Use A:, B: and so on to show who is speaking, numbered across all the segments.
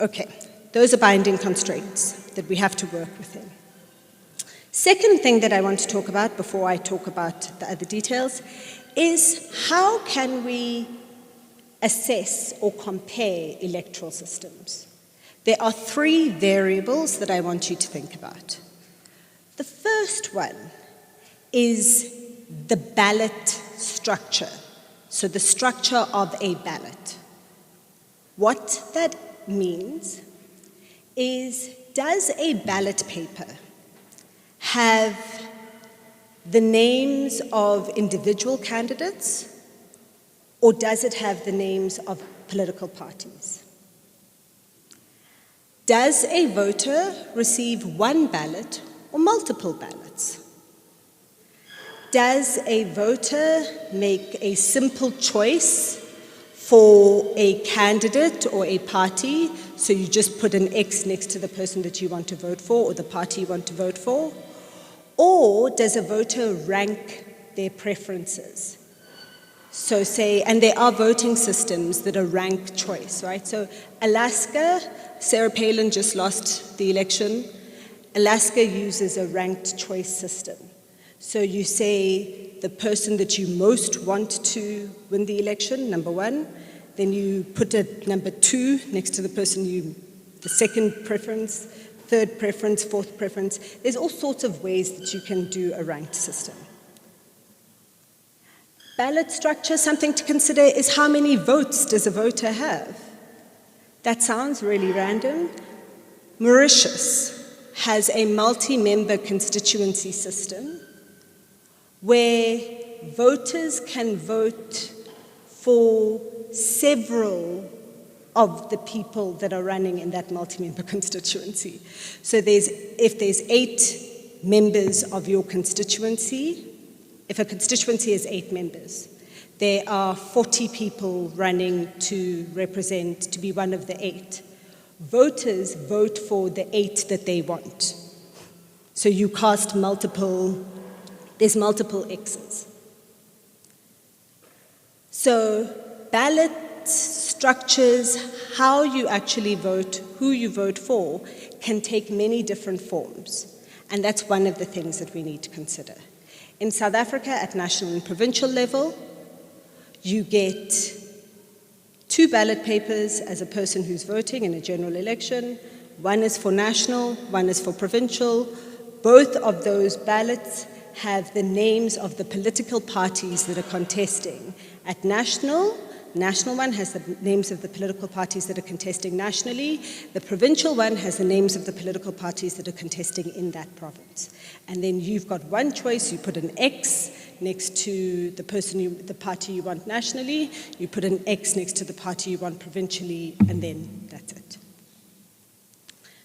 A: Okay, those are binding constraints that we have to work within. Second thing that I want to talk about before I talk about the other details is how can we assess or compare electoral systems? There are three variables that I want you to think about. The first one is the ballot structure, so the structure of a ballot. What that means is, does a ballot paper have the names of individual candidates, or does it have the names of political parties? Does a voter receive one ballot or multiple ballots? Does a voter make a simple choice for a candidate or a party, so you just put an X next to the person that you want to vote for or the party you want to vote for? Or does a voter rank their preferences? So say, and there are voting systems that are ranked choice, right? So Alaska, Sarah Palin just lost the election. Alaska uses a ranked choice system. So you say the person that you most want to win the election, number one, then you put a number two next to the person the second preference, third preference, fourth preference. There's all sorts of ways that you can do a ranked system. Ballot structure, something to consider is how many votes does a voter have? That sounds really random. Mauritius has a multi-member constituency system where voters can vote for several of the people that are running in that multi-member constituency. So if there's 8 members of your constituency, if a constituency has 8 members, there are 40 people running to be one of the 8. Voters vote for the 8 that they want. So you cast there's multiple X's. So ballot structures, how you actually vote, who you vote for, can take many different forms. And that's one of the things that we need to consider. In South Africa, at national and provincial level, you get 2 ballot papers as a person who's voting in a general election. One is for national, one is for provincial. Both of those ballots have the names of the political parties that are contesting. At national one has the names of the political parties that are contesting nationally. The provincial one has the names of the political parties that are contesting in that province. And then you've got one choice. You put an X next to the party you want nationally. You put an X next to the party you want provincially, and then that's it.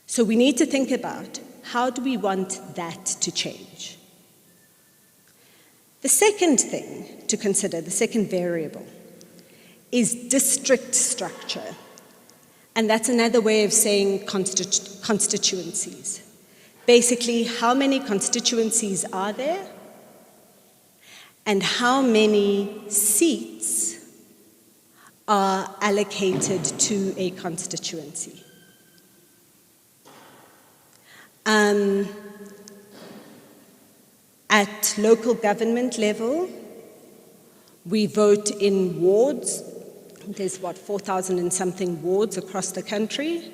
A: So we need to think about, how do we want that to change? The second thing to consider, the second variable, is district structure. And that's another way of saying constituencies. Basically, how many constituencies are there? And how many seats are allocated to a constituency? At local government level, we vote in wards. There's 4,000 and something wards across the country.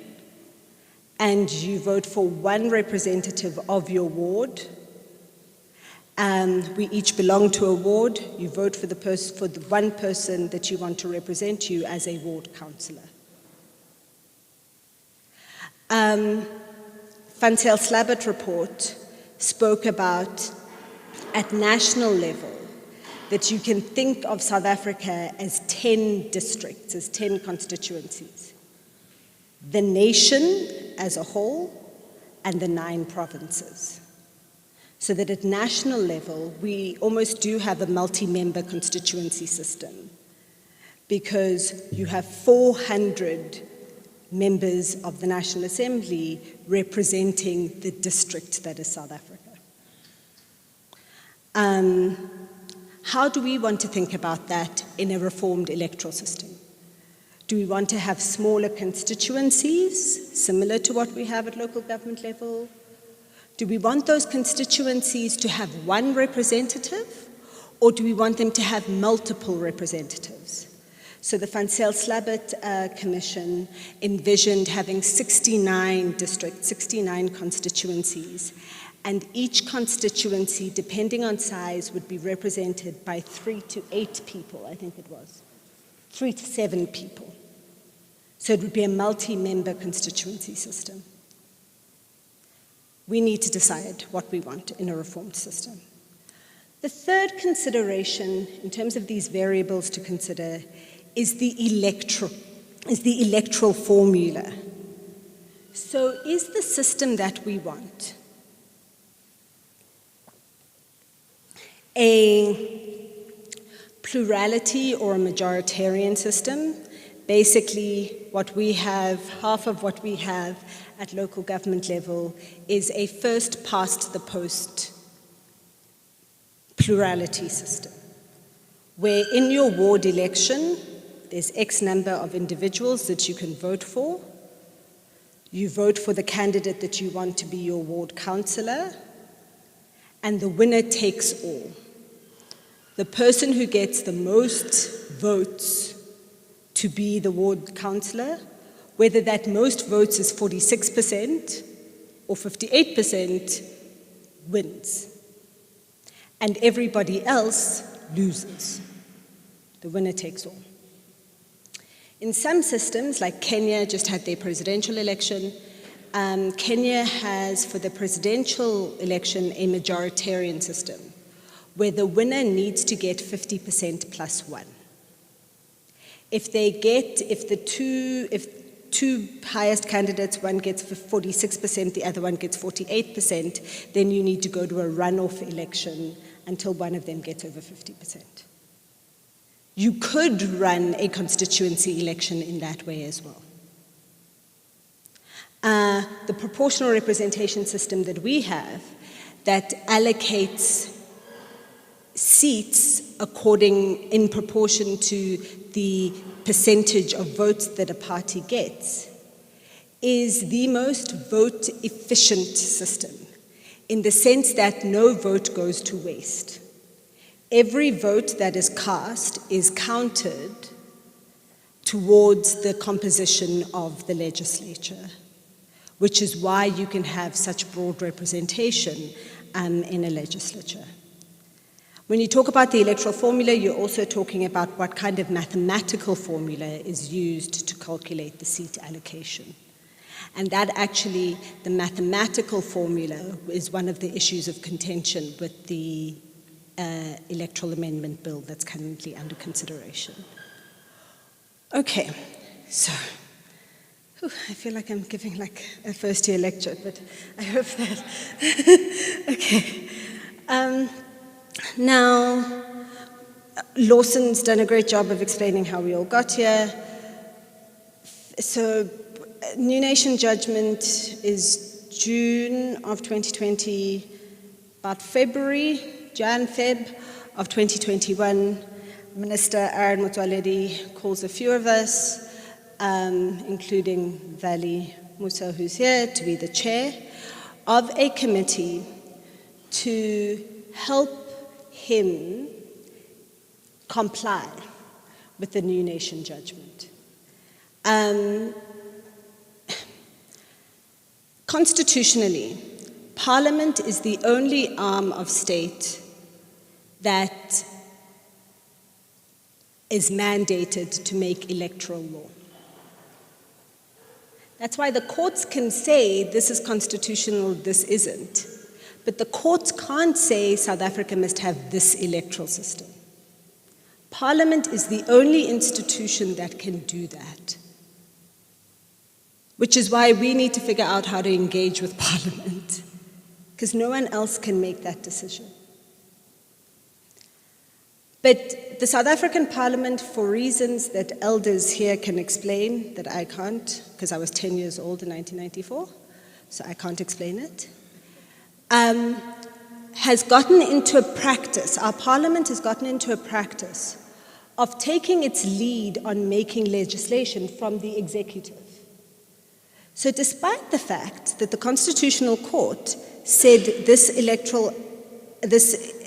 A: And you vote for one representative of your ward. We each belong to a ward. You vote for the one person that you want to represent you as a ward councillor. Fansel Slabbert report spoke about, at national level, that you can think of South Africa as 10 districts, as 10 constituencies. The nation as a whole, and the 9 provinces. So that at national level, we almost do have a multi-member constituency system, because you have 400 members of the National Assembly representing the district that is South Africa. How do we want to think about that in a reformed electoral system? Do we want to have smaller constituencies, similar to what we have at local government level? Do we want those constituencies to have one representative, or do we want them to have multiple representatives? So the Van Zyl-Slabbert Commission envisioned having 69 districts, 69 constituencies, and each constituency, depending on size, would be represented by 3 to 8 people, I think it was. 3 to 7 people. So it would be a multi-member constituency system. We need to decide what we want in a reformed system. The third consideration, in terms of these variables to consider, is the electoral formula. So is the system that we want a plurality or a majoritarian system? Basically, what we have, half of what we have at local government level is a first past the post plurality system, where in your ward election, there's X number of individuals that you can vote for. You vote for the candidate that you want to be your ward councillor, and the winner takes all. The person who gets the most votes to be the ward councillor, whether that most votes is 46% or 58%, wins. And everybody else loses. The winner takes all. In some systems, like Kenya just had their presidential election, Kenya has, for the presidential election, a majoritarian system, where the winner needs to get 50% plus 1. If the two highest candidates, one gets 46%, the other one gets 48%, then you need to go to a runoff election until one of them gets over 50%. You could run a constituency election in that way as well. The proportional representation system that we have that allocates seats in proportion to the percentage of votes that a party gets is the most vote efficient system, in the sense that no vote goes to waste. Every vote that is cast is counted towards the composition of the legislature, which is why you can have such broad representation in a legislature. When you talk about the electoral formula, you're also talking about what kind of mathematical formula is used to calculate the seat allocation. And that actually, the mathematical formula is one of the issues of contention with the electoral amendment bill that's currently under consideration. Okay, so I feel like I'm giving like a first-year lecture, but I hope that, okay. Now, Lawson's done a great job of explaining how we all got here. So, New Nation judgment is June of 2020, about Jan-Feb of 2021. Minister Aaron Motsoaledi calls a few of us, including Vali Musa, who's here, to be the chair of a committee to help him comply with the New Nation judgment. Constitutionally, Parliament is the only arm of state that is mandated to make electoral law. That's why the courts can say this is constitutional, this isn't. But the courts can't say South Africa must have this electoral system. Parliament is the only institution that can do that. Which is why we need to figure out how to engage with Parliament, because no one else can make that decision. But the South African Parliament, for reasons that elders here can explain, that I can't, because I was 10 years old in 1994, so I can't explain it, has gotten into a practice, our Parliament has gotten into a practice of taking its lead on making legislation from the executive. So despite the fact that the Constitutional Court said this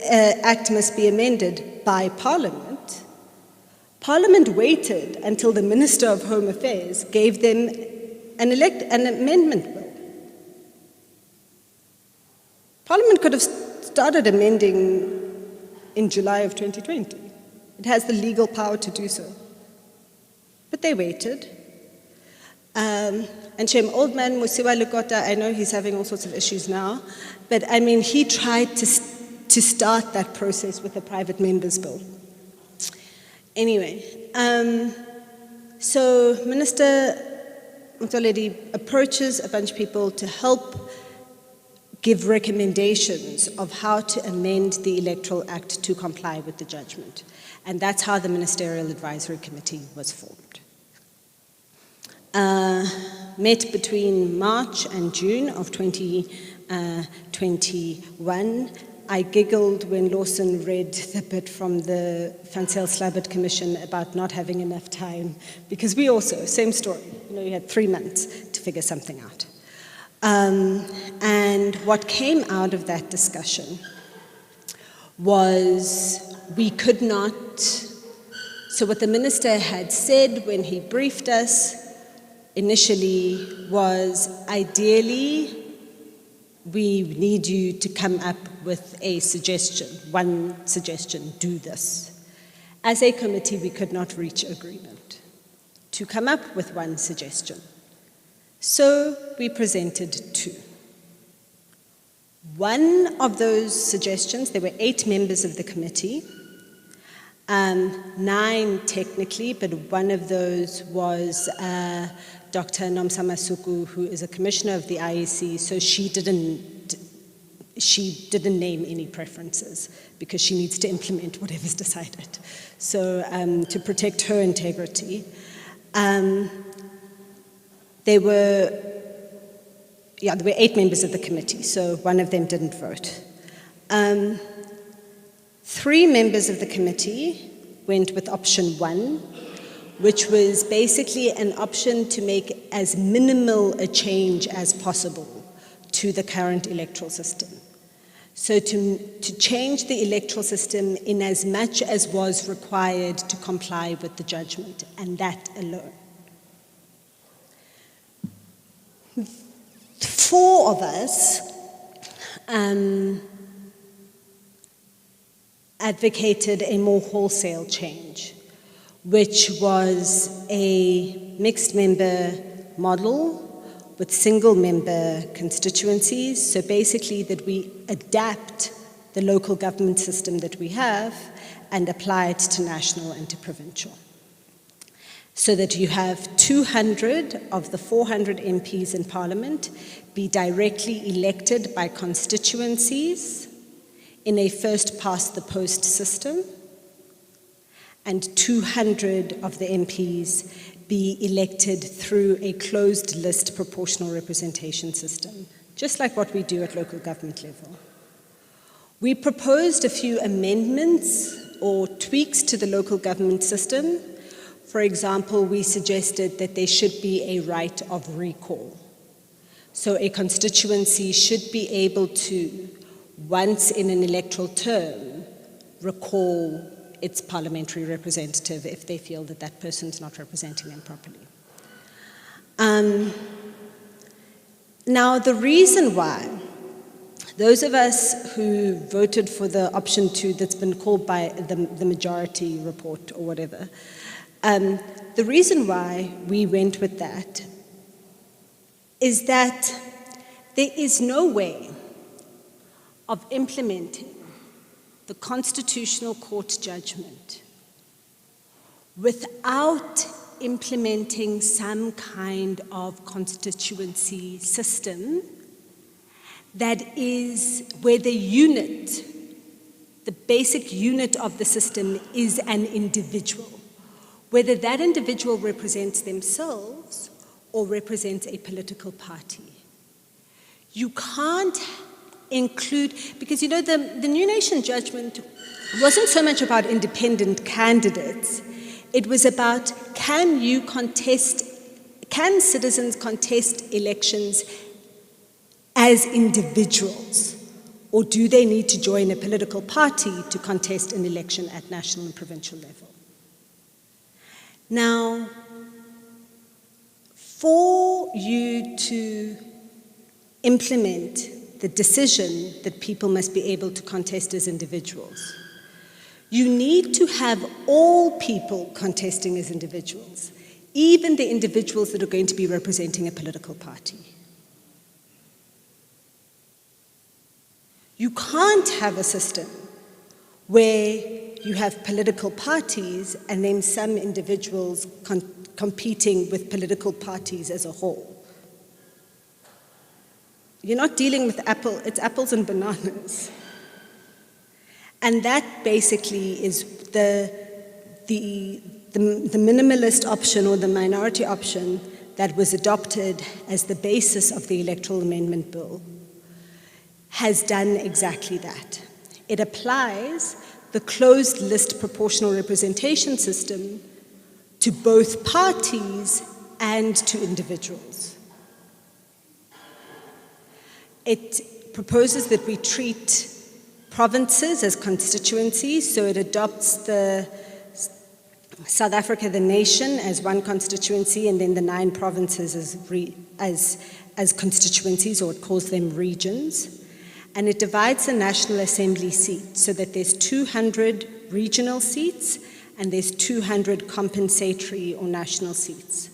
A: act must be amended by Parliament, Parliament waited until the Minister of Home Affairs gave them an amendment bill. Parliament could have started amending in July of 2020. It has the legal power to do so. But they waited. And Shem, old man Musiwa Lukota, I know he's having all sorts of issues now, but I mean, he tried to start that process with a private members bill. Anyway, so Minister Motsoaledi approaches a bunch of people to help give recommendations of how to amend the Electoral Act to comply with the judgment. And that's how the Ministerial Advisory Committee was formed. Met between March and June of 2021. I giggled when Lawson read the bit from the Van Zyl-Slabbert Commission about not having enough time, because we also, same story, you had 3 months to figure something out. And what came out of that discussion was we could not, so what the minister had said when he briefed us initially was, ideally, we need you to come up with a suggestion, one suggestion, do this. As a committee, we could not reach agreement to come up with one suggestion. So we presented 2. One of those suggestions, there were 8 members of the committee, 9 technically, but one of those was Dr. Nomsa Masuku, who is a commissioner of the IEC, so she didn't name any preferences because she needs to implement whatever's decided. So to protect her integrity. There were 8 members of the committee, so one of them didn't vote. 3 members of the committee went with option 1, which was basically an option to make as minimal a change as possible to the current electoral system. So to change the electoral system in as much as was required to comply with the judgment, and that alone. 4 of us advocated a more wholesale change, which was a mixed member model with single member constituencies. So basically that we adapt the local government system that we have and apply it to national and to provincial. So that you have 200 of the 400 MPs in Parliament be directly elected by constituencies in a first-past-the-post system, and 200 of the MPs be elected through a closed-list proportional representation system, just like what we do at local government level. We proposed a few amendments or tweaks to the local government system. For example, we suggested that there should be a right of recall. So a constituency should be able to, once in an electoral term, recall its parliamentary representative if they feel that that person's not representing them properly. Now, the reason why those of us who voted for the option 2 that's been called by the majority report or whatever, the reason why we went with that is that there is no way of implementing the Constitutional Court judgment without implementing some kind of constituency system that is where the unit, the basic unit of the system is an individual, whether that individual represents themselves or represents a political party. You can't include, because the New Nation judgment It wasn't so much about independent candidates. It was about, can citizens contest elections as individuals? Or do they need to join a political party to contest an election at national and provincial level? Now, for you to implement the decision that people must be able to contest as individuals, you need to have all people contesting as individuals, even the individuals that are going to be representing a political party. You can't have a system where you have political parties and then some individuals competing with political parties as a whole. You're not dealing with it's apples and bananas. And that basically is the minimalist option or the minority option that was adopted as the basis of the Electoral Amendment Bill has done exactly that. It applies the closed list proportional representation system to both parties and to individuals. It proposes that we treat provinces as constituencies, so it adopts the South Africa, the nation, as one constituency, and then the 9 provinces as constituencies, or it calls them regions. And it divides the National Assembly seats so that there's 200 regional seats and there's 200 compensatory or national seats.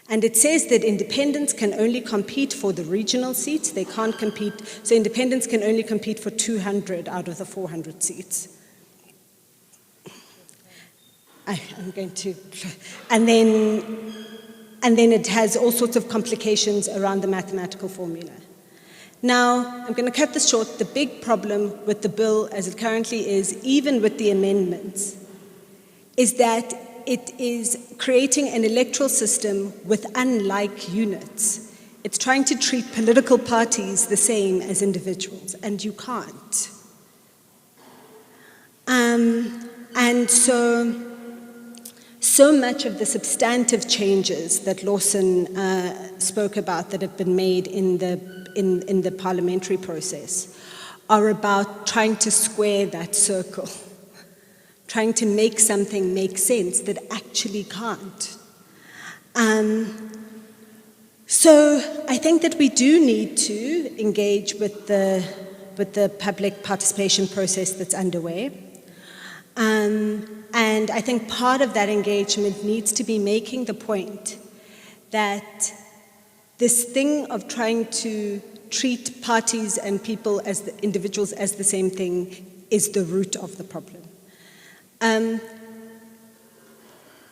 A: And it says that independents can only compete for the regional seats. They can't compete, so independents can only compete for 200 out of the 400 seats. I'm going to, and then it has all sorts of complications around the mathematical formula. Now, I'm going to cut this short. The big problem with the bill as it currently is, even with the amendments, is that it is creating an electoral system with unlike units. It's trying to treat political parties the same as individuals, and you can't. And so much of the substantive changes that Lawson spoke about that have been made in the parliamentary process are about trying to square that circle, trying to make something make sense that actually can't. So I think that we do need to engage with the public participation process that's underway. And I think part of that engagement needs to be making the point that this thing of trying to treat parties and people as the individuals as the same thing is the root of the problem.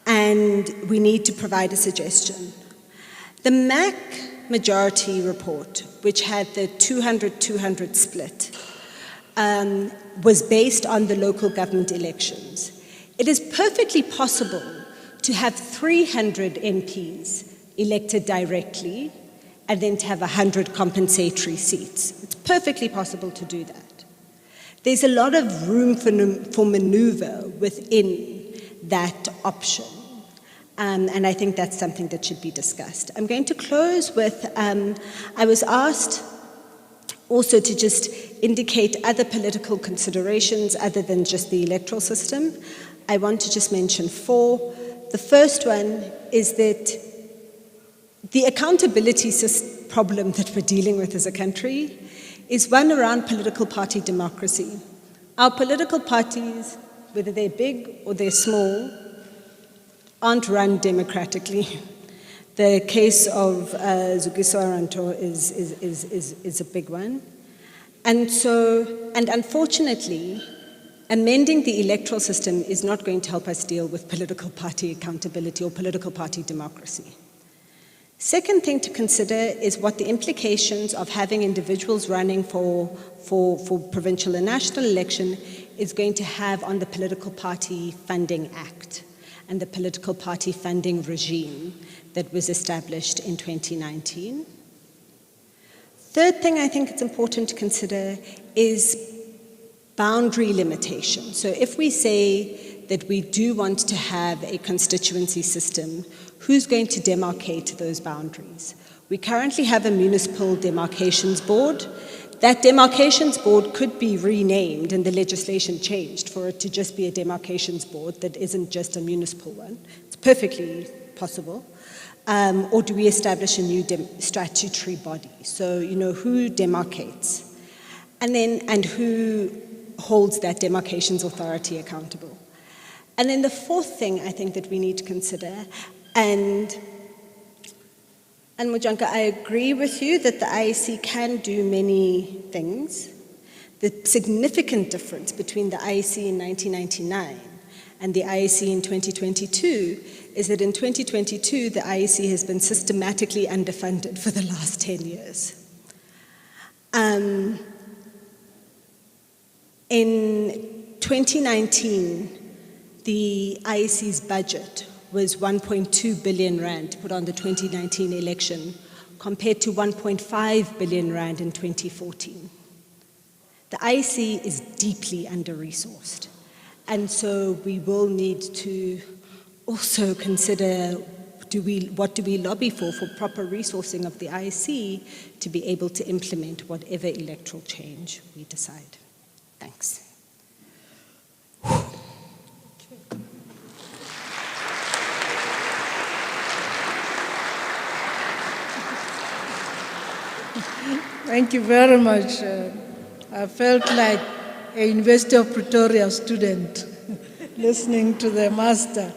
A: And we need to provide a suggestion. The MAC majority report, which had the 200-200 split, was based on the local government elections. It is perfectly possible to have 300 MPs elected directly and then to have 100 compensatory seats. It's perfectly possible to do that. There's a lot of room for maneuver within that option. And I think that's something that should be discussed. I'm going to close with, I was asked also to just indicate other political considerations other than just the electoral system. I want to just mention 4. The first one is that the accountability problem that we're dealing with as a country is one around political party democracy. Our political parties, whether they're big or they're small, aren't run democratically. The case of Zugiso Aranto is a big one. And unfortunately, amending the electoral system is not going to help us deal with political party accountability or political party democracy. Second thing to consider is what the implications of having individuals running for provincial and national election is going to have on the Political Party Funding Act and the political party funding regime that was established in 2019. Third thing I think it's important to consider is boundary limitation. So if we say that we do want to have a constituency system, who's going to demarcate those boundaries? We currently have a municipal demarcations board. That demarcations board could be renamed and the legislation changed for it to just be a demarcations board that isn't just a municipal one. It's perfectly possible. Or do we establish a new statutory body? So, who demarcates? And who holds that demarcations authority accountable? And then the fourth thing I think that we need to consider, and Mojanka, I agree with you that the IEC can do many things. The significant difference between the IEC in 1999 and the IEC in 2022 is that in 2022, the IEC has been systematically underfunded for the last 10 years. In 2019, the IEC's budget was 1.2 billion rand put on the 2019 election, compared to 1.5 billion rand in 2014. The IEC is deeply under-resourced, and so we will need to also consider what do we lobby for proper resourcing of the IEC to be able to implement whatever electoral change we decide. Thanks.
B: Thank you very much. I felt like a University of Pretoria student listening to the master.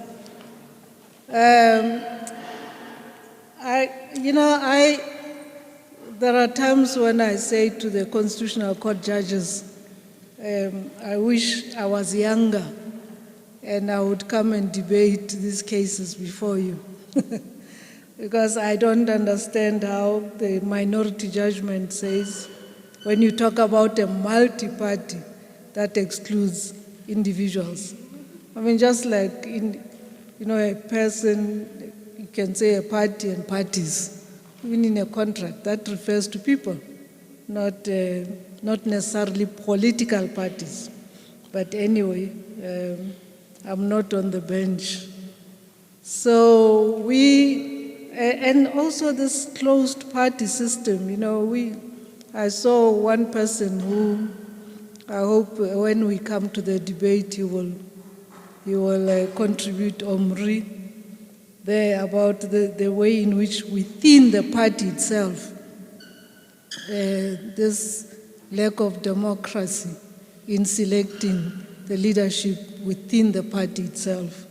B: There are times when I say to the Constitutional Court judges, I wish I was younger and I would come and debate these cases before you. Because I don't understand how the minority judgment says when you talk about a multi-party that excludes individuals. I mean, just like a person, you can say a party and parties. Even in a contract, that refers to people, not necessarily political parties. But anyway, I'm not on the bench. So and also this closed party system, I saw one person who I hope when we come to the debate he will contribute Omri there about the way in which within the party itself this lack of democracy in selecting the leadership within the party itself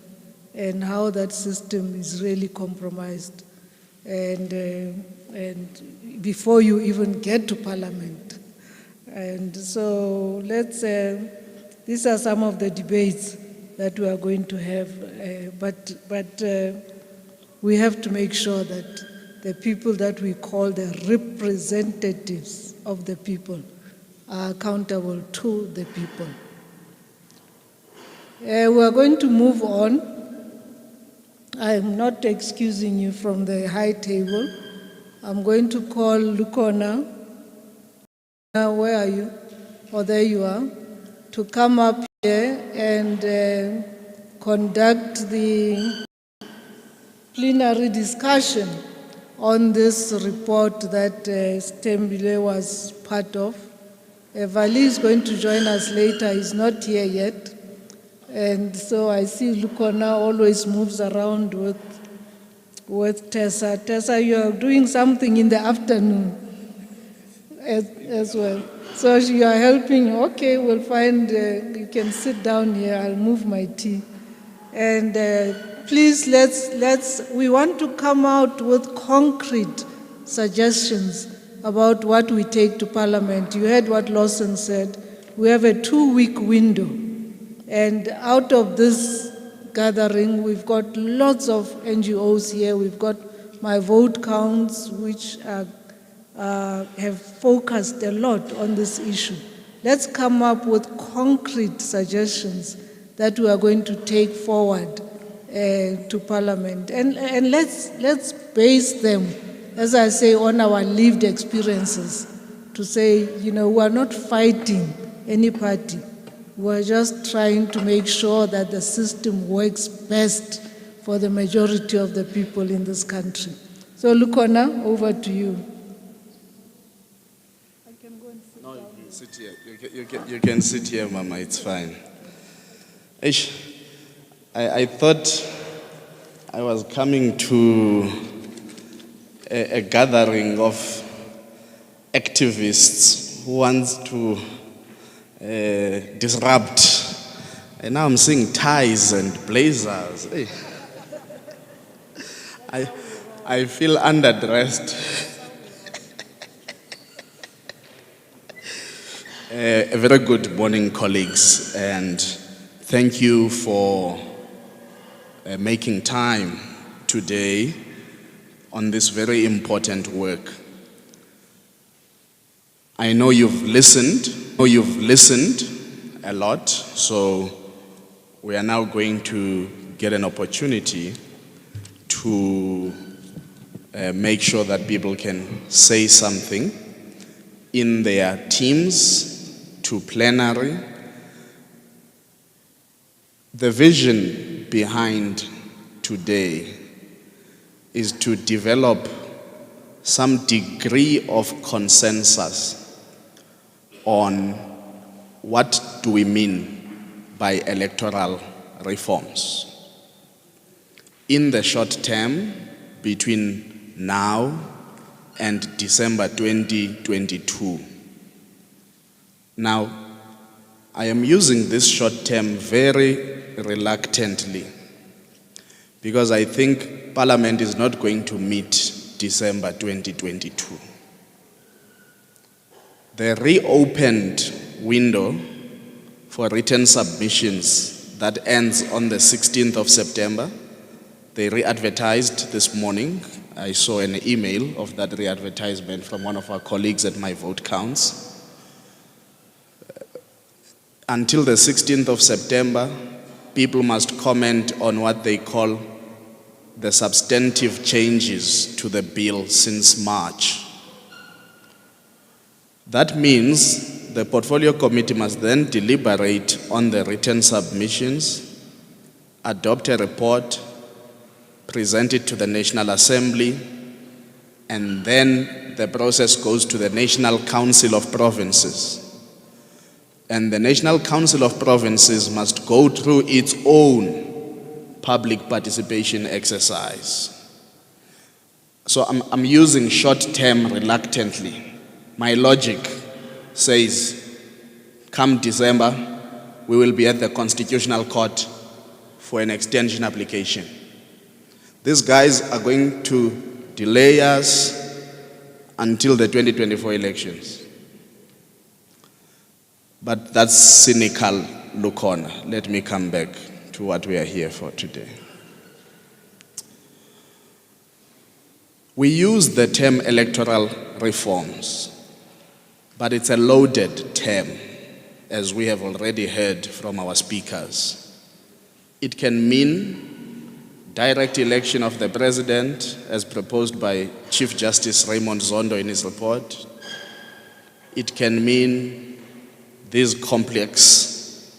B: and how that system is really compromised. And before you even get to Parliament. And so these are some of the debates that we are going to have, but we have to make sure that the people that we call the representatives of the people are accountable to the people. We are going to move on. I am not excusing you from the high table. I'm going to call Lukona. Where are you? Oh, there you are. To come up here and conduct the plenary discussion on this report that Stembile was part of. Vali is going to join us later. He's not here yet. And so I see Lukona always moves around with Tessa. Tessa, you are doing something in the afternoon as well. So you are helping. Okay, we'll find, you can sit down here. I'll move my tea. And please, we want to come out with concrete suggestions about what we take to Parliament. You heard what Lawson said. We have a 2-week window. And out of this gathering, we've got lots of NGOs here. We've got My Vote Counts, which have focused a lot on this issue. Let's come up with concrete suggestions that we are going to take forward to Parliament. And let's base them, as I say, on our lived experiences, to say, we are not fighting any party. We're just trying to make sure that the system works best for the majority of the people in this country. So, Lukona, over to you. I can go and sit down.
C: You sit here. You can sit here, Mama. It's fine. I thought I was coming to a gathering of activists who wants to disrupt. And now I'm seeing ties and blazers. Hey. I feel underdressed. A very good morning, colleagues, and thank you for making time today on this very important work. I know you've listened a lot, so we are now going to get an opportunity to make sure that people can say something in their teams to plenary. The vision behind today is to develop some degree of consensus on what do we mean by electoral reforms. In the short term, between now and December 2022. Now, I am using this short term very reluctantly because I think Parliament is not going to meet December 2022. The reopened window for written submissions that ends on the 16th of September, they re-advertised this morning. I saw an email of that re-advertisement from one of our colleagues at My Vote Counts. Until the 16th of September, people must comment on what they call the substantive changes to the bill since March. That means the Portfolio Committee must then deliberate on the written submissions, adopt a report, present it to the National Assembly, and then the process goes to the National Council of Provinces. And the National Council of Provinces must go through its own public participation exercise. So I'm using short term reluctantly. My logic says, come December, we will be at the Constitutional Court for an extension application. These guys are going to delay us until the 2024 elections. But that's cynical, Lukona. Let me come back to what we are here for today. We use the term electoral reforms, but it's a loaded term, as we have already heard from our speakers. It can mean direct election of the president, as proposed by Chief Justice Raymond Zondo in his report. It can mean these complex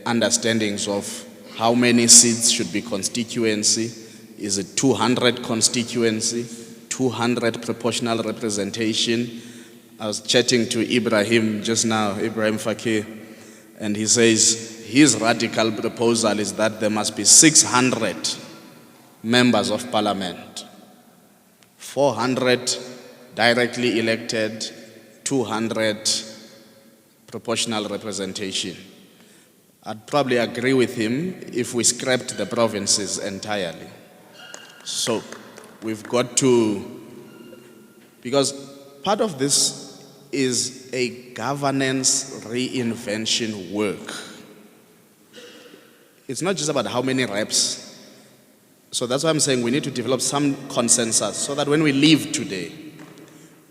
C: understandings of how many seats should be constituency. Is it 200 constituency, 200 proportional representation? I was chatting to Ibrahim just now, Ibrahim Fakir, and he says his radical proposal is that there must be 600 members of parliament, 400 directly elected, 200 proportional representation. I'd probably agree with him if we scrapped the provinces entirely. So we've got to, because part of this is a governance reinvention work. It's not just about how many reps. So that's why I'm saying we need to develop some consensus so that when we leave today,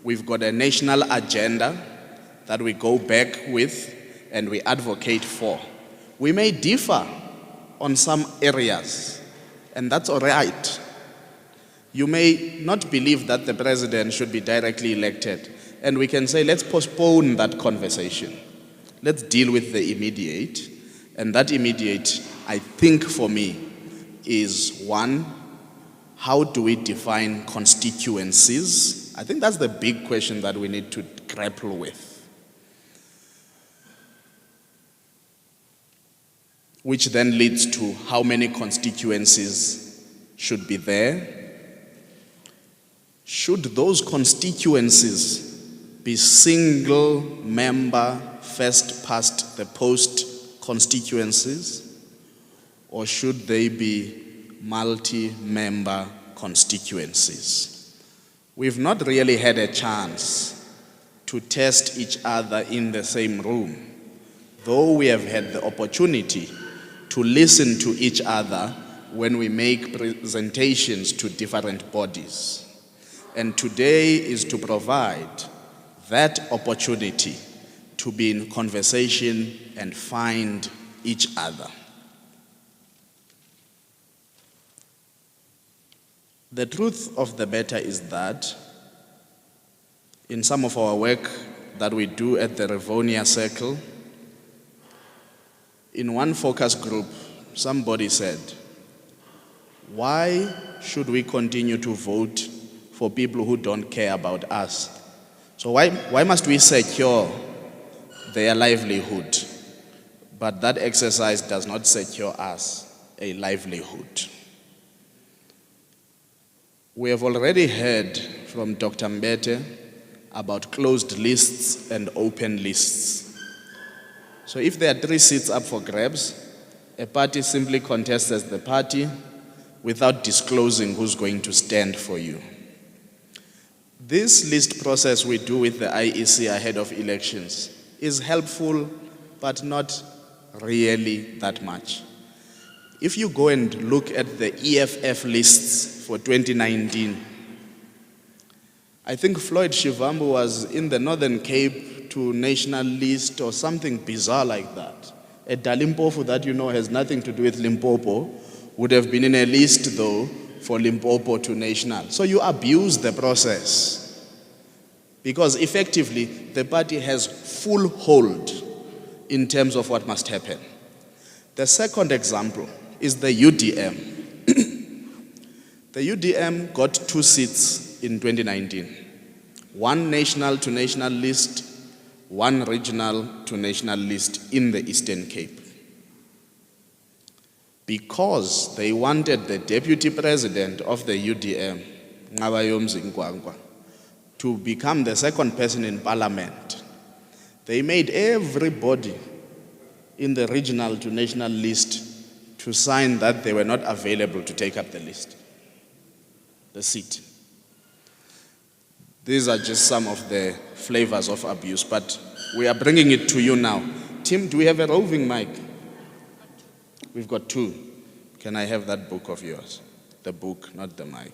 C: we've got a national agenda that we go back with and we advocate for. We may differ on some areas, and that's all right. You may not believe that the president should be directly elected, and we can say, let's postpone that conversation. Let's deal with the immediate. And that immediate, I think for me, is one, how do we define constituencies? I think that's the big question that we need to grapple with. Which then leads to how many constituencies should be there. Should those constituencies be single member, first past the post constituencies, or should they be multi-member constituencies? We've not really had a chance to test each other in the same room, though we have had the opportunity to listen to each other when we make presentations to different bodies. And today is to provide that opportunity to be in conversation and find each other. The truth of the matter is that in some of our work that we do at the Rivonia Circle, in one focus group, somebody said, why should we continue to vote for people who don't care about us? So why must we secure their livelihood? But that exercise does not secure us a livelihood. We have already heard from Dr. Mbete about closed lists and open lists. So if there are 3 seats up for grabs, a party simply contests as the party without disclosing who's going to stand for you. This list process we do with the IEC ahead of elections is helpful, but not really that much. If you go and look at the EFF lists for 2019, I think Floyd Shivambu was in the Northern Cape to national list or something bizarre like that. A Dalimpofu that you know has nothing to do with Limpopo would have been in a list though for Limpopo to national. So you abuse the process because effectively the party has full hold in terms of what must happen. The second example is the UDM. The UDM got 2 seats in 2019. 1 national to national list, 1 regional to national list in the Eastern Cape. Because they wanted the deputy president of the UDM, Ngabayom Zingwangwa, to become the second person in parliament, they made everybody in the regional to national list to sign that they were not available to take up the list, the seat. These are just some of the flavors of abuse, but we are bringing it to you now. Tim, do we have a roving mic? We've got 2. Can I have that book of yours? The book, not the mic.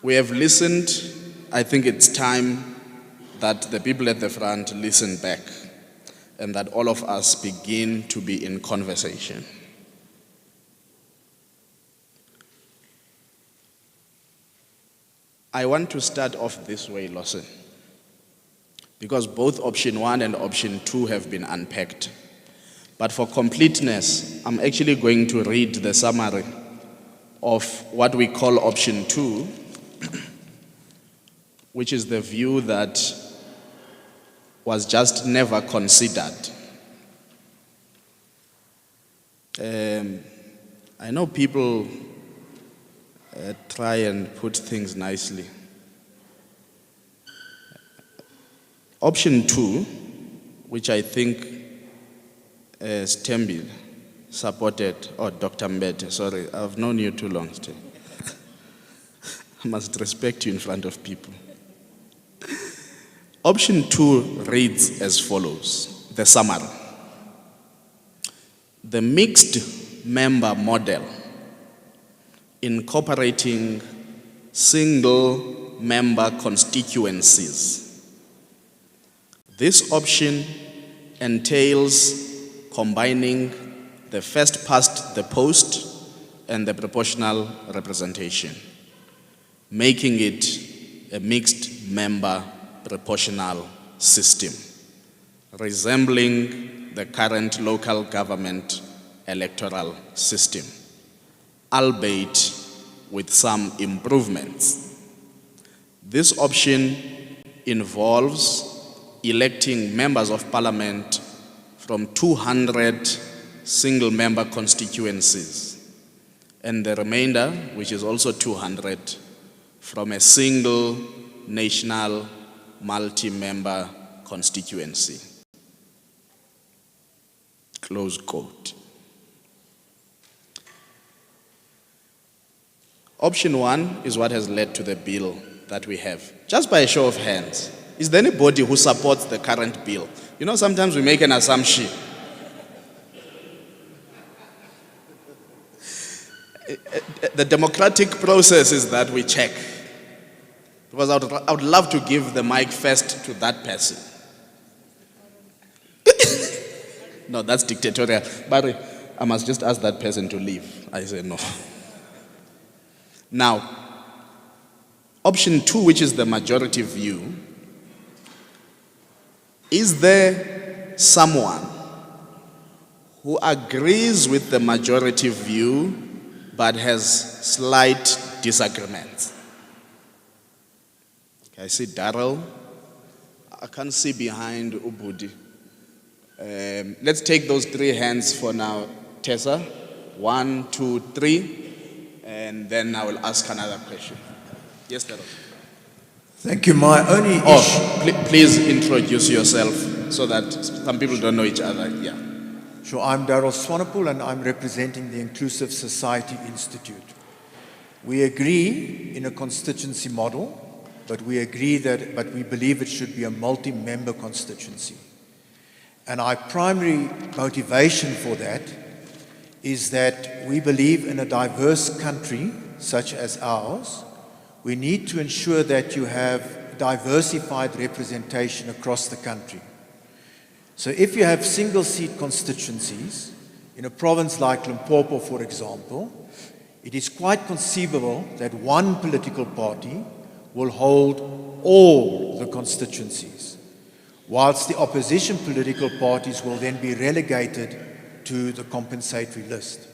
C: We have listened. I think it's time that the people at the front listen back and that all of us begin to be in conversation. I want to start off this way, Lawson, because both option 1 and option 2 have been unpacked. But for completeness, I'm actually going to read the summary of what we call option 2, which is the view that was just never considered. I know people try and put things nicely. Option 2, which I think Stembi supported, or Dr. Mbete, sorry, I've known you too long, Stembi. I must respect you in front of people. Option 2 reads as follows, the summary. The mixed member model incorporating single member constituencies. This option entails combining the first past the post and the proportional representation, making it a mixed member proportional system, resembling the current local government electoral system, albeit with some improvements. This option involves electing members of parliament from 200 single-member constituencies, and the remainder, which is also 200, from a single national multi-member constituency. Close quote. Option 1 is what has led to the bill that we have. Just by a show of hands, is there anybody who supports the current bill? You know, sometimes we make an assumption. The democratic process is that we check. Because I would love to give the mic first to that person. No, that's dictatorial. Barry, I must just ask that person to leave. I say no. Now, option 2, which is the majority view, is there someone who agrees with the majority view but has slight disagreements? Okay, I see Darrell. I can't see behind Ubudi. Let's take those 3 hands for now. Tessa, 1, 2, 3. And then I will ask another question. Yes, Darrell.
D: Thank you. My only issue...
C: Please introduce yourself so that some people don't know each other. Yeah.
D: Sure, I'm Darrell Swanepoel and I'm representing the Inclusive Society Institute. We agree in a constituency model, but we believe it should be a multi-member constituency. And our primary motivation for that is that we believe in a diverse country such as ours, we need to ensure that you have diversified representation across the country. So if you have single-seat constituencies, in a province like Limpopo, for example, it is quite conceivable that one political party will hold all the constituencies, whilst the opposition political parties will then be relegated to the compensatory list.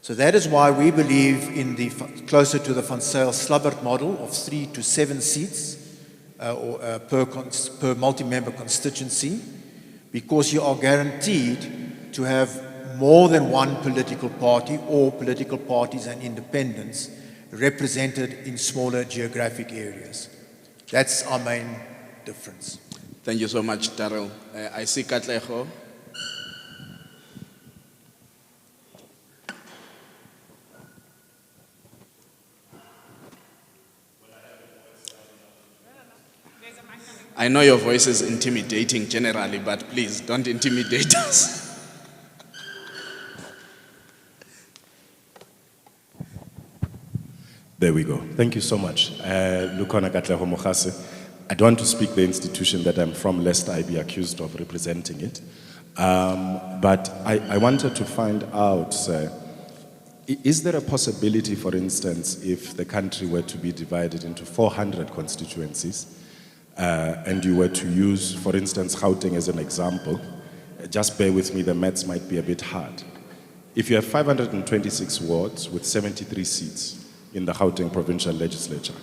D: So that is why we believe in the closer to the Van Zyl-Slabbert model of 3 to 7 seats per multi-member constituency, because you are guaranteed to have more than one political party or political parties and independents represented in smaller geographic areas. That's our main difference.
C: Thank you so much, Darrell. I see Katleho. I know your voice is intimidating generally, but please don't intimidate us.
E: There we go. Thank you so much. Lukona Katleho Mohase. I don't want to speak the institution that I'm from, lest I be accused of representing it. But I wanted to find out, sir, is there a possibility, for instance, if the country were to be divided into 400 constituencies, and you were to use, for instance, Gauteng as an example, just bear with me, the maths might be a bit hard. If you have 526 wards with 73 seats in the Gauteng provincial legislature,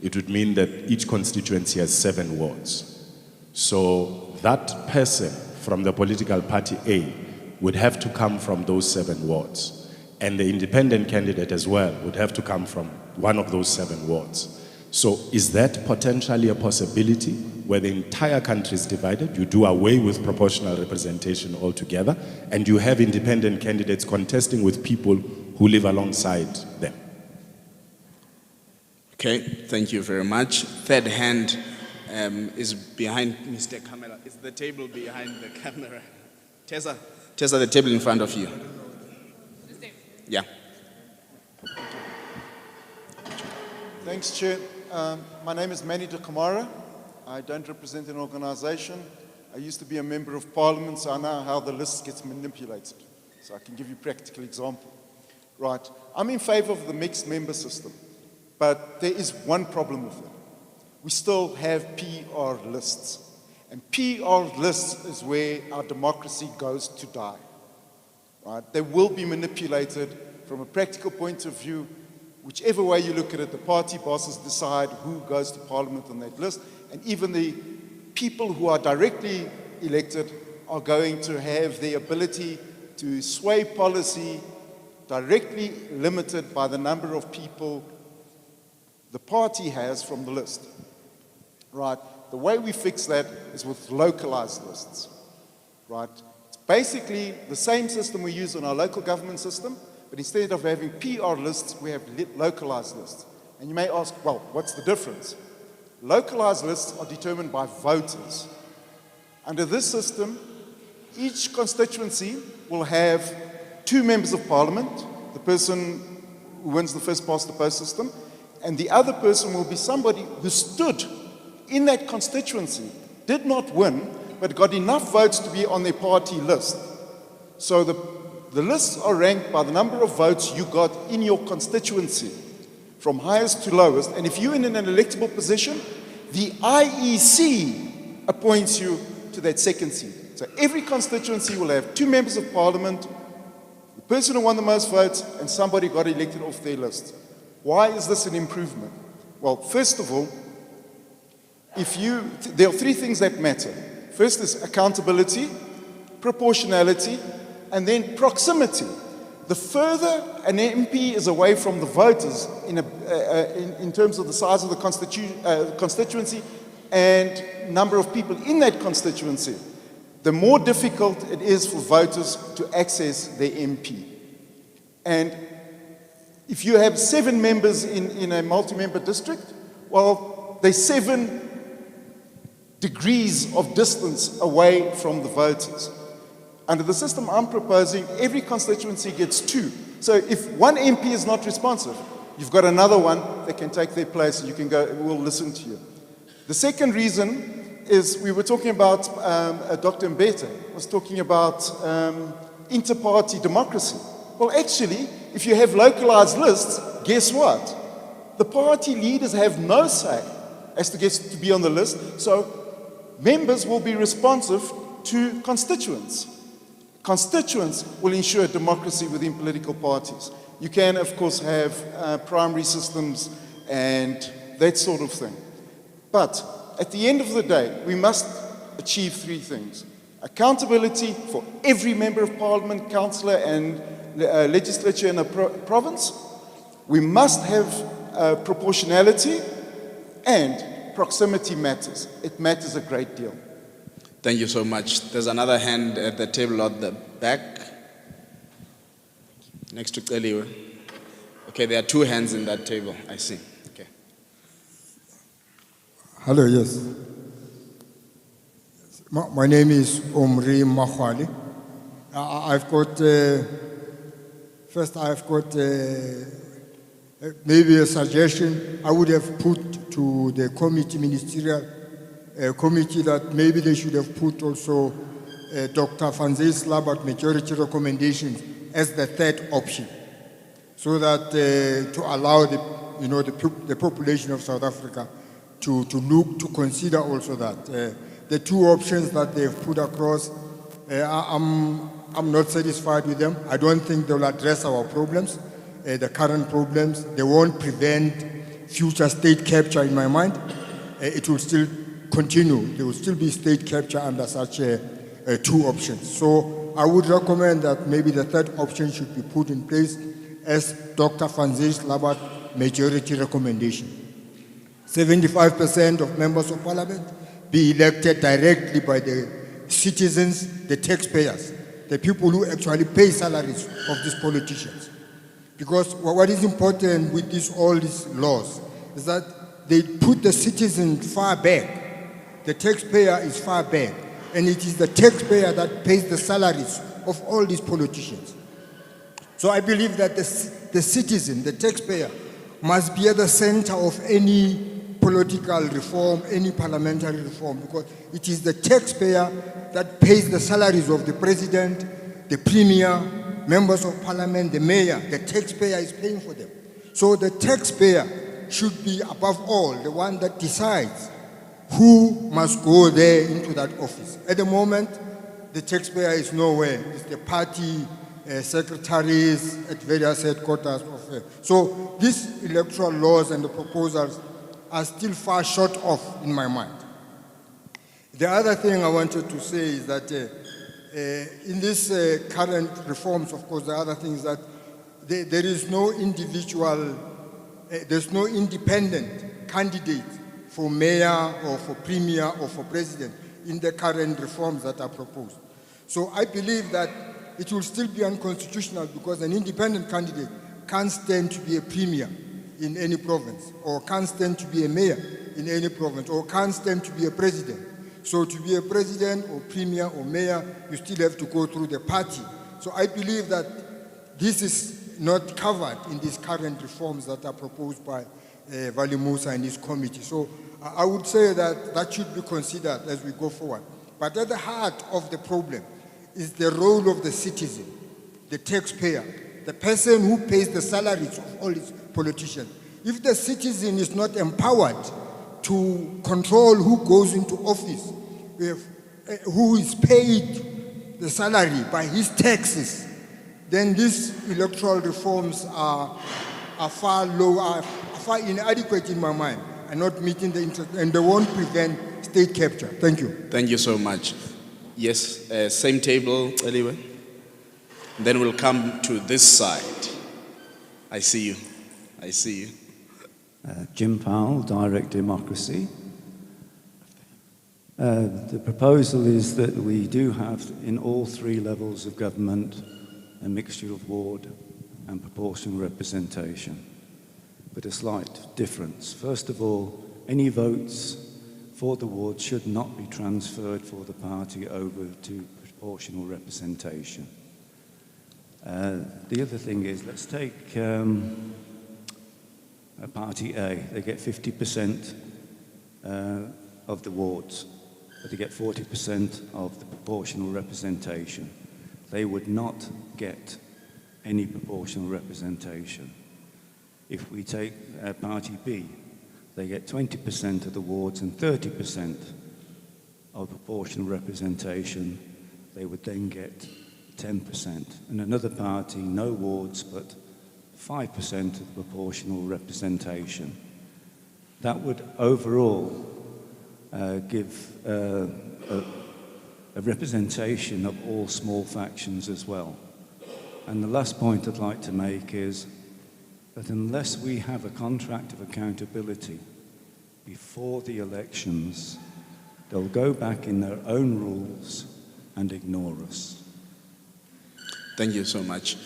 E: it would mean that each constituency has 7 wards. So that person from the political party A would have to come from those 7 wards. And the independent candidate as well would have to come from one of those 7 wards. So is that potentially a possibility where the entire country is divided, you do away with proportional representation altogether, and you have independent candidates contesting with people who live alongside them?
C: Okay, thank you very much. Third hand is behind Mr. Camera. Is the table behind the camera? Tessa, the table in front of you. Yeah.
F: Thanks, Chair. My name is Manny de Kamara. I don't represent an organization. I used to be a member of parliament, so I know how the list gets manipulated. So I can give you a practical example. Right, I'm in favor of the mixed member system, but there is one problem with it. we still have PR lists. And PR lists is where our democracy goes to die. Right? They will be manipulated from a practical point of view. Whichever way you look at it, the party bosses decide who goes to parliament on that list. And even the people who are directly elected are going to have the ability to sway policy directly limited by the number of people the party has from the list. Right? The way we fix that is with localized lists. Right? It's basically the same system we use in our local government system, but instead of having PR lists, we have localized lists. And you may ask, well, what's the difference? Localized lists are determined by voters. Under this system, each constituency will have 2 members of parliament, the person who wins the first past the post system, and the other person will be somebody who stood in that constituency, did not win, but got enough votes to be on their party list. So the lists are ranked by the number of votes you got in your constituency, from highest to lowest. And if you're in an electable position, the IEC appoints you to that second seat. So every constituency will have 2 members of parliament, the person who won the most votes, and somebody got elected off their list. Why is this an improvement? Well, first of all, there are 3 things that matter. First is accountability, proportionality, and then proximity. The further an MP is away from the voters in terms of the size of the constituency and number of people in that constituency, the more difficult it is for voters to access their MP. And if you have 7 members in a multi-member district, well, there's 7 degrees of distance away from the voters. Under the system I'm proposing, every constituency gets 2. So if one MP is not responsive, you've got another one that can take their place and you can go, we'll listen to you. The second reason is we were talking about, Dr. Mbete was talking about inter-party democracy. Well, actually, if you have localized lists, guess what? The party leaders have no say as to get to be on the list, so members will be responsive to constituents. Constituents will ensure democracy within political parties. You can, of course, have primary systems and that sort of thing. But at the end of the day, we must achieve 3 things. Accountability for every member of parliament, councillor and legislature in a province. We must have proportionality, and proximity matters. It matters a great deal.
C: Thank you so much. There's another hand at the table at the back. Next to Eliwe. Okay, there are 2 hands in that table. I see. Okay.
G: Hello, yes. My name is Omri Mahwali. I've got, maybe a suggestion I would have put to the committee, ministerial committee, that maybe they should have put also Dr. Van Zyl Slabbert majority recommendations as the 3rd option, so that to allow the population of South Africa to consider also that. The 2 options that they've put across, I'm not satisfied with them. I don't think they will address our problems, the current problems. They won't prevent future state capture in my mind. It will still continue. There will still be state capture under such 2 options. So I would recommend that maybe the 3rd option should be put in place as Dr. Van Zyl Slabbert majority recommendation. 75% of members of parliament be elected directly by the citizens, the taxpayers, the people who actually pay salaries of these politicians. Because what is important with all these laws is that they put the citizen far back. The taxpayer is far back. And it is the taxpayer that pays the salaries of all these politicians. So I believe that the citizen, the taxpayer, must be at the center of any political reform, any parliamentary reform, because it is the taxpayer that pays the salaries of the president, the premier, members of parliament, the mayor. The taxpayer is paying for them. So the taxpayer should be, above all, the one that decides who must go there into that office. At the moment, the taxpayer is nowhere. It's the party secretaries at various headquarters. So these electoral laws and the proposals are still far short of, in my mind. The other thing I wanted to say is that in this current reforms, of course, the other thing is that there is no individual, there's no independent candidate for mayor or for premier or for president in the current reforms that are proposed. So I believe that it will still be unconstitutional because an independent candidate can't stand to be a premier in any province, or can't stand to be a mayor in any province, or can't stand to be a president. So to be a president or premier or mayor, you still have to go through the party. So I believe that this is not covered in these current reforms that are proposed by Vali Musa and his committee. So I would say that that should be considered as we go forward. But at the heart of the problem is the role of the citizen, the taxpayer, the person who pays the salaries of all these politicians. If the citizen is not empowered to control who goes into office, who is paid the salary by his taxes, then these electoral reforms are far low, are far inadequate in my mind, and not meeting the interest, and they won't prevent state capture. Thank you.
C: Thank you so much. Yes, same table, anyway. Then we'll come to this side. I see you. I see you.
H: Jim Powell, Direct Democracy. The proposal is that we do have, in all three levels of government, a mixture of ward and proportional representation, but a slight difference. First of all, any votes for the ward should not be transferred for the party over to proportional representation. The other thing is, let's take Party A. They get 50% of the wards, but they get 40% of the proportional representation. They would not get any proportional representation. If we take Party B, they get 20% of the wards and 30% of proportional representation. They would then get 10%. And another party, no wards, but 5% of proportional representation. That would overall give a representation of all small factions as well. And the last point I'd like to make is that unless we have a contract of accountability before the elections, they'll go back in their own rules and ignore us.
C: Thank you so much.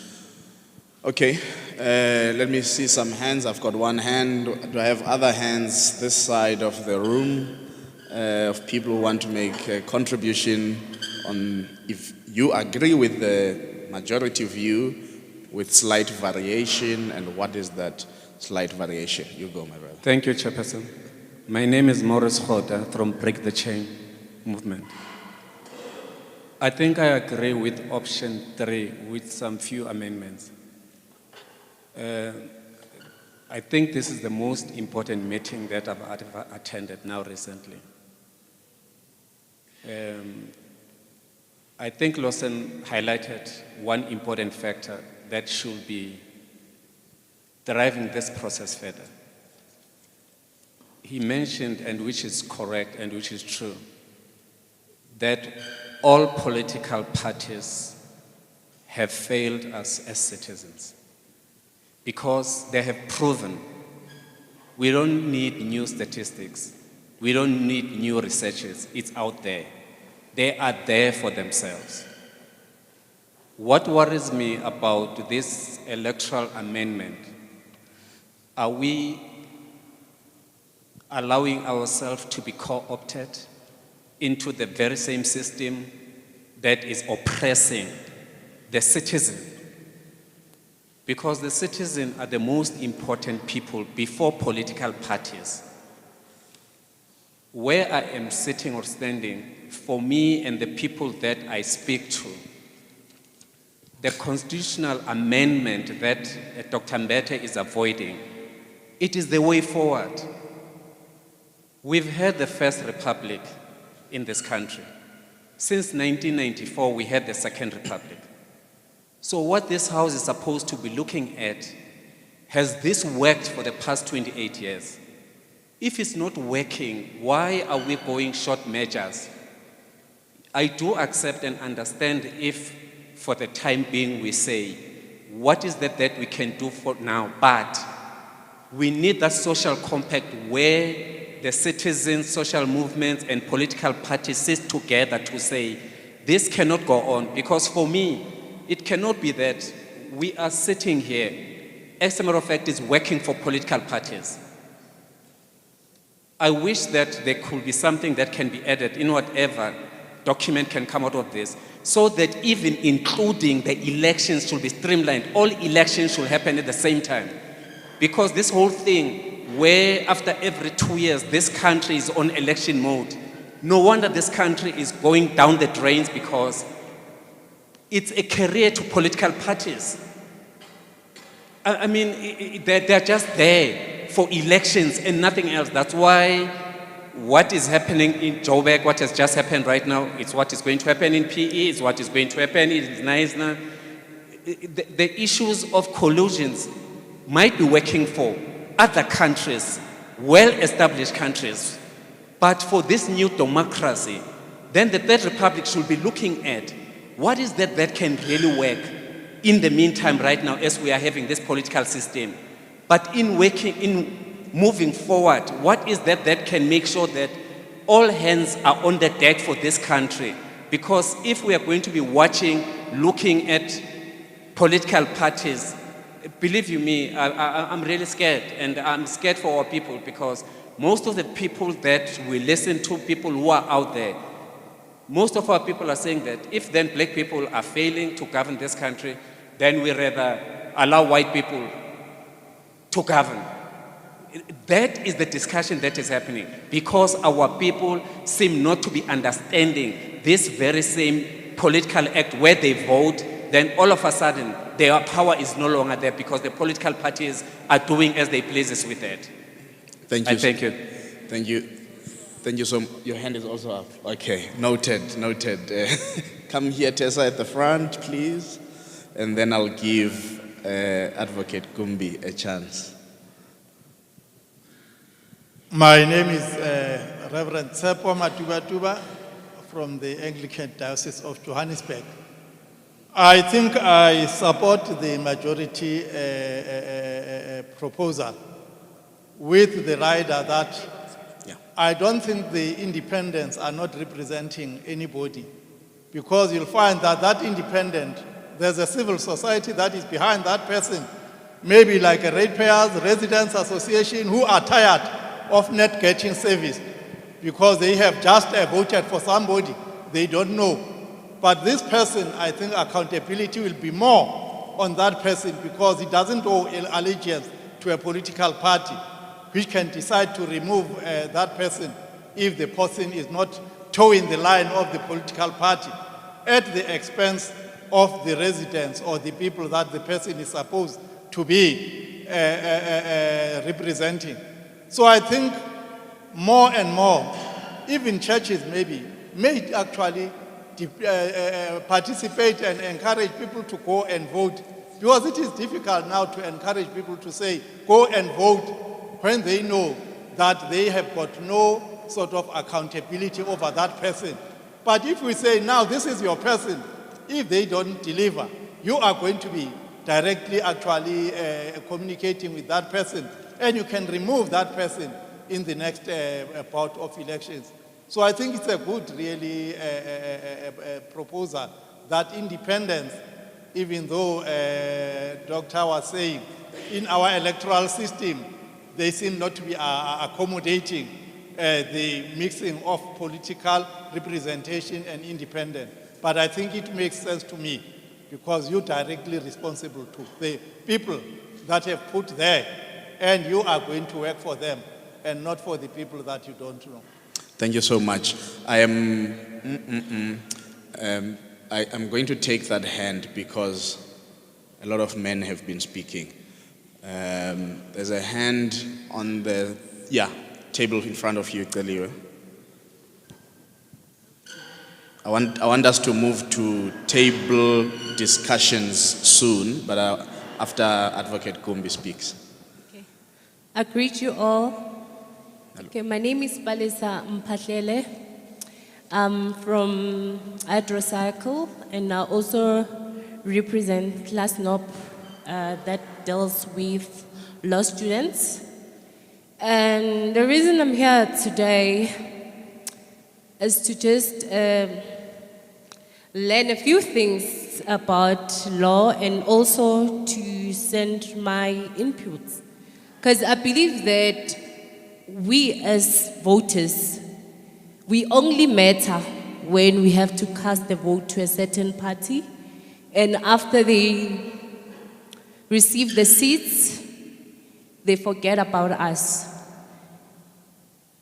C: Okay, let me see some hands. I've got one hand. Do I have other hands this side of the room of people who want to make a contribution on if you agree with the majority view with slight variation, and what is that slight variation? You go, my brother.
I: Thank you, Chairperson. My name is Morris Khota from Break the Chain movement. I think I agree with option 3 with some few amendments. I think this is the most important meeting that I've attended now recently. I think Lawson highlighted one important factor that should be driving this process further. He mentioned, and which is correct and which is true, that all political parties have failed us as citizens because they have proven we don't need new statistics, we don't need new researches, it's out there. They are there for themselves. What worries me about this electoral amendment, are we allowing ourselves to be co-opted into the very same system that is oppressing the citizen? Because the citizen are the most important people before political parties. Where I am sitting or standing, for me and the people that I speak to, the constitutional amendment that Dr. Mbete is avoiding It is the way forward. We've had the first republic in this country. Since 1994, we had the second republic. So what this house is supposed to be looking at, has this worked for the past 28 years? If it's not working, why are we going short measures? I do accept and understand if for the time being we say, what is that we can do for now? But we need that social compact where the citizens, social movements, and political parties sit together to say, this cannot go on. Because for me, it cannot be that we are sitting here, as a matter of fact, is working for political parties. I wish that there could be something that can be added in whatever document can come out of this, so that even including the elections should be streamlined. All elections should happen at the same time. Because this whole thing, where after every 2 years, this country is on election mode, no wonder this country is going down the drains, because it's a career to political parties. I mean, they're just there for elections and nothing else. That's why what is happening in Joburg, what has just happened right now, it's what is going to happen in PE, it's what is going to happen in Naisna. The issues of collusions might be working for other countries, well-established countries. But for this new democracy, then the Third Republic should be looking at what is that can really work in the meantime right now as we are having this political system. But in moving forward, what is that can make sure that all hands are on the deck for this country? Because if we are going to be looking at political parties, believe you me, I'm really scared, and I'm scared for our people, because most of the people that we listen to, people who are out there, most of our people are saying that if then black people are failing to govern this country, then we rather allow white people to govern. That is the discussion that is happening, because our people seem not to be understanding this very same political act where they vote, then all of a sudden their power is no longer there because the political parties are doing as they please with that.
C: Thank you.
I: Thank you.
C: Thank you. Thank you so much. Your hand is also up. Okay, noted. Come here, Tessa, at the front, please. And then I'll give Advocate Kumbi a chance.
J: My name is Reverend Tsepo Matuba from the Anglican Diocese of Johannesburg. I think I support the majority proposal with the rider that I don't think the independents are not representing anybody, because you'll find that independent, there's a civil society that is behind that person, maybe like a ratepayers, residents association, who are tired of not getting service because they have just voted for somebody they don't know. But this person, I think accountability will be more on that person, because he doesn't owe allegiance to a political party, which can decide to remove that person if the person is not towing the line of the political party at the expense of the residents or the people that the person is supposed to be representing. So I think more and more, even churches maybe, may actually participate and encourage people to go and vote, because it is difficult now to encourage people to say, go and vote, when they know that they have got no sort of accountability over that person. But if we say, now this is your person, if they don't deliver, you are going to be directly actually communicating with that person, and you can remove that person in the next part of elections. So I think it's a good, really, proposal that independence, even though Dr. was saying, in our electoral system, they seem not to be accommodating the mixing of political representation and independence. But I think it makes sense to me, because you're directly responsible to the people that have put there, and you are going to work for them and not for the people that you don't know.
C: Thank you so much. I am going to take that hand because a lot of men have been speaking. There's a hand on the table in front of you, Celiwe. I want us to move to table discussions soon, but after Advocate Kumbi speaks.
K: Okay. I greet you all. Okay, my name is Balisa Mpatlele. I'm from Hydrocycle, and I also represent Class NOP that deals with law students. And the reason I'm here today is to just learn a few things about law and also to send my inputs. Because I believe that we as voters, we only matter when we have to cast the vote to a certain party, and after they receive the seats, they forget about us.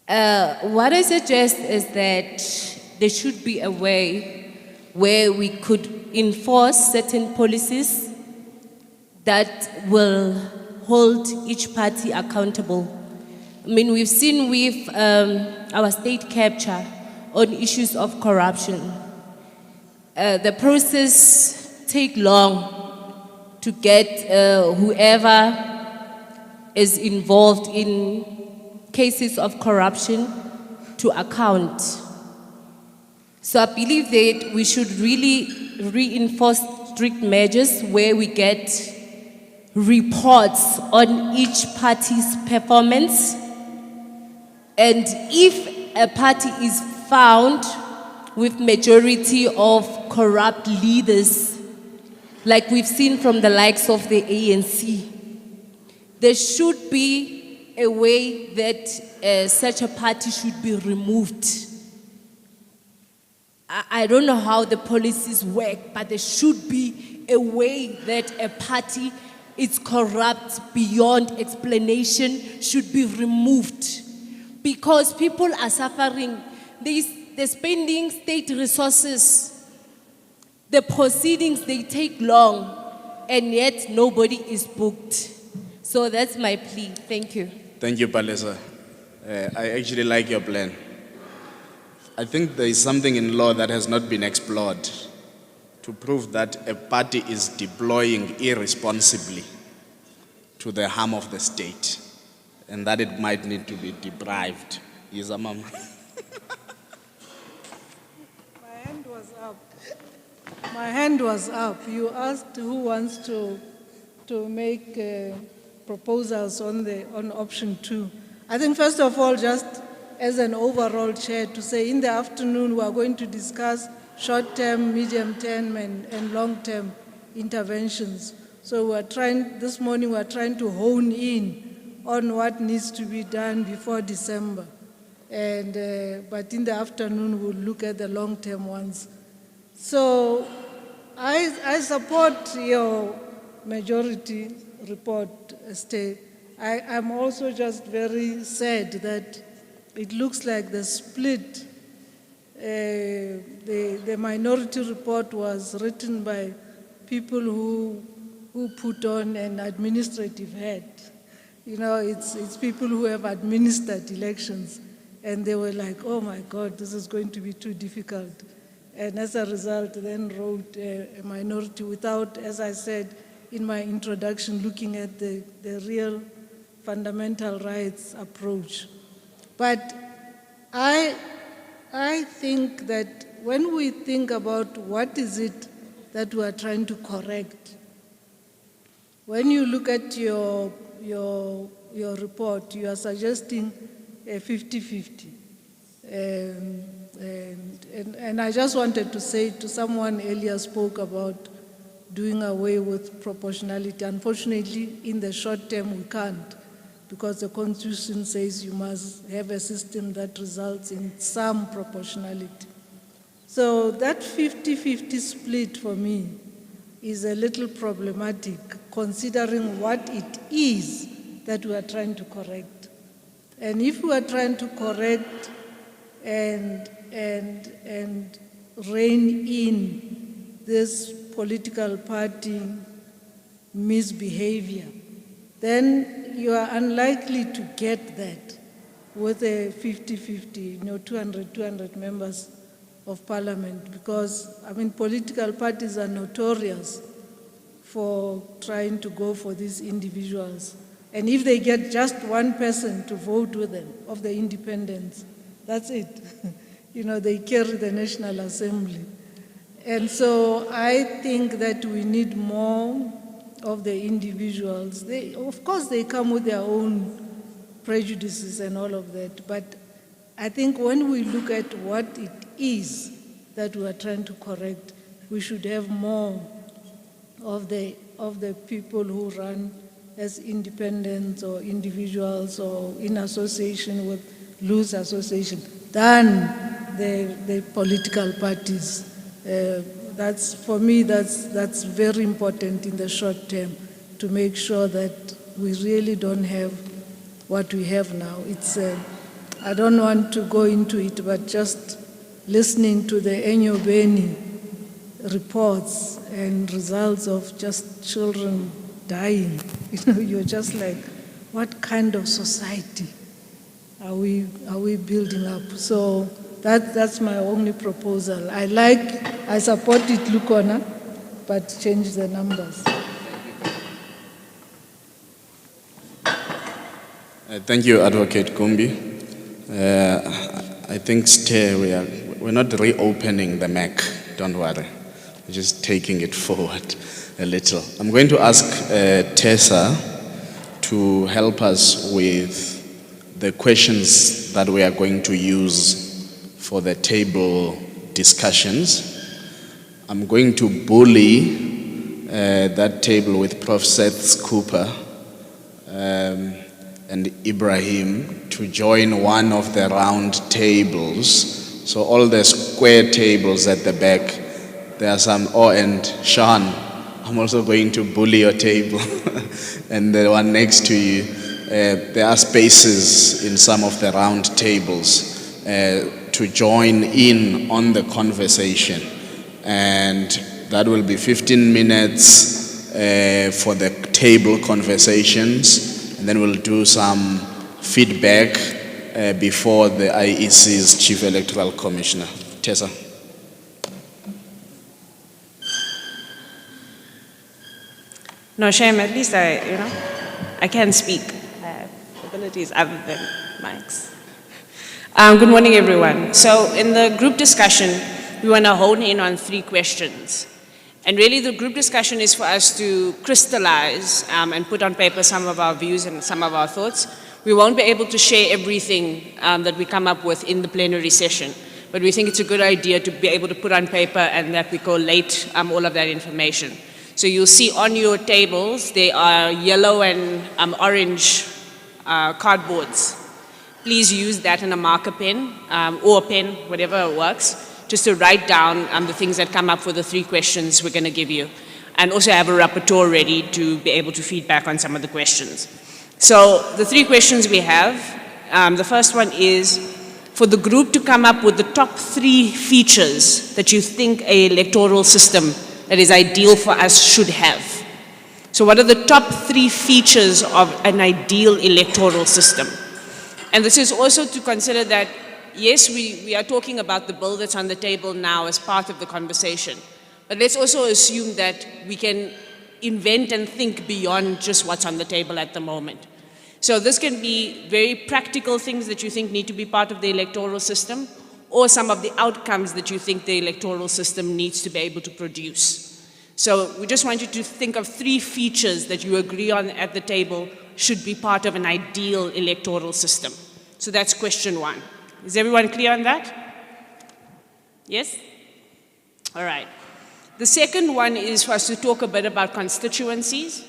K: What I suggest is that there should be a way where we could enforce certain policies that will hold each party accountable. I mean, we've seen with our state capture on issues of corruption. The process take long to get whoever is involved in cases of corruption to account. So I believe that we should really reinforce strict measures where we get reports on each party's performance. And if a party is found with majority of corrupt leaders, like we've seen from the likes of the ANC, there should be a way that such a party should be removed. I don't know how the policies work, but there should be a way that a party is corrupt beyond explanation should be removed. Because people are suffering. They're spending state resources. The proceedings, they take long, and yet nobody is booked. So that's my plea. Thank you.
C: Thank you, Palesa. I actually like your plan. I think there is something in law that has not been explored to prove that a party is deploying irresponsibly to the harm of the state, and that it might need to be deprived. Yes, Mama.
B: My hand was up. You asked who wants to make proposals on option 2. I think first of all, just as an overall chair, to say in the afternoon we are going to discuss short-term, medium-term, and long-term interventions. So this morning we are trying to hone in on what needs to be done before December. But in the afternoon we'll look at the long-term ones. So I support your majority report, Stay. I'm also just very sad that it looks like the split, the minority report was written by people who put on an administrative head. You know, it's people who have administered elections, and they were like, oh my God, this is going to be too difficult. And as a result, then wrote a minority without, as I said in my introduction, looking at the real fundamental rights approach. But I think that when we think about what is it that we are trying to correct, when you look at your report, you are suggesting a 50-50. And I just wanted to say to someone earlier spoke about doing away with proportionality. Unfortunately, in the short term, we can't, because the Constitution says you must have a system that results in some proportionality. So that 50-50 split for me is a little problematic, considering what it is that we are trying to correct. And if we are trying to correct and rein in this political party misbehavior, then you are unlikely to get that with a 50-50, 200 members of parliament, because, political parties are notorious for trying to go for these individuals. And if they get just one person to vote with them, of the independents, that's it. They carry the National Assembly. And so I think that we need more of the individuals. Of course, they come with their own prejudices and all of that, but I think when we look at what it is that we are trying to correct, we should have more of the people who run as independents or individuals or in association with loose association than the political parties. For me, that's very important in the short term, to make sure that we really don't have what we have now. I don't want to go into it, but just listening to the Enyobeni reports and results of just children dying, you're just like, what kind of society are we building up? So that's my only proposal. I support it, Lukona, but change the numbers.
C: Thank you, Advocate Kumbi. I think we're not reopening the MAC, don't worry. We're just taking it forward a little. I'm going to ask Tessa to help us with the questions that we are going to use for the table discussions. I'm going to bully that table with Prof. Seth Cooper and Ibrahim to join one of the round tables. So all the square tables at the back, there are some, and Sean, I'm also going to bully your table. And the one next to you, there are spaces in some of the round tables to join in on the conversation. And that will be 15 minutes for the table conversations. And then we'll do some feedback before the IEC's Chief Electoral Commissioner. Tessa.
L: No shame, at least I can speak. I have abilities other than mics. Good morning, everyone. So in the group discussion, we want to hone in on 3 questions. And really the group discussion is for us to crystallize and put on paper some of our views and some of our thoughts. We won't be able to share everything that we come up with in the plenary session, but we think it's a good idea to be able to put on paper and that we collate all of that information. So you'll see on your tables, there are yellow and orange cardboards. Please use that in a marker pen or a pen, whatever works, just to write down the things that come up for the 3 questions we're going to give you. And also have a rapporteur ready to be able to feed back on some of the questions. So the 3 questions we have, the first one is for the group to come up with the top 3 features that you think an electoral system that is ideal for us should have. So what are the top 3 features of an ideal electoral system? And this is also to consider that yes, we are talking about the bill that's on the table now as part of the conversation, but let's also assume that we can invent and think beyond just what's on the table at the moment. So this can be very practical things that you think need to be part of the electoral system, or some of the outcomes that you think the electoral system needs to be able to produce. So we just want you to think of 3 features that you agree on at the table should be part of an ideal electoral system. So that's question 1. Is everyone clear on that? Yes? All right. The second one is for us to talk a bit about constituencies.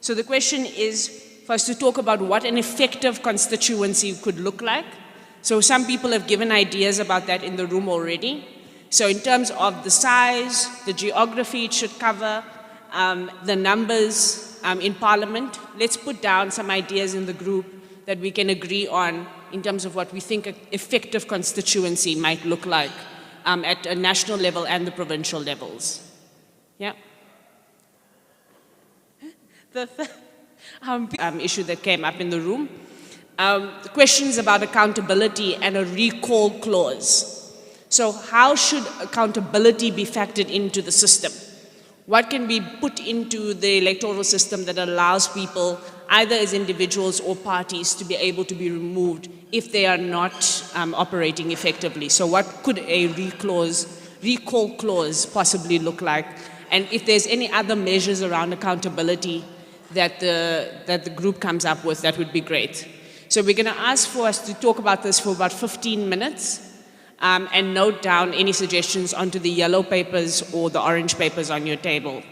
L: So the question is for us to talk about what an effective constituency could look like. So some people have given ideas about that in the room already. So in terms of the size, the geography it should cover, the numbers in Parliament, let's put down some ideas in the group that we can agree on in terms of what we think an effective constituency might look like at a national level and the provincial levels. Yeah. issue that came up in the room. Questions about accountability and a recall clause. So how should accountability be factored into the system? What can be put into the electoral system that allows people, either as individuals or parties, to be able to be removed if they are not operating effectively? So what could a recall clause possibly look like? And if there's any other measures around accountability that the group comes up with, that would be great. So we're going to ask for us to talk about this for about 15 minutes. And note down any suggestions onto the yellow papers or the orange papers on your table.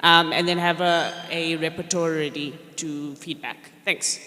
L: And then have a repertoire ready to feedback. Thanks.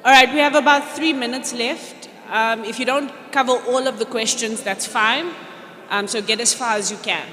L: All right, we have about 3 minutes left. If you don't cover all of the questions, that's fine. So get as far as you can.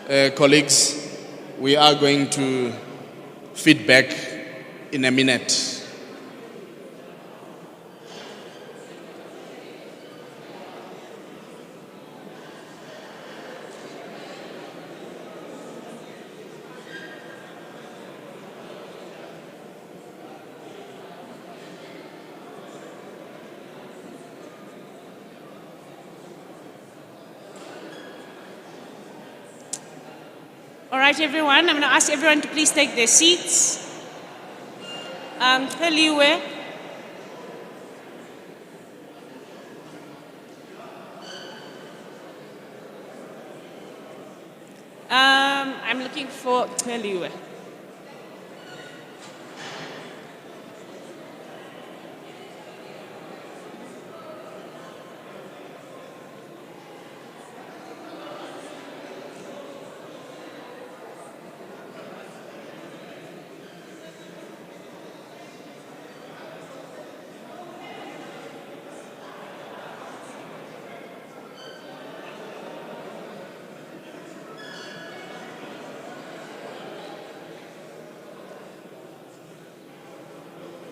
C: Colleagues, we are going to feedback in a minute.
L: All right, everyone, I'm going to ask everyone to please take their seats. Kheliwe. I'm looking for Kheliwe.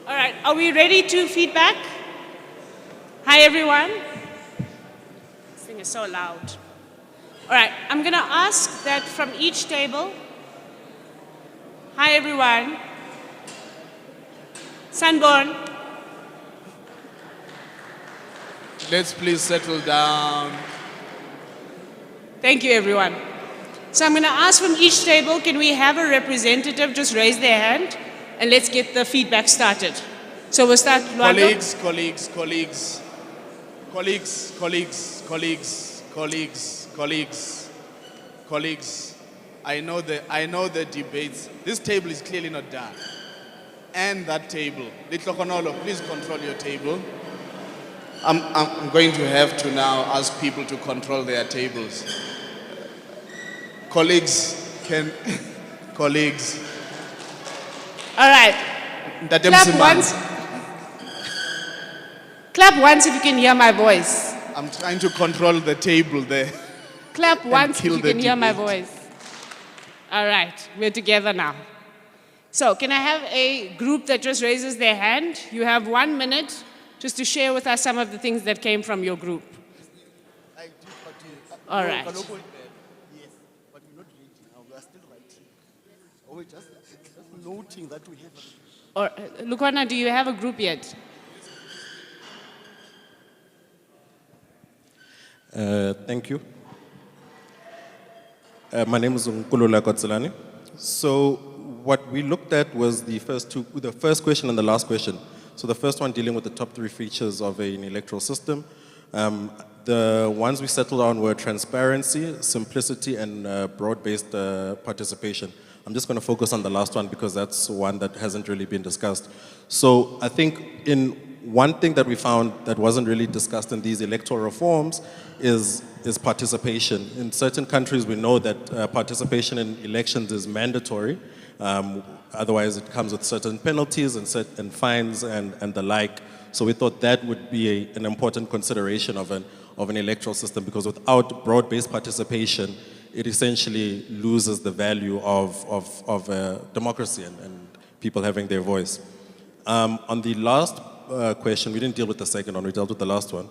L: All right, are we ready to feedback? Hi, everyone. This thing is so loud. All right, I'm going to ask that from each table. Hi, everyone. Sanborn.
C: Let's please settle down.
L: Thank you, everyone. So I'm going to ask from each table, can we have a representative just raise their hand? And let's get the feedback started. So we'll start, Lwando.
C: Colleagues. I know the debates. This table is clearly not done. And that table. Litlokonolo, please control your table. I'm going to have to now ask people to control their tables. Colleagues.
L: All right. Clap once if you can hear my voice.
C: I'm trying to control the table there.
L: Clap once if you can hear my
C: debate.
L: voice. All right, we're together now. So can I have a group that just raises their hand? You have 1 minute just to share with us some of the things that came from your group. All right.
M: Yes, but we're not ready now. We are still writing. We're just noting that we have.
L: Or, Lukwana, do you have a group yet?
E: Thank you. My name is Nkulula Kotzelani. So what we looked at was the first question and the last question. So the first one dealing with the top 3 features of an electoral system. The ones we settled on were transparency, simplicity, and broad-based participation. I'm just going to focus on the last one because that's one that hasn't really been discussed. So I think one thing that we found that wasn't really discussed in these electoral reforms is participation. In certain countries, we know that participation in elections is mandatory. Otherwise, it comes with certain penalties and fines and the like. So we thought that would be an important consideration of an electoral system, because without broad-based participation, it essentially loses the value of democracy and people having their voice. On the last question, we didn't deal with the second one, we dealt with the last one.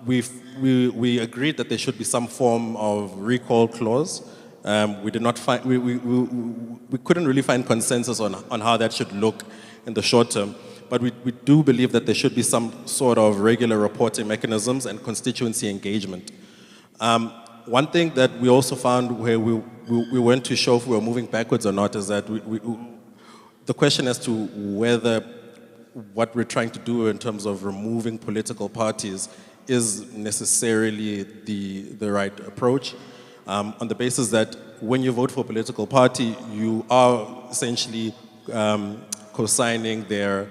E: We agreed that there should be some form of recall clause. We did not find, we couldn't really find consensus on how that should look in the short term, but we do believe that there should be some sort of regular reporting mechanisms and constituency engagement. One thing that we also found where we weren't too sure if we were moving backwards or not is that the question as to whether what we're trying to do in terms of removing political parties is necessarily the right approach, on the basis that when you vote for a political party, you are essentially co-signing their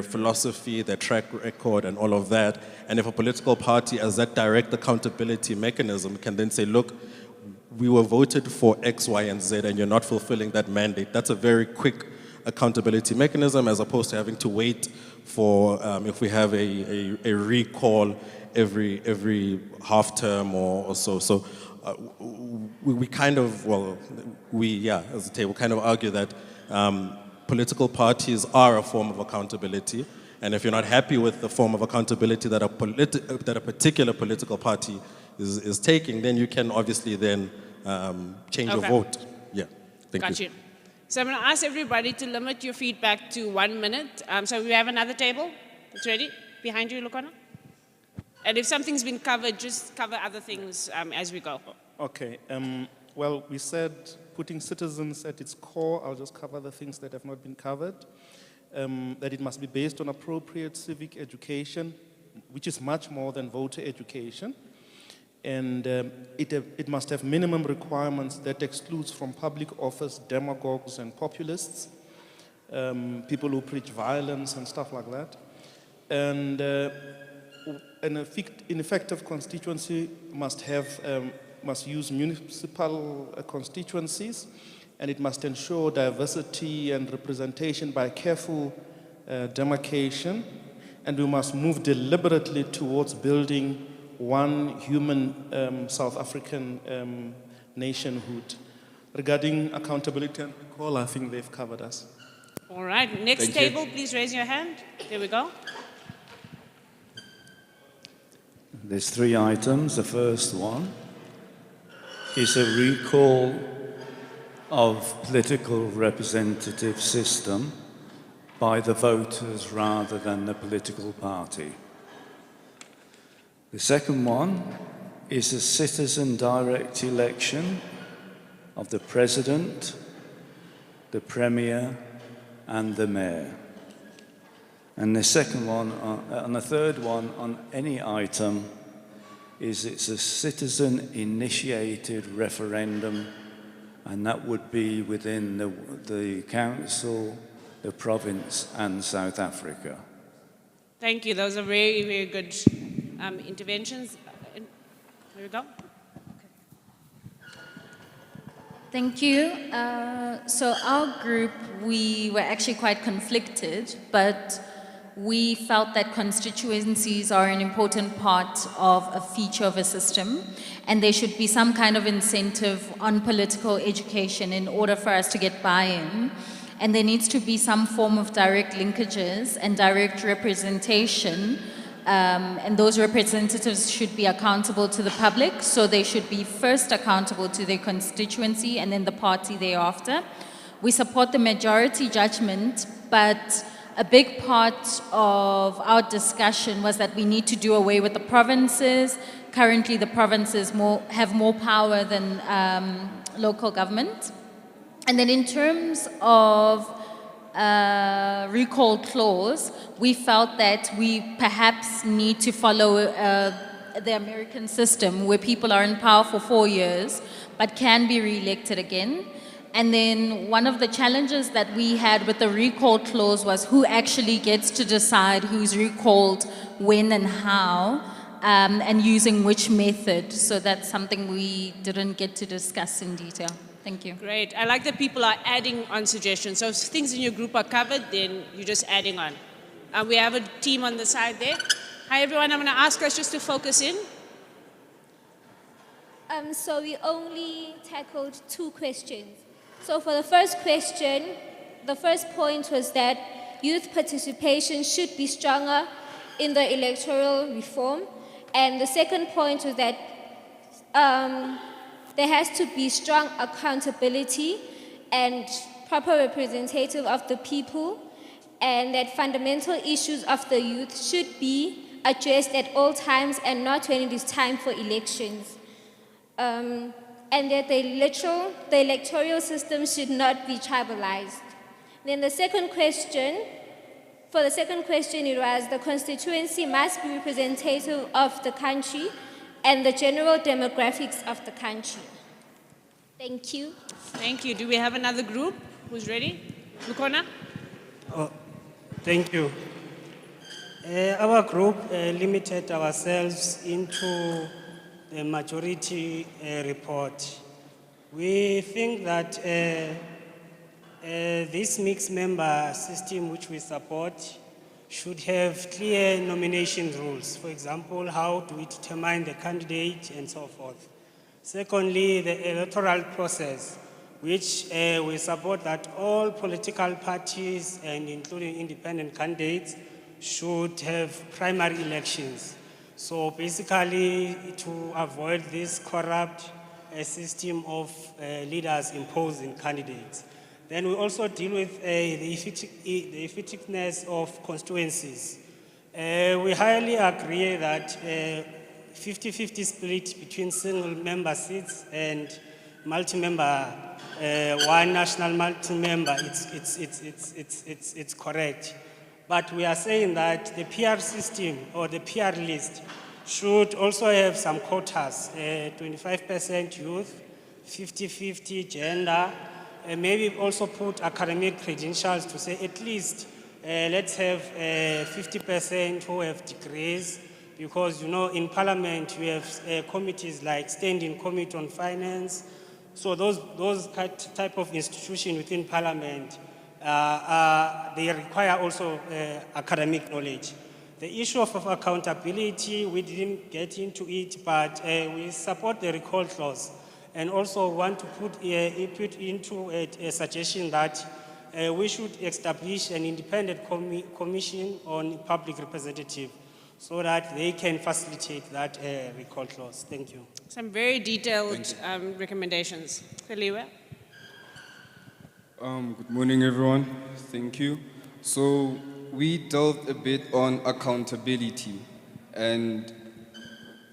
E: philosophy, their track record, and all of that. And if a political party, as that direct accountability mechanism, can then say, look, we were voted for X, Y, and Z, and you're not fulfilling that mandate, that's a very quick accountability mechanism, as opposed to having to wait for, if we have a recall every half term or so. So
N: we kind of, well, as a table, kind of argue that political parties are a form of accountability. And if you're not happy with the form of accountability that a particular political party is taking, then you can obviously then change your vote. Yeah, thank you.
L: So I'm going to ask everybody to limit your feedback to 1 minute. So we have another table. It's ready? Behind you, Lukona. And if something's been covered, just cover other things as we go.
O: Okay. Well, we said putting citizens at its core. I'll just cover the things that have not been covered. That it must be based on appropriate civic education, which is much more than voter education. And it must have minimum requirements that excludes from public office demagogues and populists, people who preach violence and stuff like that. And an effective constituency must use municipal constituencies, and it must ensure diversity and representation by careful demarcation, and we must move deliberately towards building one human South African nationhood. Regarding accountability and recall, I think they've covered us.
L: All right, next table, please raise your hand. There we go.
H: There's 3 items. The first one is a recall of political representative system by the voters rather than the political party. The second one is a citizen direct election of the president, the premier, and the mayor. And the second one, and the third one on any item it's a citizen-initiated referendum, and that would be within the council, the province, and South Africa.
L: Thank you. Those are very, very good interventions. Here we go.
P: Thank you. So our group, we were actually quite conflicted, but we felt that constituencies are an important part of a feature of a system, and there should be some kind of incentive on political education in order for us to get buy-in. And there needs to be some form of direct linkages and direct representation, and those representatives should be accountable to the public, so they should be first accountable to their constituency and then the party thereafter. We support the majority judgment, but a big part of our discussion was that we need to do away with the provinces. Currently, the provinces have more power than local government. And then in terms of recall clause, we felt that we perhaps need to follow the American system where people are in power for 4 years but can be re-elected again. And then one of the challenges that we had with the recall clause was who actually gets to decide who's recalled, when and how, and using which method. So that's something we didn't get to discuss in detail. Thank you.
L: Great. I like that people are adding on suggestions. So if things in your group are covered, then you're just adding on. We have a team on the side there. Hi, everyone. I'm going to ask us just to focus in.
Q: So we only tackled 2 questions. So for the first question, the first point was that youth participation should be stronger in the electoral reform. And the second point was that there has to be strong accountability and proper representative of the people, and that fundamental issues of the youth should be addressed at all times and not when it is time for elections. And that the electoral system should not be tribalized. Then the second question, for the second question, it was the constituency must be representative of the country and the general demographics of the country. Thank you.
L: Thank you. Do we have another group who's ready? Lukona?
R: Thank you. Our group limited ourselves into the majority report. We think that this mixed member system which we support should have clear nomination rules. For example, how do we determine the candidate and so forth. Secondly, the electoral process, which we support that all political parties and including independent candidates should have primary elections. So basically, to avoid this corrupt system of leaders imposing candidates. Then we also deal with the effectiveness of constituencies. We highly agree that 50-50 split between single member seats and multi-member, one national multi-member, it's correct. But we are saying that the PR system or the PR list should also have some quotas, 25% youth, 50-50 gender, and maybe also put academic credentials to say at least let's have 50% who have degrees, because you know in Parliament we have committees like Standing Committee on Finance. So those type of institutions within Parliament, they require also academic knowledge. The issue of accountability, we didn't get into it, but we support the recall clause, and also want to put into a suggestion that we should establish an independent commission on public representative so that they can facilitate that recall clause. Thank you.
L: Some very detailed recommendations. Khaliwa?
S: Good morning, everyone. Thank you. So we delved a bit on accountability. And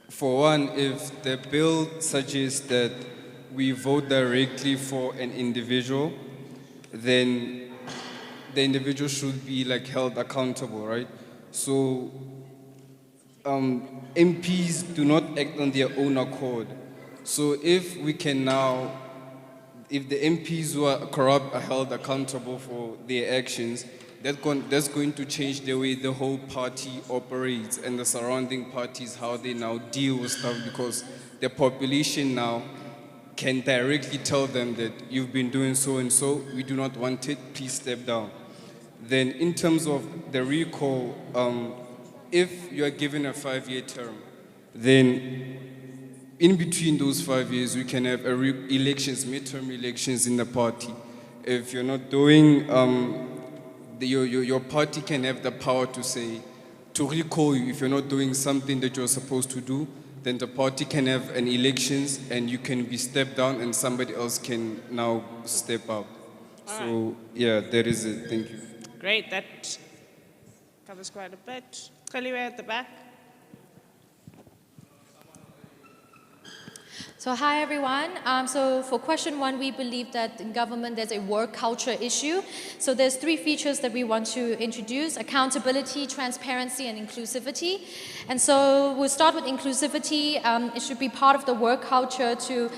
S: for one, if the bill suggests that we vote directly for an individual, then the individual should be like held accountable, right? So MPs do not act on their own accord. So if we can now, if the MPs who are corrupt are held accountable for their actions, that's going to change the way the whole party operates and the surrounding parties, how they now deal with stuff, because the population now can directly tell them that you've been doing so and so, we do not want it, please step down. Then in terms of the recall, if you are given a 5-year term, then in between those 5 years, we can have elections, midterm elections in the party. If you're not doing, your party can have the power to say, to recall you if you're not doing something that you're supposed to do, then the party can have an elections and you can be stepped down and somebody else can now step up. So yeah, that is it. Thank you.
L: Great, that covers quite a bit. Khaliwa at the back.
P: So hi everyone. So for question one, we believe that in government there's a work culture issue. So there's 3 features that we want to introduce: accountability, transparency, and inclusivity. And so we'll start with inclusivity. It should be part of the work culture to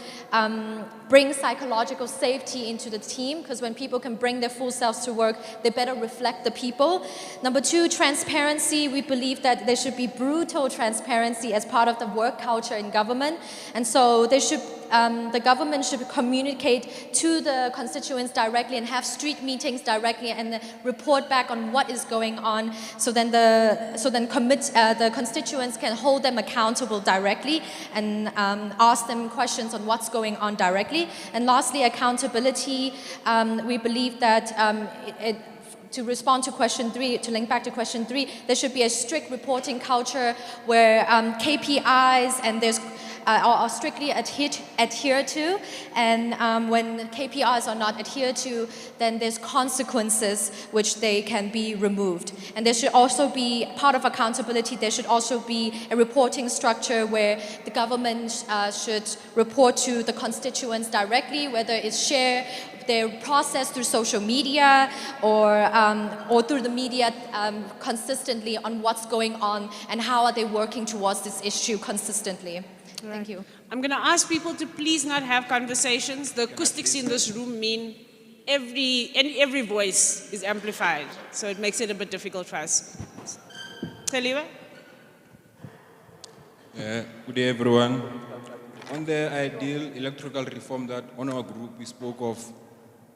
P: bring psychological safety into the team, because when people can bring their full selves to work, they better reflect the people. Number 2, transparency. We believe that there should be brutal transparency as part of the work culture in government. And so the government should communicate to the constituents directly and have street meetings directly and report back on what is going on. So then the constituents can hold them accountable directly and ask them questions on what's going on directly. And lastly, accountability. We believe that to respond to question 3, to link back to question 3, there should be a strict reporting culture where KPIs and are strictly adhered to, and when KPIs are not adhered to, then there's consequences which they can be removed. And there should also be, part of accountability, there should also be a reporting structure where the government should report to the constituents directly, whether it's share their process through social media or through the media consistently on what's going on and how are they working towards this issue consistently. Thank you.
L: I'm going to ask people to please not have conversations. The acoustics in this room mean every voice is amplified, so it makes it a bit difficult for us. Khaliwa?
T: Good day, everyone. On the ideal electoral reform that on our group we spoke of,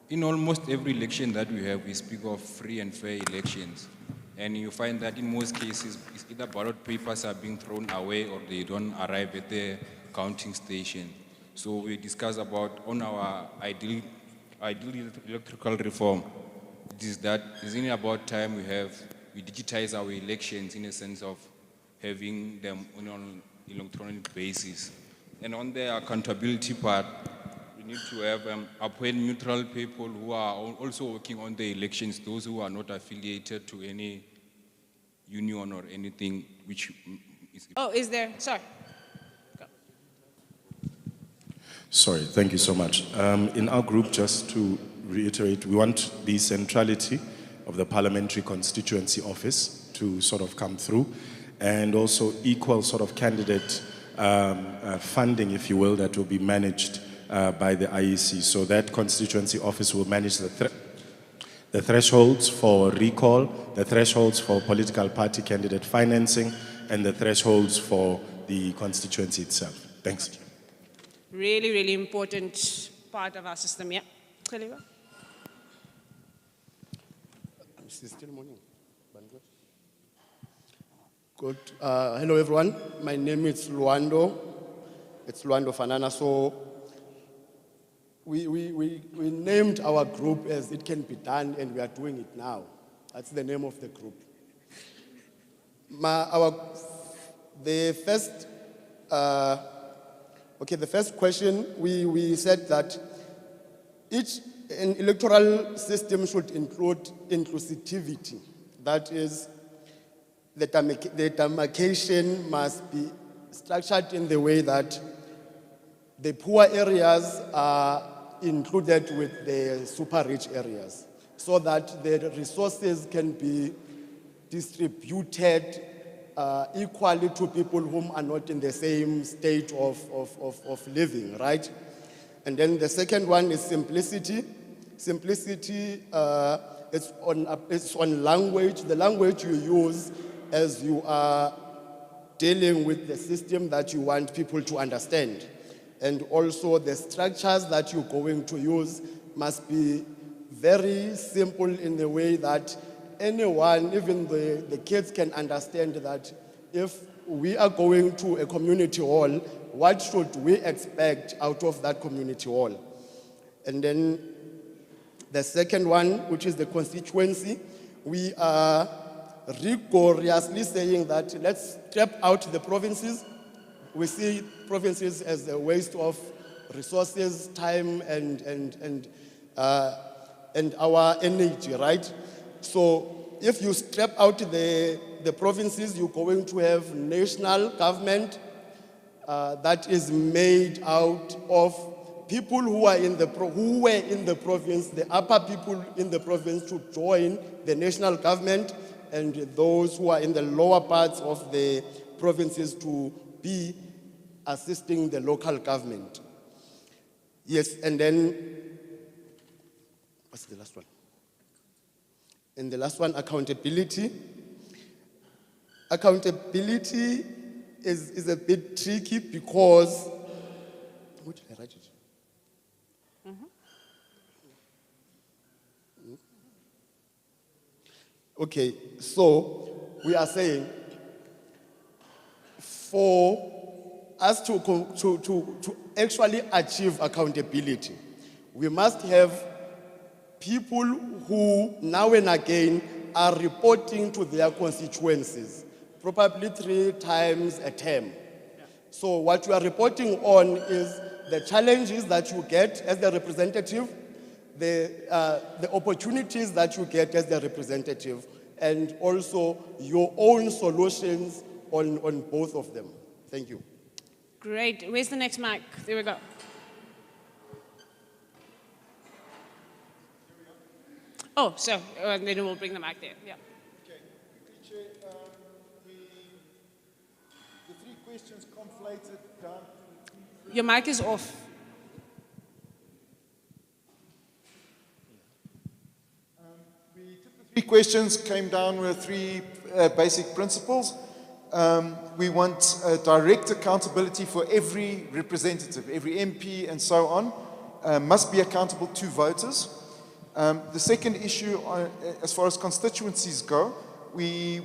T: in almost every election that we have, we speak of free and fair elections. And you find that in most cases, either ballot papers are being thrown away or they don't arrive at the counting station. So we discuss about on our ideal electoral reform. It is that isn't it about time we digitize our elections in a sense of having them on an electronic basis. And on the accountability part, we need to have appoint neutral people who are also working on the elections, those who are not affiliated to any union or anything which is...
L: Oh, is there? Sorry.
E: Sorry, thank you so much. In our group, just to reiterate, we want the centrality of the Parliamentary Constituency Office to sort of come through, and also equal sort of candidate funding, if you will, that will be managed by the IEC. So that constituency office will manage the thresholds for recall, the thresholds for political party candidate financing, and the thresholds for the constituency itself. Thanks.
L: Really, really important part of our system, yeah. Khalifa?
M: Still morning. Good. Hello, everyone. My name is Luando. It's Luando Fanana. So we named our group as It Can Be Done, and we are doing it now. That's the name of the group. The first question, we said that an electoral system should include inclusivity. That is, the demarcation must be structured in the way that the poor areas are included with the super rich areas, so that the resources can be distributed equally to people whom are not in the same state of living, right? And then the second one is simplicity. Simplicity, it's on language, the language you use as you are dealing with the system that you want people to understand. And also the structures that you're going to use must be very simple in the way that anyone, even the kids, can understand that if we are going to a community hall, what should we expect out of that community hall? And then the second one, which is the constituency, we are rigorously saying that let's strip out the provinces. We see provinces as a waste of resources, time, and our energy, right? So if you strip out the provinces, you're going to have national government that is made out of people who were in the province, the upper people in the province to join the national government, and those who are in the lower parts of the provinces to be assisting the local government. Yes, and then, what's the last one? And the last one, accountability. Accountability is a bit tricky because, where did I write it? Okay, so we are saying for us to actually achieve accountability, we must have people who now and again are reporting to their constituencies, probably 3 times a term. So what you are reporting on is the challenges that you get as the representative, the opportunities that you get as the representative, and also your own solutions on both of them. Thank you.
L: Great. Where's the next mic? There we go. Oh, so then we'll bring the mic there. Yeah.
F: Okay. Chair, the 3 questions conflated down.
L: Your mic is off.
F: We took the 3 questions, came down with 3 basic principles. We want direct accountability for every representative, every MP and so on, must be accountable to voters. The second issue, as far as constituencies go, we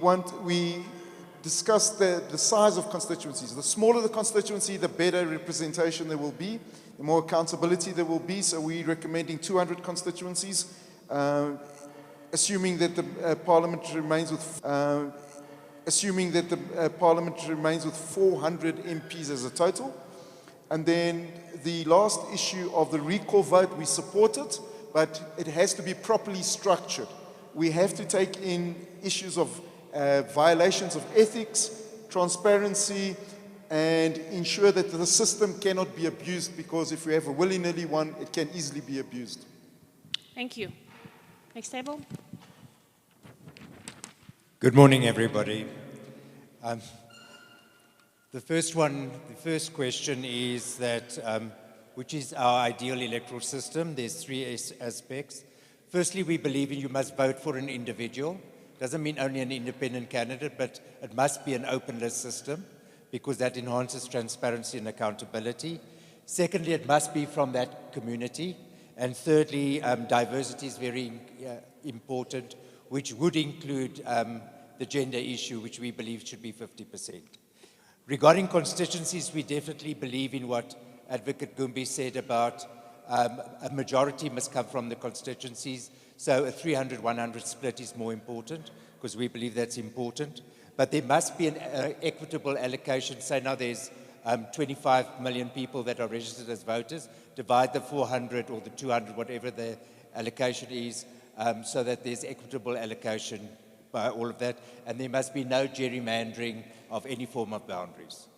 F: discussed the size of constituencies. The smaller the constituency, the better representation there will be, the more accountability there will be. So we're recommending 200 constituencies, assuming that the Parliament remains with 400 MPs as a total. And then the last issue of the recall vote, we support it, but it has to be properly structured. We have to take in issues of violations of ethics, transparency, and ensure that the system cannot be abused, because if we have a willy-nilly one, it can easily be abused.
L: Thank you. Next table.
U: Good morning, everybody. The first question is that, which is our ideal electoral system? There's three aspects. Firstly, we believe you must vote for an individual. Doesn't mean only an independent candidate, but it must be an open list system, because that enhances transparency and accountability. Secondly, it must be from that community. And thirdly, diversity is very important, which would include the gender issue, which we believe should be 50%. Regarding constituencies, we definitely believe in what Advocate Gumbi said about a majority must come from the constituencies. So a 300-100 split is more important, because we believe that's important. But there must be an equitable allocation. Say now there's 25 million people that are registered as voters. Divide the 400 or the 200, whatever the allocation is, so that there's equitable allocation by all of that. And there must be no gerrymandering of any form of boundaries.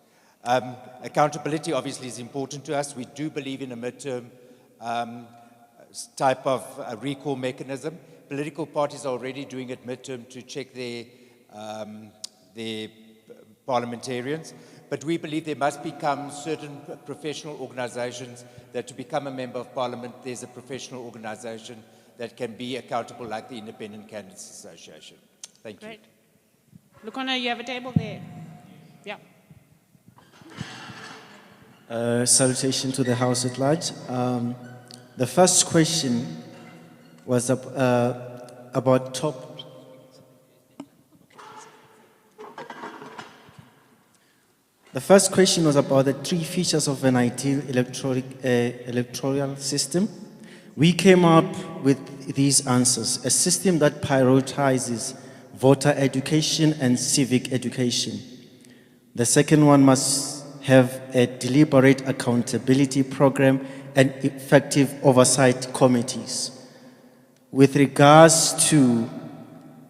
U: Accountability obviously is important to us. We do believe in a midterm type of recall mechanism. Political parties are already doing it midterm to check their parliamentarians. But we believe there must become certain professional organizations that to become a member of parliament, there's a professional organization that can be accountable, like the Independent Candidates Association. Thank you.
L: Great. Lukona, you have a table there. Yeah.
V: Salutation to the House at large. The first question was about top. The first question was about the three features of an ideal electoral system. We came up with these answers: a system that prioritizes voter education and civic education. The second one must have a deliberate accountability program and effective oversight committees. With regards to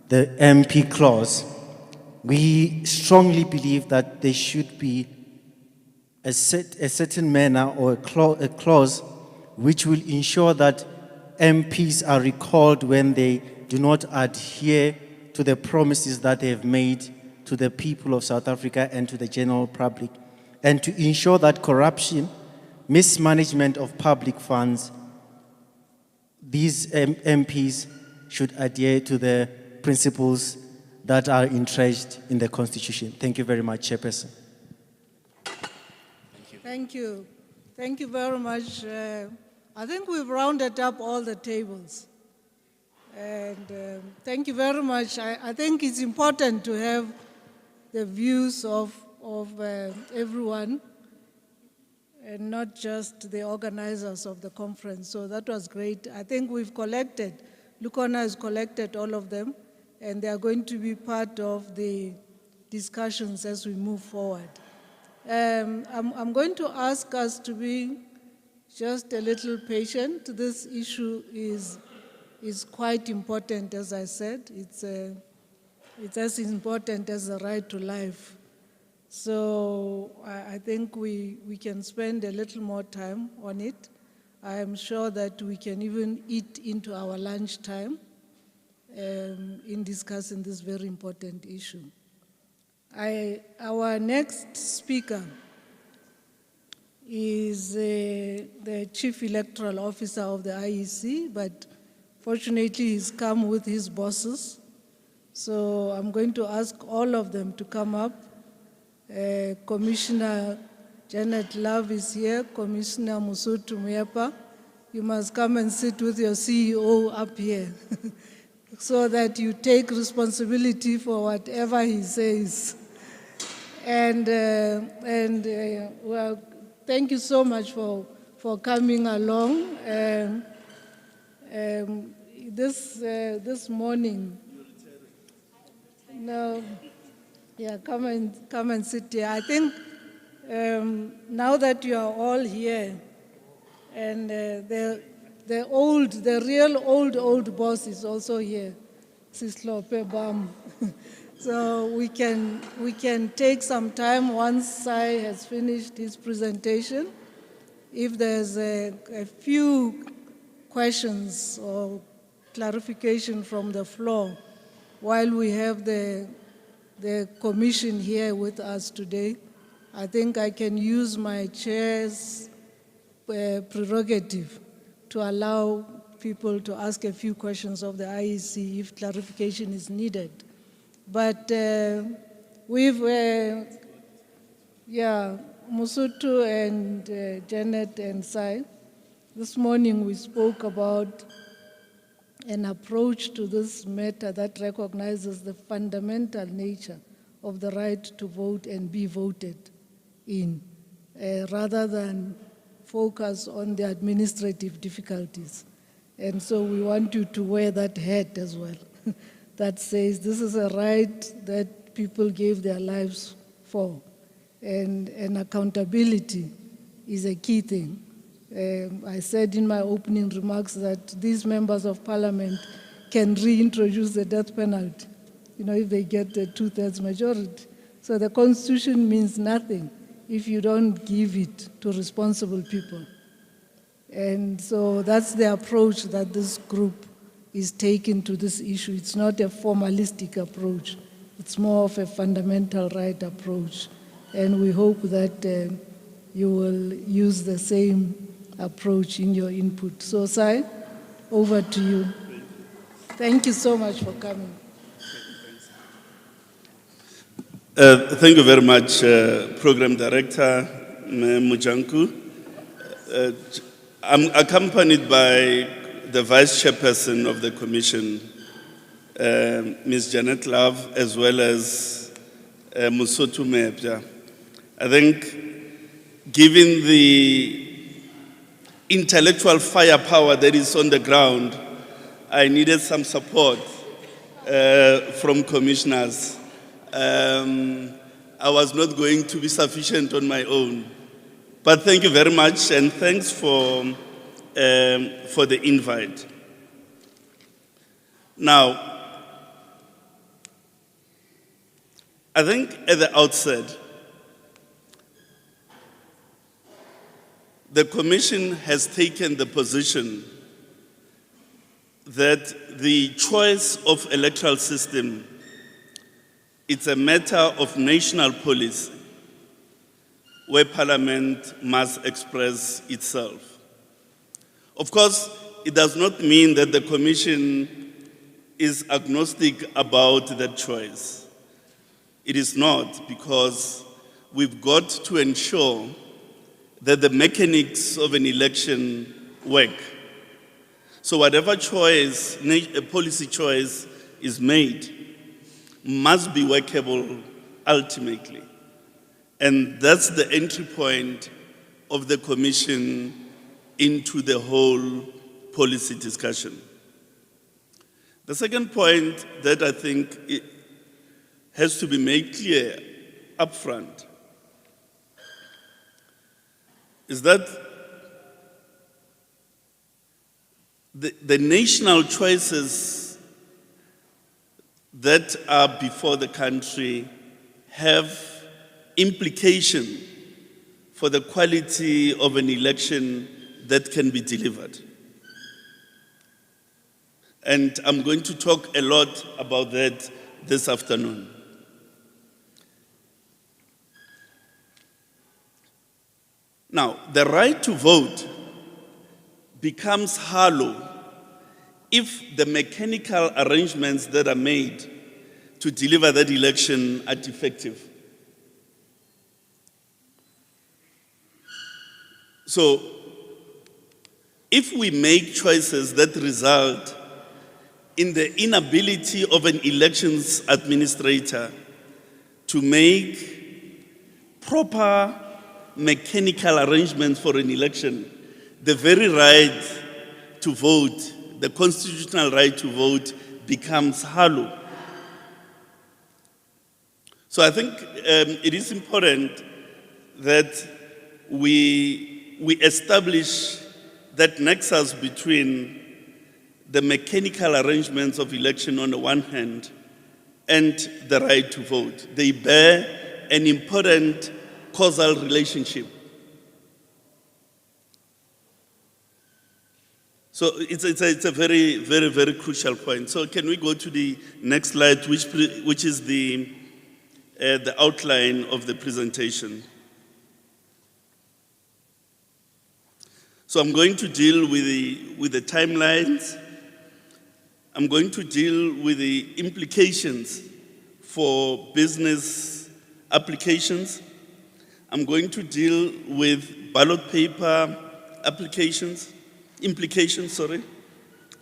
V: the MP clause, we strongly believe that there should be a certain manner or a clause which will ensure that MPs are recalled when they do not adhere to the promises that they have made to the people of South Africa and to the general public, and to ensure that corruption, mismanagement of public funds, these MPs should adhere to the principles that are entrenched in the Constitution. Thank you very much, Chairperson.
B: Thank you. Thank you very much. I think we've rounded up all the tables. And thank you very much. I think it's important to have the views of everyone and not just the organizers of the conference. So that was great. I think we've collected, Lukona has collected all of them, and they are going to be part of the discussions as we move forward. I'm going to ask us to be just a little patient. This issue is quite important, as I said. It's as important as the right to life. So I think we can spend a little more time on it. I am sure that we can even eat into our lunch time in discussing this very important issue. Our next speaker is the Chief Electoral Officer of the IEC, but fortunately he's come with his bosses. So I'm going to ask all of them to come up. Commissioner Janet Love is here, Commissioner Musutu Mwepa. You must come and sit with your CEO up here so that you take responsibility for whatever he says. Well, thank you so much for coming along. This morning, no, yeah, come and sit here. I think now that you are all here, and the real old boss is also here, Sislope Bam. So we can take some time once Sai has finished his presentation. If there's a few questions or clarification from the floor, while we have the commission here with us today, I think I can use my chair's prerogative to allow people to ask a few questions of the IEC if clarification is needed. But Musutu and Janet and Sai, this morning we spoke about an approach to this matter that recognizes the fundamental nature of the right to vote and be voted in, rather than focus on the administrative difficulties. And so we want you to wear that hat as well. That says this is a right that people gave their lives for, and accountability is a key thing. I said in my opening remarks that these members of parliament can reintroduce the death penalty, if they get a 2/3 majority. So the constitution means nothing if you don't give it to responsible people. And so that's the approach that this group is taking to this issue. It's not a formalistic approach. It's more of a fundamental right approach. And we hope that you will use the same approach in your input. So, Sai, over to you. Thank you so much for coming.
A: Thank you very much, Program Director Mujanku. I'm accompanied by the Vice Chairperson of the Commission, Ms. Janet Love, as well as Musotu Mepja. I think, given the intellectual firepower that is on the ground, I needed some support from commissioners. I was not going to be sufficient on my own. But thank you very much, and thanks for the invite. Now, I think at the outset, the Commission has taken the position that the choice of electoral system, it's a matter of national policy where Parliament must express itself. Of course, it does not mean that the Commission is agnostic about that choice. It is not, because we've got to ensure that the mechanics of an election work. So whatever choice, a policy choice is made, must be workable ultimately. And that's the entry point of the Commission into the whole policy discussion. The second point that I think has to be made clear up front is that the national choices that are before the country have implication for the quality of an election that can be delivered. And I'm going to talk a lot about that this afternoon. Now, the right to vote becomes hollow if the mechanical arrangements that are made to deliver that election are defective. So, if we make choices that result in the inability of an elections administrator to make proper mechanical arrangements for an election, the very right to vote, the constitutional right to vote, becomes hollow. So I think it is important that we establish that nexus between the mechanical arrangements of election on the one hand and the right to vote. They bear an important causal relationship. So it's a very, very, very crucial point. So can we go to the next slide, which is the outline of the presentation. So I'm going to deal with the timelines. I'm going to deal with the implications for business applications. I'm going to deal with ballot paper implications.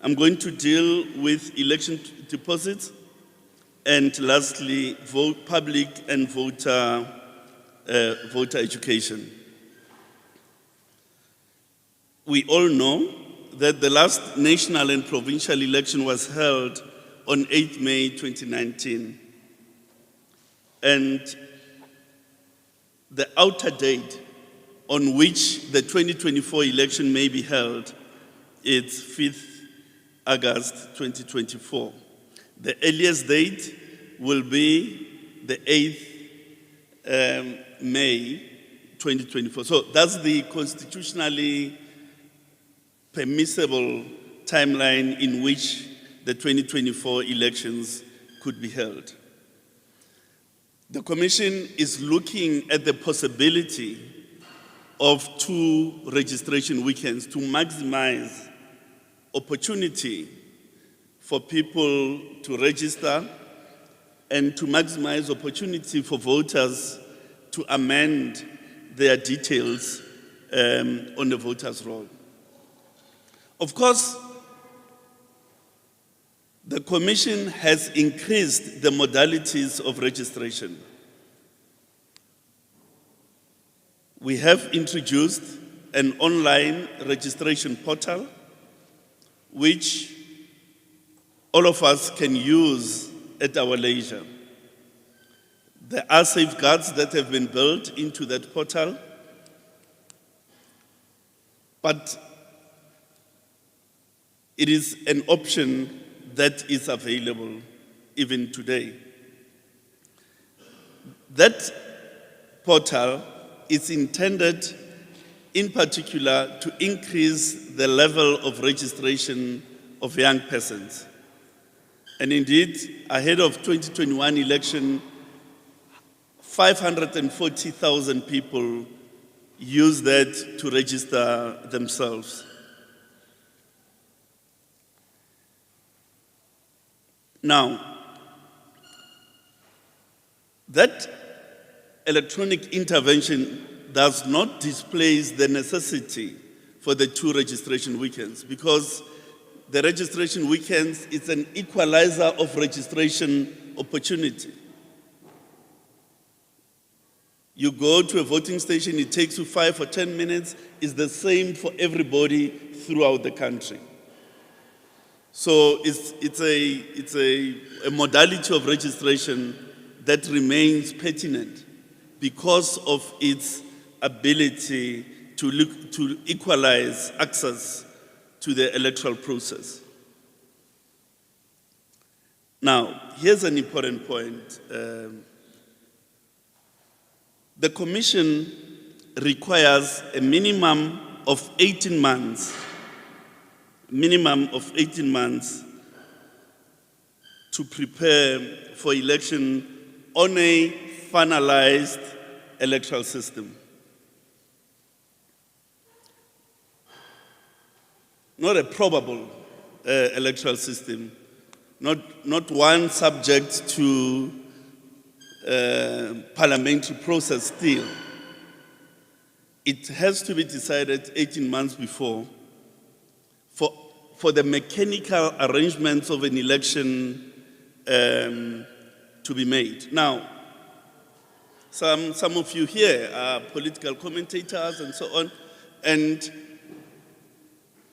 A: I'm going to deal with election deposits, and lastly, public and voter education. We all know that the last national and provincial election was held on 8 May 2019. And the outer date on which the 2024 election may be held is 5th August 2024. The earliest date will be the 8th May 2024. So that's the constitutionally permissible timeline in which the 2024 elections could be held. The Commission is looking at the possibility of 2 registration weekends to maximize opportunity for people to register and to maximize opportunity for voters to amend their details on the voters' roll. Of course, the Commission has increased the modalities of registration. We have introduced an online registration portal, which all of us can use at our leisure. There are safeguards that have been built into that portal, but it is an option that is available even today. That portal is intended in particular to increase the level of registration of young persons. And indeed, ahead of 2021 election, 540,000 people use that to register themselves. Now, that electronic intervention does not displace the necessity for the 2 registration weekends, because the registration weekends is an equalizer of registration opportunity. You go to a voting station, it takes you 5 or 10 minutes. It's the same for everybody throughout the country. So it's a modality of registration that remains pertinent because of its ability to equalize access to the electoral process. Now, here's an important point. The Commission requires a minimum of 18 months to prepare for election on a finalized electoral system. Not a probable electoral system, not one subject to parliamentary process still. It has to be decided 18 months before for the mechanical arrangements of an election to be made. Now, some of you here are political commentators and so on, and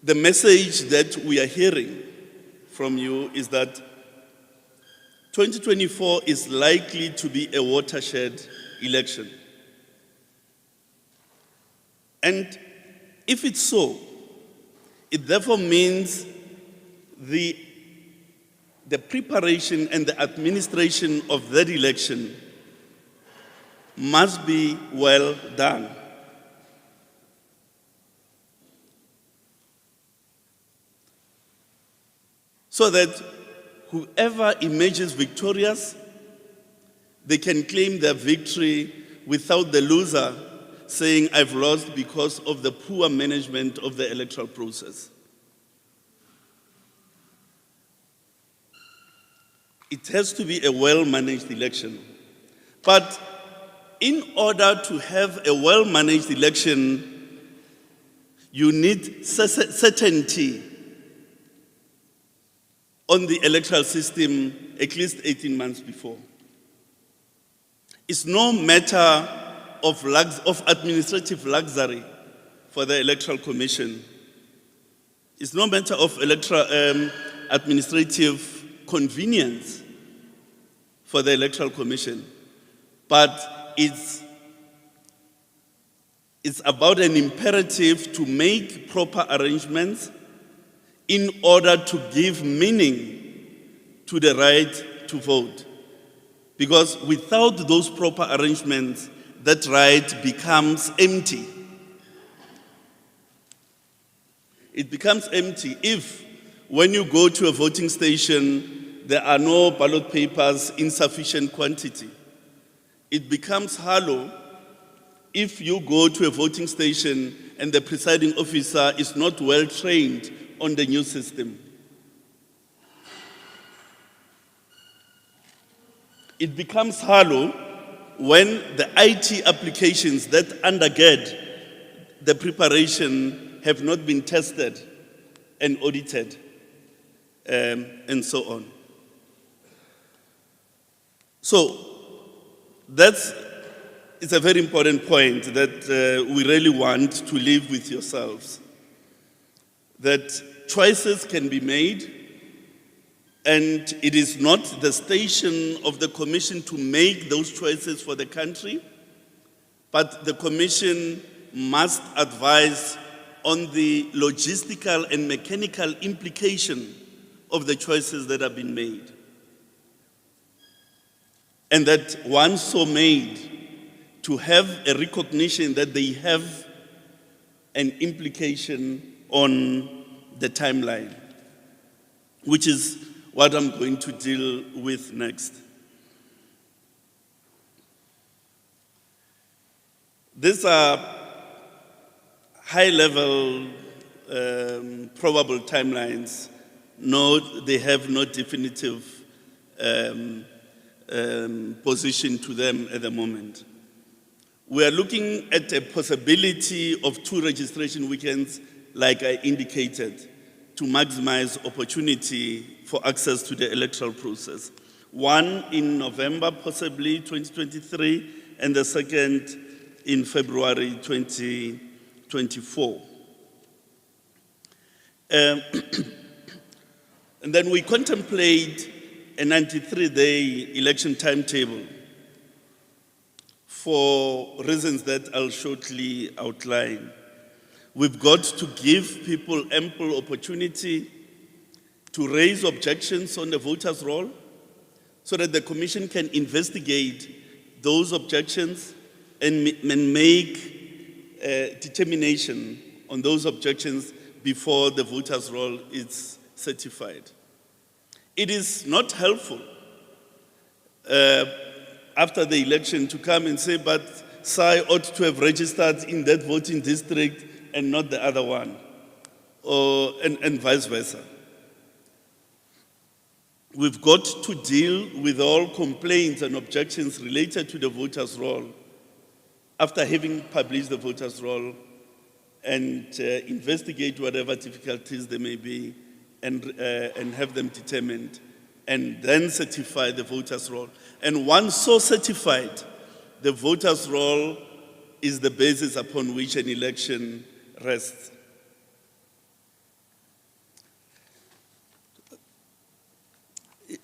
A: the message that we are hearing from you is that 2024 is likely to be a watershed election. And if it's so, it therefore means the preparation and the administration of that election must be well done. So that whoever emerges victorious, they can claim their victory without the loser saying, I've lost because of the poor management of the electoral process. It has to be a well-managed election. But in order to have a well-managed election, you need certainty on the electoral system at least 18 months before. It's no matter of administrative luxury for the Electoral Commission. It's no matter of administrative convenience for the Electoral Commission, but it's about an imperative to make proper arrangements in order to give meaning to the right to vote. Because without those proper arrangements, that right becomes empty. It becomes empty if, when you go to a voting station, there are no ballot papers in sufficient quantity. It becomes hollow if you go to a voting station and the presiding officer is not well trained on the new system. It becomes hollow when the IT applications that undergird the preparation have not been tested and audited, and so on. So it's a very important point that we really want to leave with yourselves. That choices can be made, and it is not the station of the Commission to make those choices for the country, but the Commission must advise on the logistical and mechanical implication of the choices that have been made. And that once so made, to have a recognition that they have an implication on the timeline, which is what I'm going to deal with next. These are high-level probable timelines. No, they have no definitive position to them at the moment. We are looking at a possibility of 2 registration weekends, like I indicated, to maximize opportunity for access to the electoral process. One in November, possibly 2023, and the second in February 2024. And then we contemplate a 93-day election timetable for reasons that I'll shortly outline. We've got to give people ample opportunity to raise objections on the voters' roll so that the Commission can investigate those objections and make a determination on those objections before the voters' roll is certified. It is not helpful after the election to come and say, but Sai ought to have registered in that voting district and not the other one, and vice versa. We've got to deal with all complaints and objections related to the voters' roll after having published the voters' roll and investigate whatever difficulties there may be and have them determined and then certify the voters' roll. And once so certified, the voter's role is the basis upon which an election rests.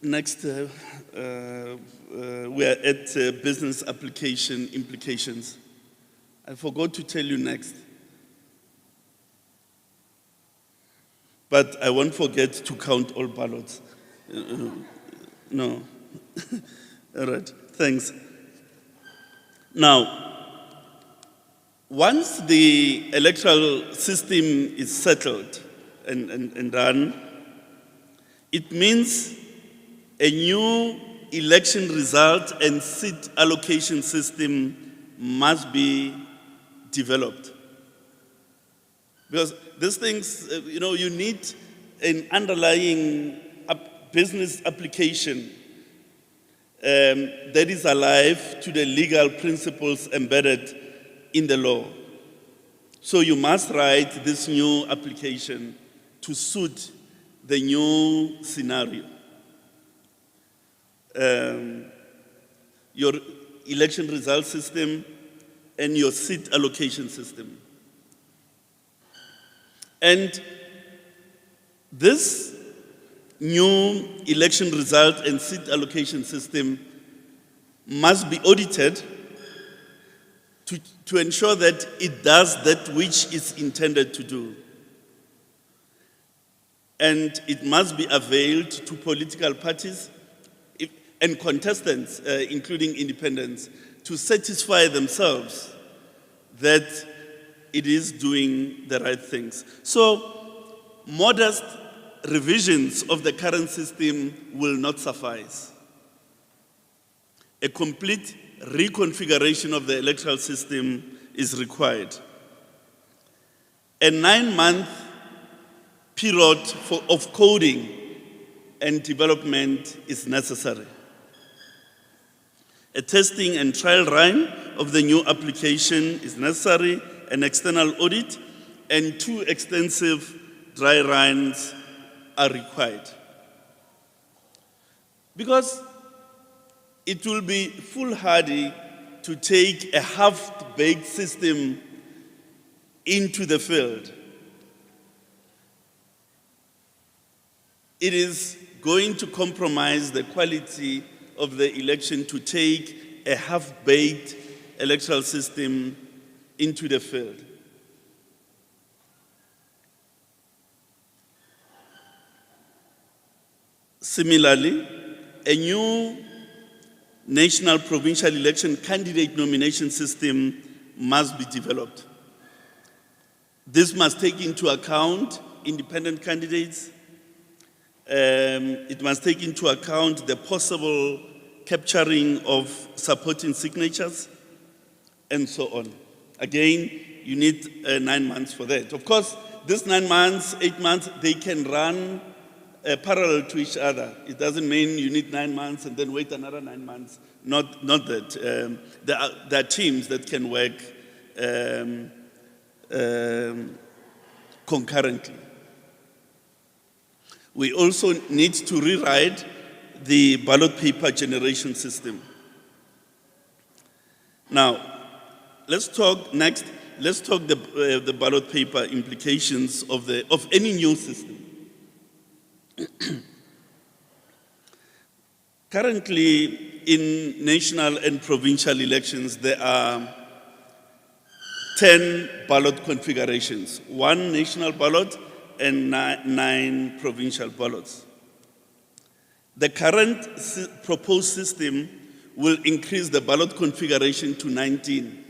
A: Next, we are at business application implications. I forgot to tell you next. But I won't forget to count all ballots. No. All right, thanks. Now, once the electoral system is settled and done, it means a new election result and seat allocation system must be developed. Because these things, you need an underlying business application that is alive to the legal principles embedded in the law. So you must write this new application to suit the new scenario. Your election result system and your seat allocation system. And this new election result and seat allocation system must be audited to ensure that it does that which it's intended to do. And it must be availed to political parties and contestants, including independents, to satisfy themselves that it is doing the right things. So, modest revisions of the current system will not suffice. A complete reconfiguration of the electoral system is required. A 9-month period of coding and development is necessary. A testing and trial run of the new application is necessary, an external audit, and 2 extensive dry runs are required. Because it will be foolhardy to take a half-baked system into the field. It is going to compromise the quality of the election to take a half-baked electoral system into the field. Similarly, a new national provincial election candidate nomination system must be developed. This must take into account independent candidates. It must take into account the possible capturing of supporting signatures, and so on. Again, you need 9 months for that. Of course, these 9 months, 8 months, they can run parallel to each other. It doesn't mean you need 9 months and then wait another 9 months. Not that. There are teams that can work concurrently. We also need to rewrite the ballot paper generation system. Now, let's talk the ballot paper implications of any new system. Currently, in national and provincial elections, there are 10 ballot configurations, 1 national ballot and 9 provincial ballots. The current proposed system will increase the ballot configuration to 19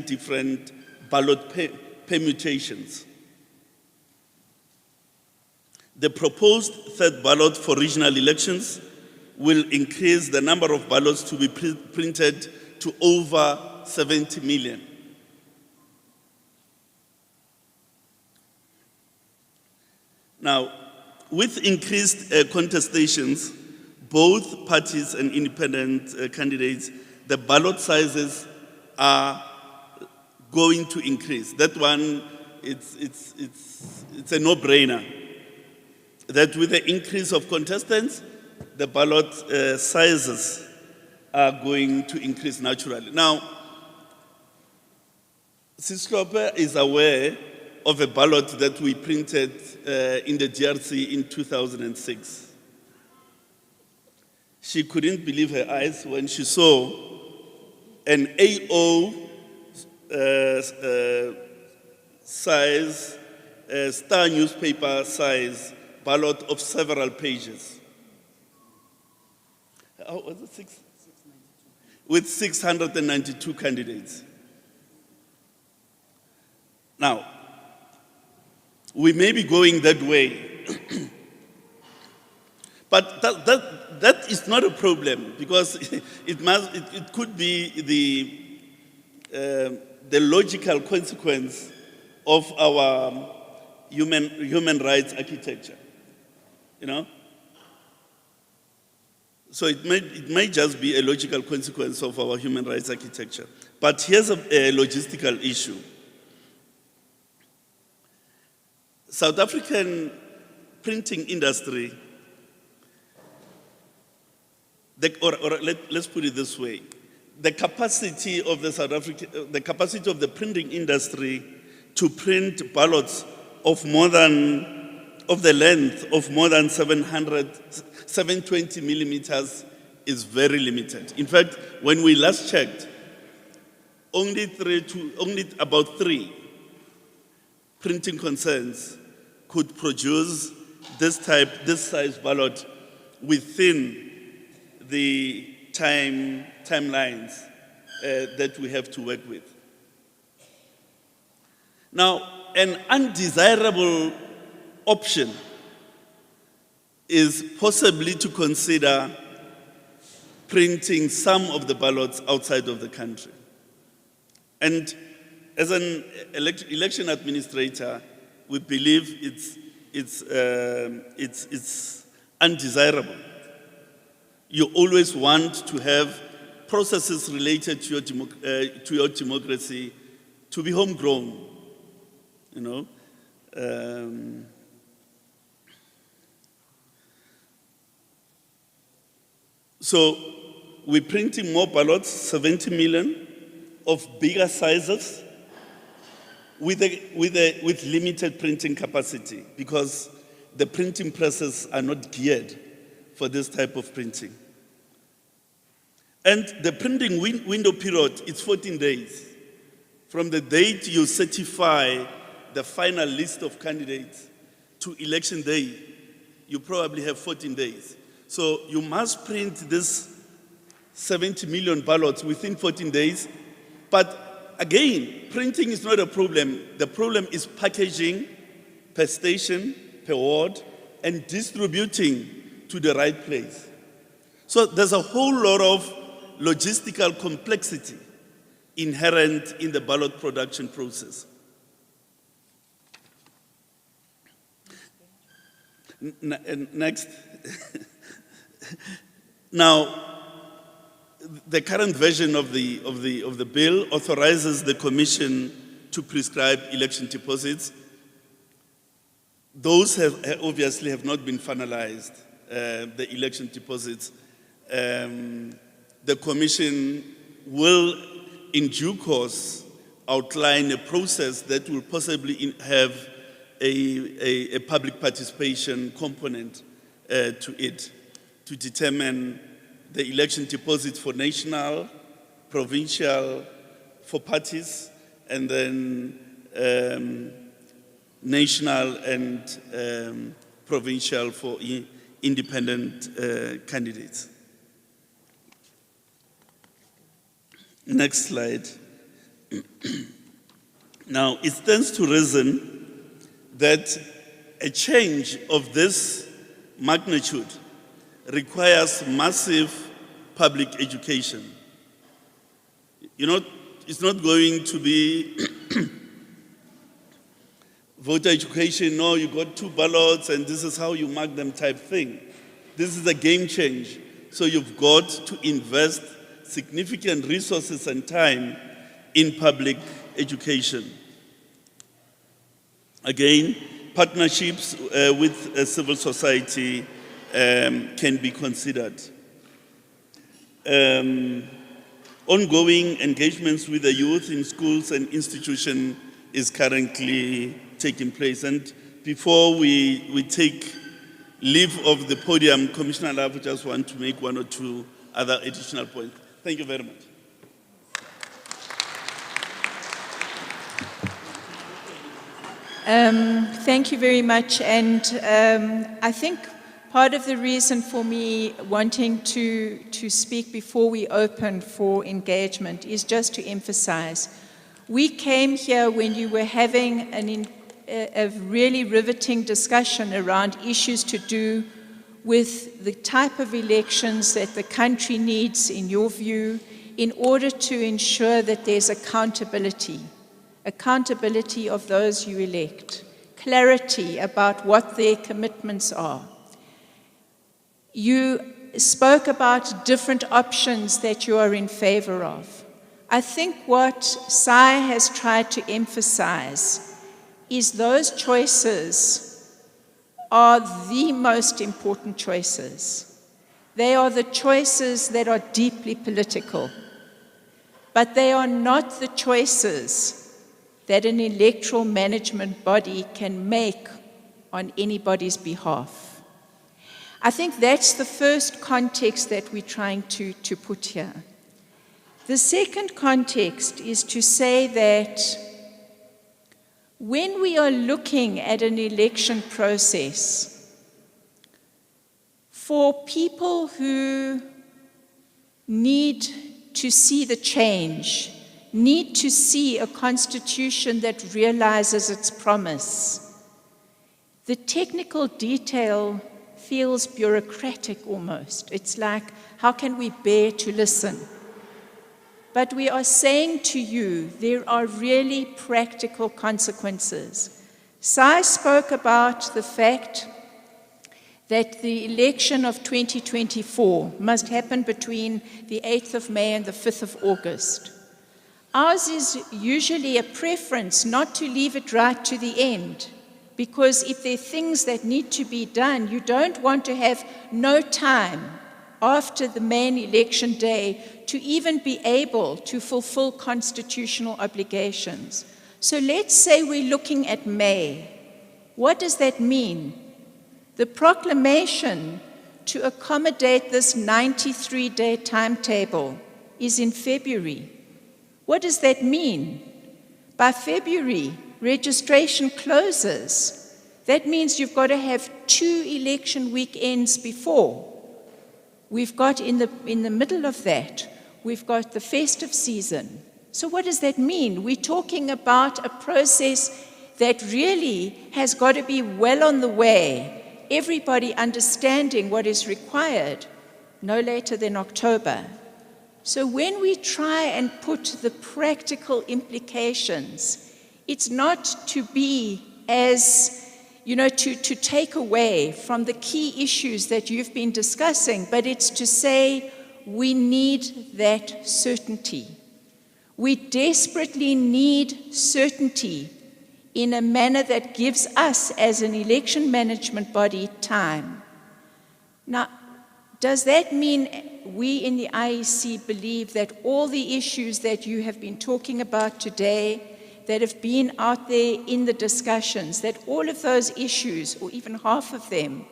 A: different ballot permutations. The proposed third ballot for regional elections will increase the number of ballots to be printed to over 70 million. Now, with increased contestations, both parties and independent candidates, the ballot sizes are going to increase. That one, it's a no-brainer. That with the increase of contestants, the ballot sizes are going to increase naturally. Now, Sislope is aware of a ballot that we printed in the DRC in 2006. She couldn't believe her eyes when she saw an A0 size, Star newspaper size ballot of several pages. How was it? 692. With 692 candidates. Now, we may be going that way, but that is not a problem, because it could be the logical consequence of our human rights architecture, you know? So it may just be a logical consequence of our human rights architecture. But here's a logistical issue. South African printing industry, let's put it this way: the capacity of the printing industry to print ballots of the length of more than 720 millimeters is very limited. In fact, when we last checked, only about three printing concerns could produce this size ballot within the timelines that we have to work with. Now, an undesirable option is possibly to consider printing some of the ballots outside of the country. And as an election administrator, we believe it's undesirable. You always want to have processes related to your democracy to be homegrown, you know. So we're printing more ballots, 70 million, of bigger sizes, with limited printing capacity, because the printing presses are not geared for this type of printing. And the printing window period is 14 days. From the date you certify the final list of candidates to election day, you probably have 14 days. So you must print this 70 million ballots within 14 days. But again, printing is not a problem. The problem is packaging per station, per ward, and distributing to the right place. So there's a whole lot of logistical complexity inherent in the ballot production process. Next. Now, the current version of the bill authorizes the Commission to prescribe election deposits. Those obviously have not been finalized, the election deposits. The Commission will, in due course, outline a process that will possibly have a public participation component to it, to determine the election deposits for national, provincial, for parties, and then national and provincial for independent candidates. Next slide. Now, it stands to reason that a change of this magnitude requires massive public education. You know, it's not going to be voter education, no, you got 2 ballots and this is how you mark them type thing. This is a game change. So you've got to invest significant resources and time in public education. Again, partnerships with civil society can be considered. Ongoing engagements with the youth in schools and institutions is currently taking place. And before we take leave of the podium, Commissioner Love just want to make one or two other additional points. Thank you very much.
D: Thank you very much. And I think part of the reason for me wanting to speak before we open for engagement is just to emphasize, we came here when you were having a really riveting discussion around issues to do with the type of elections that the country needs, in your view, in order to ensure that there's accountability of those you elect, clarity about what their commitments are. You spoke about different options that you are in favor of. I think what Sai has tried to emphasize is those choices are the most important choices. They are the choices that are deeply political, but they are not the choices that an electoral management body can make on anybody's behalf. I think that's the first context that we're trying to put here. The second context is to say that when we are looking at an election process, for people who need to see the change, need to see a constitution that realizes its promise, the technical detail feels bureaucratic almost. It's like, how can we bear to listen? But we are saying to you, there are really practical consequences. Sai spoke about the fact that the election of 2024 must happen between the 8th of May and the 5th of August. Ours is usually a preference not to leave it right to the end, because if there are things that need to be done, you don't want to have no time after the main election day to even be able to fulfill constitutional obligations. So let's say we're looking at May. What does that mean? The proclamation to accommodate this 93-day timetable is in February. What does that mean? By February, registration closes. That means you've got to have 2 election weekends before. We've got in the middle of that, we've got the festive season. So what does that mean? We're talking about a process that really has got to be well on the way, everybody understanding what is required no later than October. So when we try and put the practical implications, it's not to be as, to take away from the key issues that you've been discussing, but it's to say we need that certainty. We desperately need certainty in a manner that gives us, as an election management body, time. Now, does that mean we in the IEC believe that all the issues that you have been talking about today, that have been out there in the discussions, that all of those issues, or even half of them,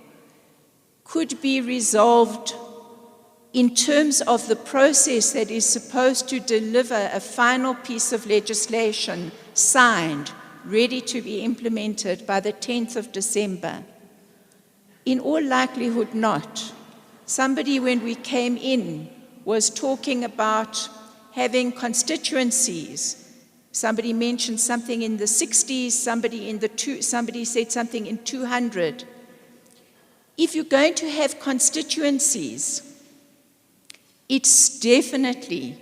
D: could be resolved in terms of the process that is supposed to deliver a final piece of legislation signed, ready to be implemented by the 10th of December? In all likelihood not. Somebody, when we came in, was talking about having constituencies. Somebody mentioned something in the 60s, somebody said something in 200. If you're going to have constituencies, it's definitely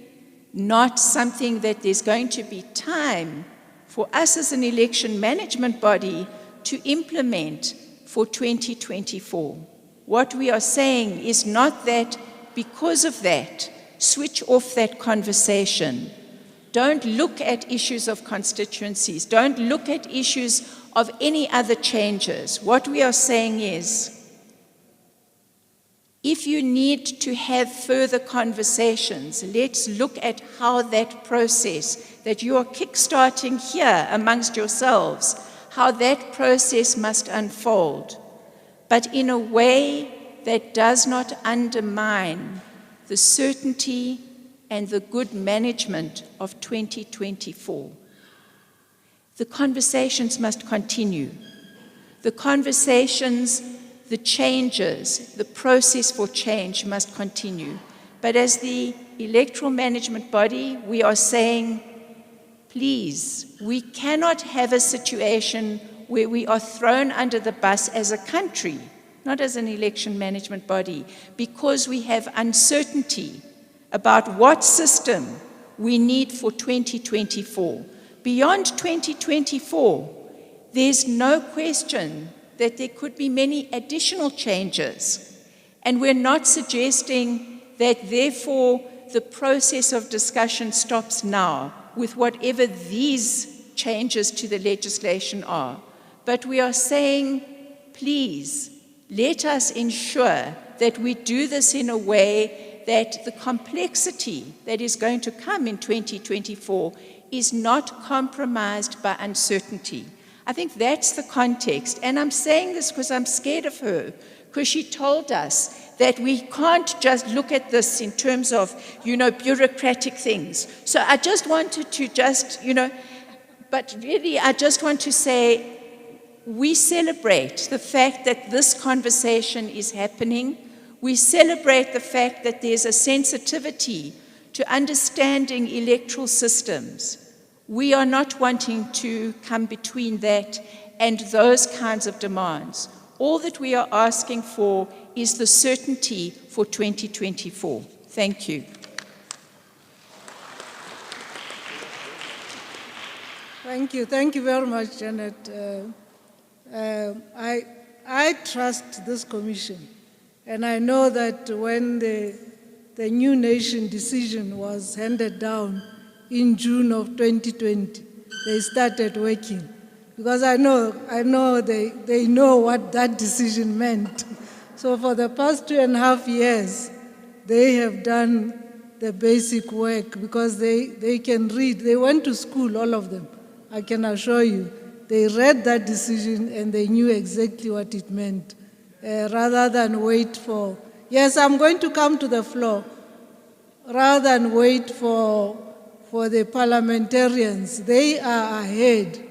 D: not something that there's going to be time for us as an election management body to implement for 2024. What we are saying is not that because of that, switch off that conversation. Don't look at issues of constituencies. Don't look at issues of any other changes. What we are saying is, If you need to have further conversations, let's look at how that process that you are kickstarting here amongst yourselves, how that process must unfold, but in a way that does not undermine the certainty and the good management of 2024. The conversations must continue. The conversations, the changes, the process for change must continue. But as the electoral management body, we are saying, please, we cannot have a situation where we are thrown under the bus as a country, not as an election management body, because we have uncertainty about what system we need for 2024. Beyond 2024, there's no question that there could be many additional changes. And we're not suggesting that, therefore, the process of discussion stops now with whatever these changes to the legislation are. But we are saying, please, let us ensure that we do this in a way that the complexity that is going to come in 2024 is not compromised by uncertainty. I think that's the context. And I'm saying this because I'm scared of her, because she told us that we can't just look at this in terms of, bureaucratic things. So I just wanted to but really I just want to say, we celebrate the fact that this conversation is happening. We celebrate the fact that there's a sensitivity to understanding electoral systems. We are not wanting to come between that and those kinds of demands. All that we are asking for is the certainty for 2024. Thank you.
B: Thank you. Thank you very much, Janet. I trust this commission, and I know that when the new nation decision was handed down in June of 2020, they started working, because I know they know what that decision meant. So for the past 2.5 years, they have done the basic work, because they can read. They went to school, all of them, I can assure you. They read that decision and they knew exactly what it meant, rather than wait for, yes, I'm going to come to the floor, rather than wait for the parliamentarians. They are ahead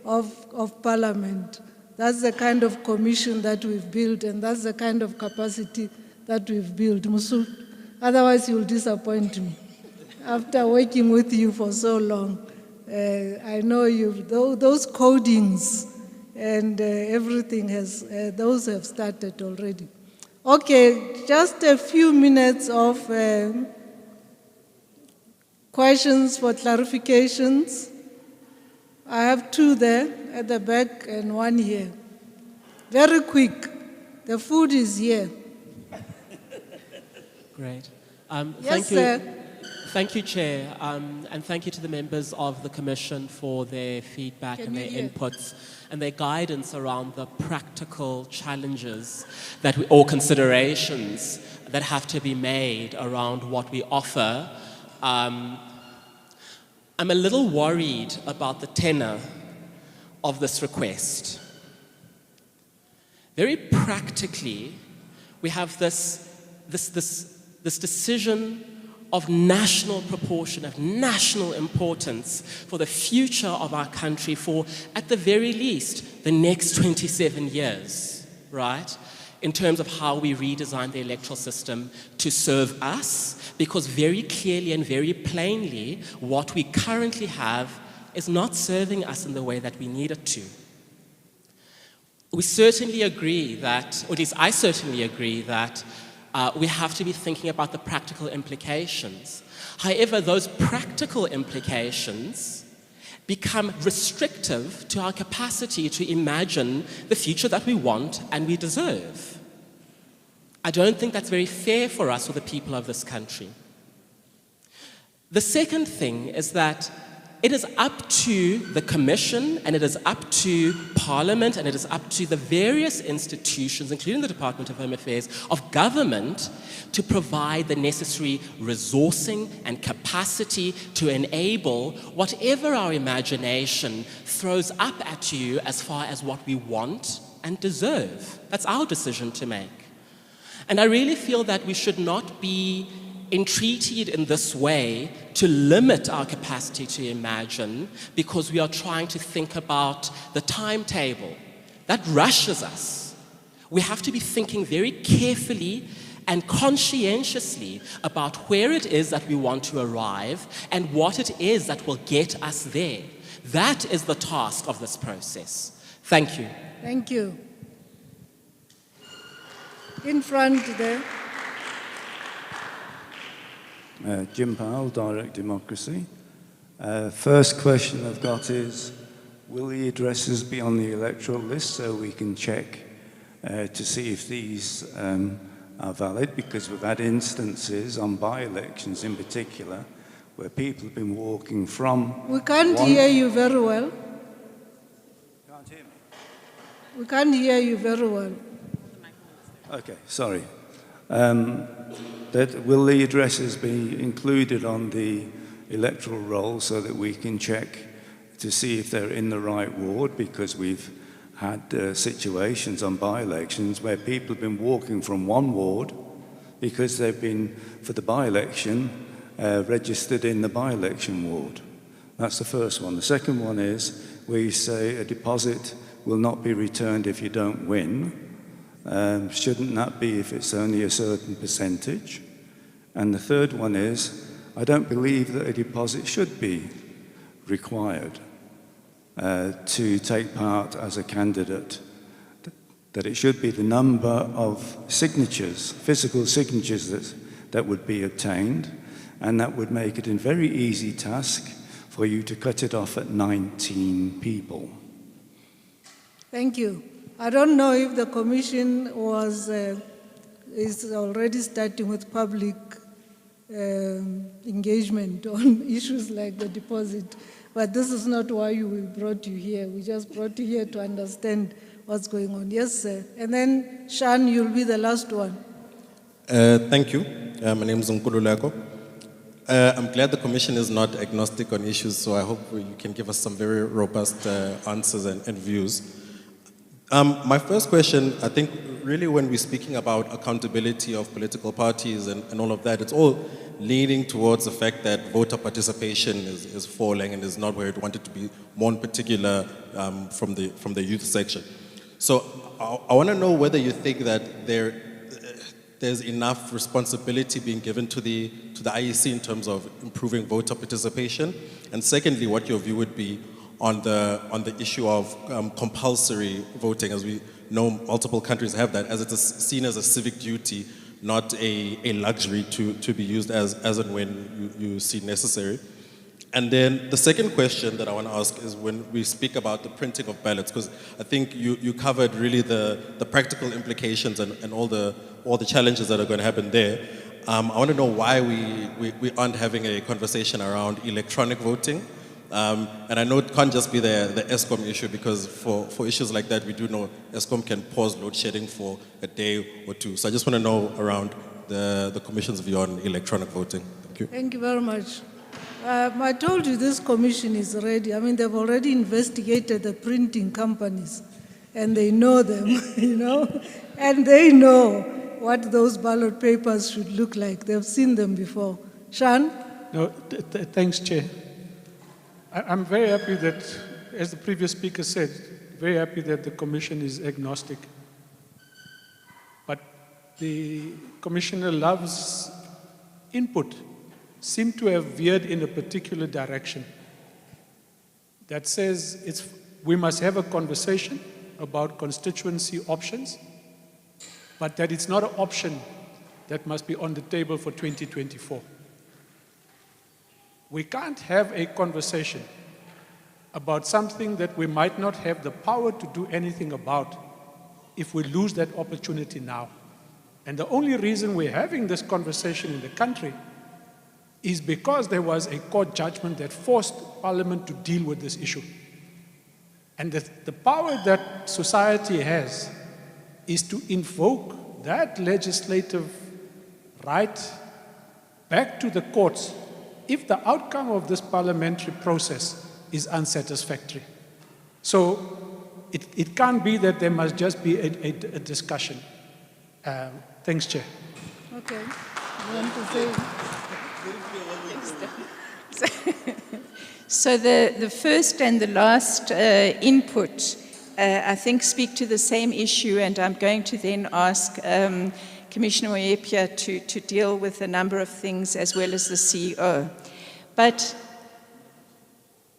B: of Parliament. That's the kind of commission that we've built, and that's the kind of capacity that we've built. Musu, otherwise you'll disappoint me. After working with you for so long, I know those codings and everything those have started already. Okay, just a few minutes of questions for clarifications. I have 2 there at the back and 1 here. Very quick. The food is here.
G: Great.
B: Yes,
G: thank you.
B: sir.
G: Thank you, Chair, and thank you to the members of the Commission for their feedback and their inputs and their guidance around the practical challenges or considerations that have to be made around what we offer. I'm a little worried about the tenor of this request. Very practically, we have this decision of national proportion, of national importance for the future of our country for, at the very least, the next 27 years, right? In terms of how we redesign the electoral system to serve us, because very clearly and very plainly, what we currently have is not serving us in the way that we need it to. We certainly agree that, or at least I certainly agree that we have to be thinking about the practical implications. However, those practical implications become restrictive to our capacity to imagine the future that we want and we deserve. I don't think that's very fair for us or the people of this country. The second thing is that it is up to the Commission, and it is up to Parliament, and it is up to the various institutions, including the Department of Home Affairs, of government, to provide the necessary resourcing and capacity to enable whatever our imagination throws up at you as far as what we want and deserve. That's our decision to make. And I really feel that we should not be entreated in this way to limit our capacity to imagine because we are trying to think about the timetable. That rushes us. We have to be thinking very carefully and conscientiously about where it is that we want to arrive and what it is that will get us there. That is the task of this process. Thank you.
B: Thank you. In front there.
H: Jim Powell, Direct Democracy. First question I've got is, will the addresses be on the electoral list so we can check to see if these are valid? Because we've had instances on by-elections in particular where people have been walking from...
B: We can't hear you very well.
H: Can't hear me?
B: We can't hear you very well.
H: Okay, sorry. Will the addresses be included on the electoral roll so that we can check to see if they're in the right ward? Because we've had situations on by-elections where people have been walking from one ward because they've been, for the by-election, registered in the by-election ward. That's the first one. The second one is where you say a deposit will not be returned if you don't win. Shouldn't that be if it's only a certain percentage? And the third one is, I don't believe that a deposit should be required to take part as a candidate, that it should be the number of signatures, physical signatures that would be obtained, and that would make it a very easy task for you to cut it off at 19 people.
B: Thank you. I don't know if the Commission is already starting with public engagement on issues like the deposit, but this is not why we brought you here. We just brought you here to understand what's going on. Yes, sir. And then, Shan, you'll be the last one.
N: Thank you. My name is Nkululeko. I'm glad the Commission is not agnostic on issues, so I hope you can give us some very robust answers and views. My first question, I think really when we're speaking about accountability of political parties and all of that, it's all leaning towards the fact that voter participation is falling and is not where it wanted to be, more in particular from the youth section. So I want to know whether you think that there's enough responsibility being given to the IEC in terms of improving voter participation, and secondly, what your view would be on the issue of compulsory voting. As we know, multiple countries have that, as it's seen as a civic duty, not a luxury to be used as and when you see necessary. And then the second question that I want to ask is when we speak about the printing of ballots, because I think you covered really the practical implications and all the challenges that are going to happen there. I want to know why we aren't having a conversation around electronic voting. And I know it can't just be the ESCOM issue, because for issues like that, we do know ESCOM can pause load shedding for a day or two. So I just want to know around the Commission's view on electronic voting. Thank you.
B: Thank you very much. I told you this commission is ready. I mean, they've already investigated the printing companies, and they know them, you know, and they know what those ballot papers should look like. They've seen them before. Shan?
I: No, thanks, Chair. I'm very happy that, as the previous speaker said, very happy that the Commission is agnostic. But the Commissioner loves input, seem to have veered in a particular direction that says we must have a conversation about constituency options, but that it's not an option that must be on the table for 2024. We can't have a conversation about something that we might not have the power to do anything about if we lose that opportunity now. And the only reason we're having this conversation in the country is because there was a court judgment that forced Parliament to deal with this issue. And the power that society has is to invoke that legislative right back to the courts if the outcome of this parliamentary process is unsatisfactory. So it can't be that there must just be a discussion. Thanks, Chair.
B: Okay. You want to say?
D: So the first and the last input, I think, speak to the same issue, and I'm going to then ask Commissioner Moepia to deal with a number of things as well as the CEO. But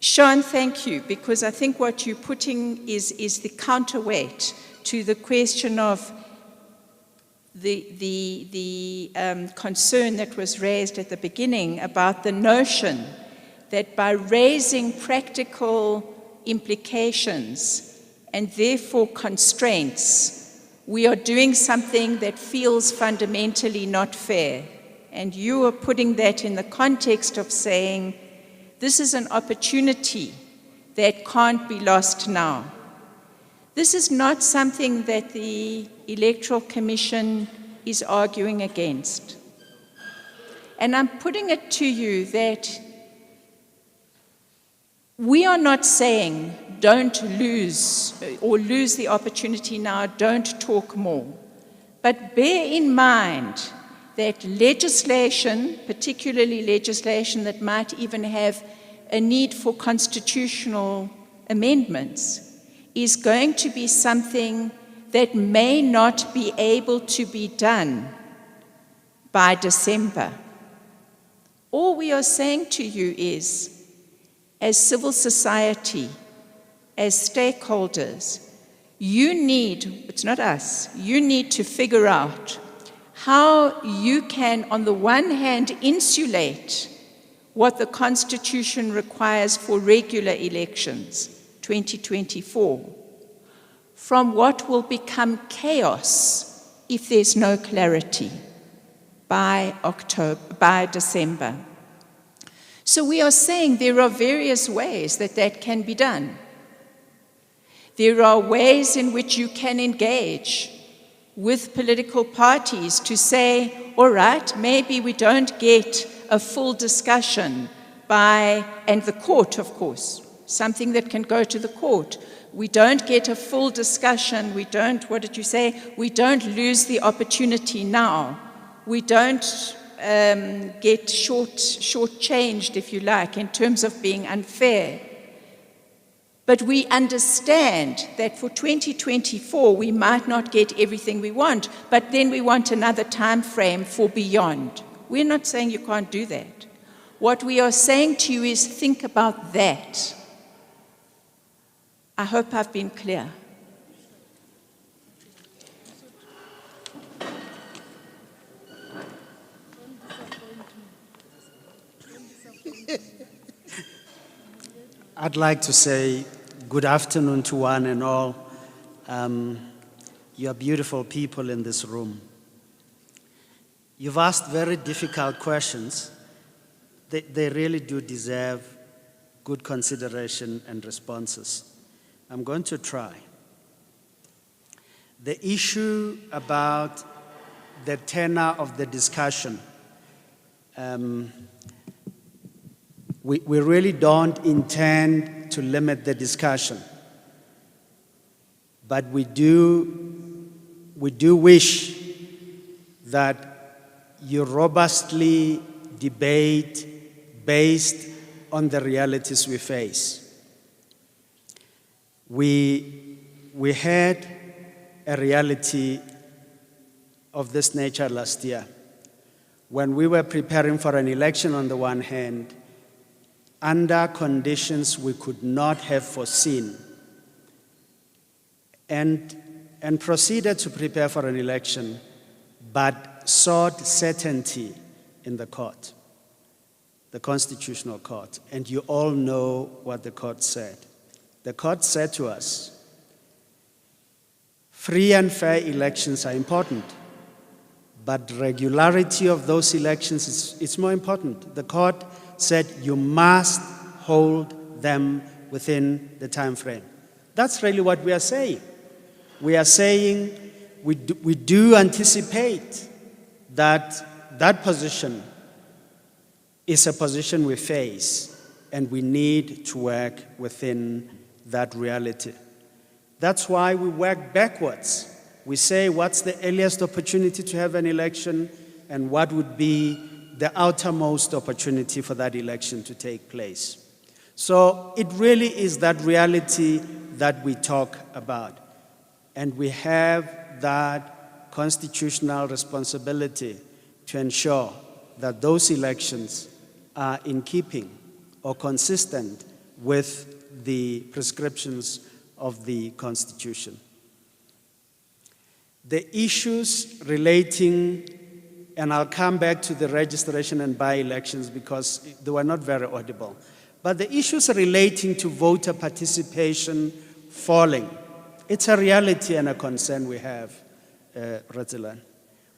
D: Sean, thank you, because I think what you're putting is the counterweight to the question of the concern that was raised at the beginning about the notion that by raising practical implications and therefore constraints, we are doing something that feels fundamentally not fair. And you are putting that in the context of saying, this is an opportunity that can't be lost now. This is not something that the Electoral Commission is arguing against. And I'm putting it to you that we are not saying don't lose or lose the opportunity now, don't talk more. But bear in mind that legislation, particularly legislation that might even have a need for constitutional amendments, is going to be something that may not be able to be done by December. All we are saying to you is, as civil society, as stakeholders, you need, it's not us, you need to figure out how you can, on the one hand, insulate what the Constitution requires for regular elections, 2024, from what will become chaos if there's no clarity by December. So we are saying there are various ways that can be done. There are ways in which you can engage with political parties to say, all right, maybe we don't get a full discussion and the court, of course, something that can go to the court. We don't get a full discussion, we don't lose the opportunity now. We don't get shortchanged, if you like, in terms of being unfair. But we understand that for 2024, we might not get everything we want, but then we want another time frame for beyond. We're not saying you can't do that. What we are saying to you is think about that. I hope I've been clear.
J: I'd like to say good afternoon to one and all. You are beautiful people in this room. You've asked very difficult questions. They really do deserve good consideration and responses. I'm going to try. The issue about the tenor of the discussion, we really don't intend to limit the discussion, but we do wish that you robustly debate based on the realities we face. We had a reality of this nature last year when we were preparing for an election on the one hand, under conditions we could not have foreseen, and proceeded to prepare for an election, but sought certainty in the court, the Constitutional Court. And you all know what the court said. The court said to us, free and fair elections are important, but regularity of those elections is more important. The court said you must hold them within the time frame. That's really what we are saying. We are saying we do anticipate that that position is a position we face, and we need to work within that reality. That's why we work backwards. We say what's the earliest opportunity to have an election and what would be the outermost opportunity for that election to take place. So it really is that reality that we talk about. And we have that constitutional responsibility to ensure that those elections are in keeping or consistent with the prescriptions of the Constitution. The issues relating, and I'll come back to the registration and by-elections because they were not very audible, but the issues relating to voter participation falling, it's a reality and a concern we have, Ratzilan.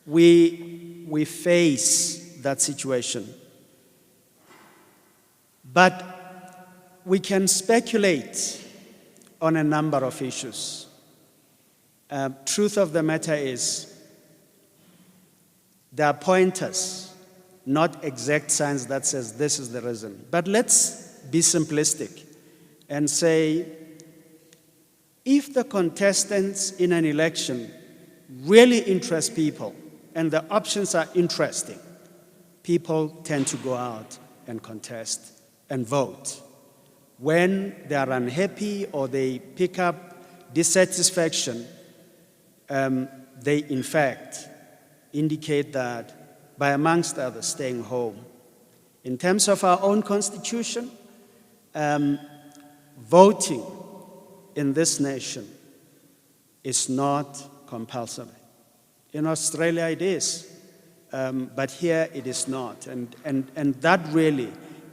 J: We face that situation. But we can speculate on a number of issues. Truth of the matter is, there are pointers, not exact signs that says this is the reason. But let's be simplistic and say, if the contestants in an election really interest people and the options are interesting, people tend to go out and contest and vote. When they are unhappy or they pick up dissatisfaction, they in fact indicate that, by amongst others, staying home. In terms of our own constitution, voting in this nation is not compulsory. In Australia it is, but here it is not. And that really